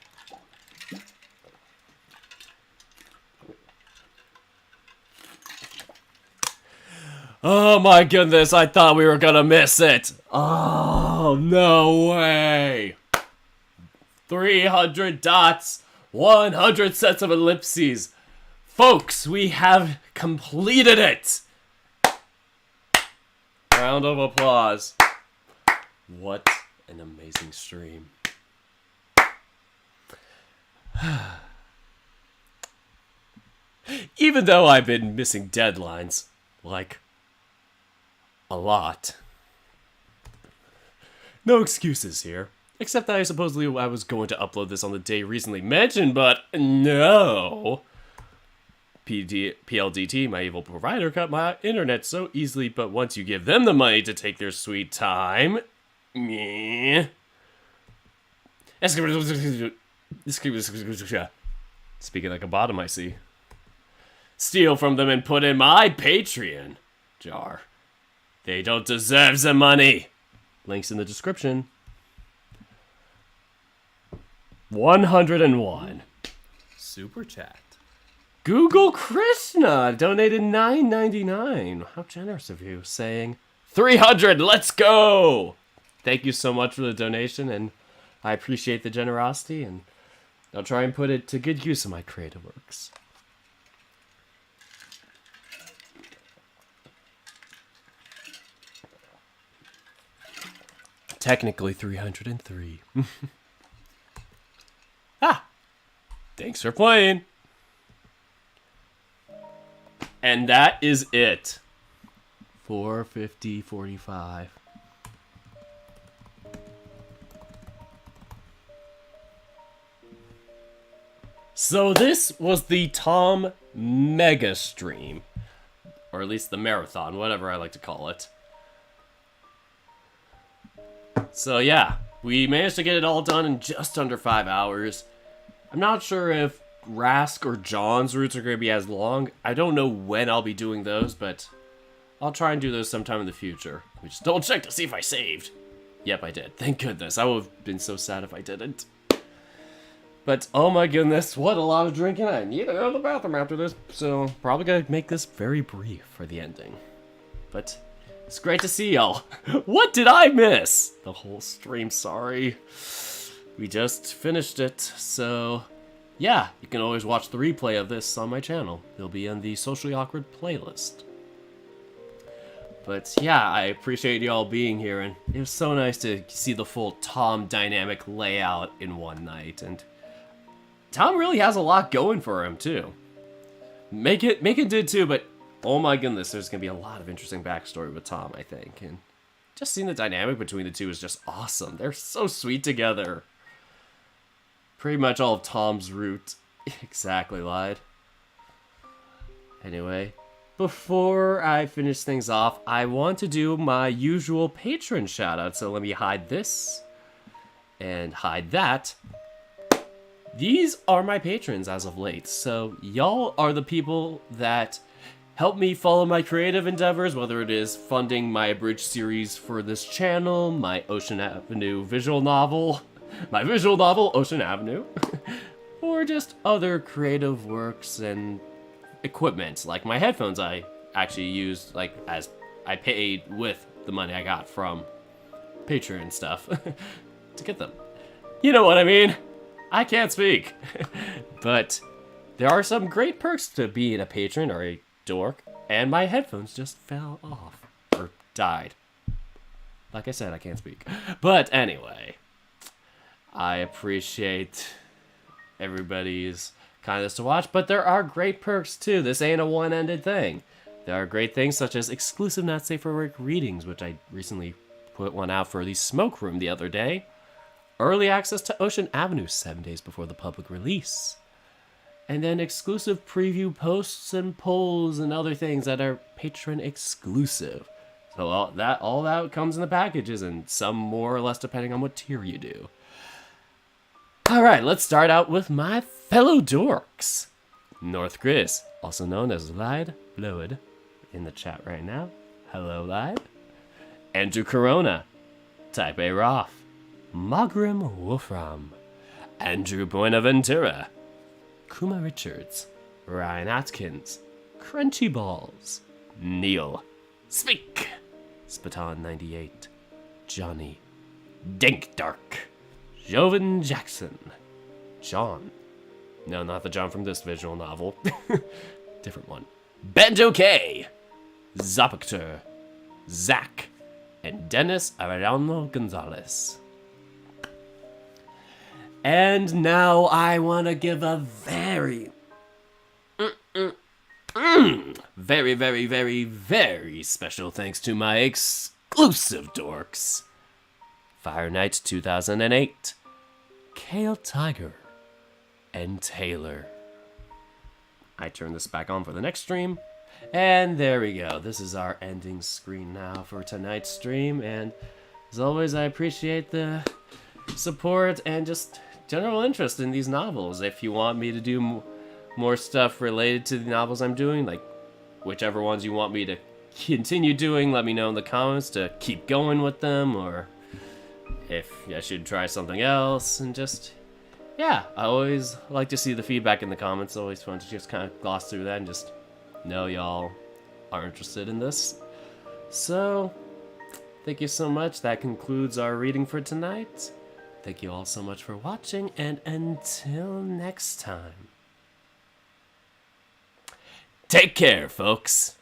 A: Oh my goodness, I thought we were gonna miss it! Oh, no way! 300 dots, 100 sets of ellipses. Folks, we have completed it! Round of applause. What an amazing stream. Even though I've been missing deadlines, like, a lot. No excuses here. Except that I supposedly I was going to upload this on the day recently mentioned, but no. PLDT, my evil provider, cut my internet so easily, but once you give them the money to take their sweet time... Meh. Speaking like a bottom, I see. Steal from them and put in my Patreon jar. They don't deserve the money. Links in the description. 101.
C: Super Chat.
A: Google Krishna donated $9.99. How generous of you, saying 300. Let's go. Thank you so much for the donation, and I appreciate the generosity, and I'll try and put it to good use in my creative works. Technically 303. Ah! Thanks for playing. And that is it. 450.45. So this was the Tom Mega Stream. Or at least the marathon, whatever I like to call it. So yeah, we managed to get it all done in just under 5 hours. I'm not sure if Rask or John's routes are going to be as long. I don't know when I'll be doing those, but I'll try and do those sometime in the future. We just double check to see if I saved. Yep, I did. Thank goodness. I would have been so sad if I didn't. But, oh my goodness, what a lot of drinking. I need to go to the bathroom after this, so probably gonna make this very brief for the ending. But it's great to see y'all. What did I miss? The whole stream, sorry. We just finished it, so yeah, you can always watch the replay of this on my channel. It'll be in the Socially Awkward playlist. But yeah, I appreciate y'all being here, and it was so nice to see the full Tom dynamic layout in one night, and Tom really has a lot going for him, too. Macon did too, but oh my goodness, there's going to be a lot of interesting backstory with Tom, I think. And just seeing the dynamic between the two is just awesome. They're so sweet together. Pretty much all of Tom's route exactly lied. Anyway, before I finish things off, I want to do my usual patron shoutout. So let me hide this and hide that. These are my patrons as of late, so y'all are the people that help me follow my creative endeavors, whether it is funding my abridged series for this channel, my Ocean Avenue visual novel, Ocean Avenue, or just other creative works and equipment, like my headphones I actually used, like, as I paid with the money I got from Patreon and stuff to get them. You know what I mean? I can't speak. But there are some great perks to being a patron or a dork. And my headphones just fell off. Or died. Like I said, I can't speak. But anyway, I appreciate everybody's kindness to watch, but there are great perks too. This ain't a one-ended thing. There are great things such as exclusive Not Safe for Work readings, which I recently put one out for the Smoke Room the other day. Early access to Ocean Avenue 7 days before the public release. And then exclusive preview posts and polls and other things that are patron exclusive. So all that comes in the packages, and some more or less depending on what tier you do. Alright, let's start out with my fellow dorks. North Chris, also known as Lyde Fluid, in the chat right now. Hello, Lyde. Andrew Corona, Type A Roth, Magrim Wolfram, Andrew Buenaventura, Kuma Richards, Ryan Atkins, Crunchy Balls, Neil, Speak, Spaton 98, Johnny, Dink Dark, Jovan Jackson, John. No, not the John from this visual novel. Different one. Banjo K, Zapactor, Zach, and Dennis Arellano Gonzalez. And now I want to give a very, very special thanks to my exclusive dorks. Fire Knight 2008, Kale Tiger, and Taylor. I turn this back on for the next stream. And there we go. This is our ending screen now for tonight's stream. And as always, I appreciate the support and just general interest in these novels. If you want me to do more stuff related to the novels I'm doing, like whichever ones you want me to continue doing, let me know in the comments to keep going with them, or if I should try something else. And just, yeah, I always like to see the feedback in the comments. It's always fun to just kind of gloss through that and just know y'all are interested in this. So, thank you so much. That concludes our reading for tonight. Thank you all so much for watching, and until next time, take care, folks.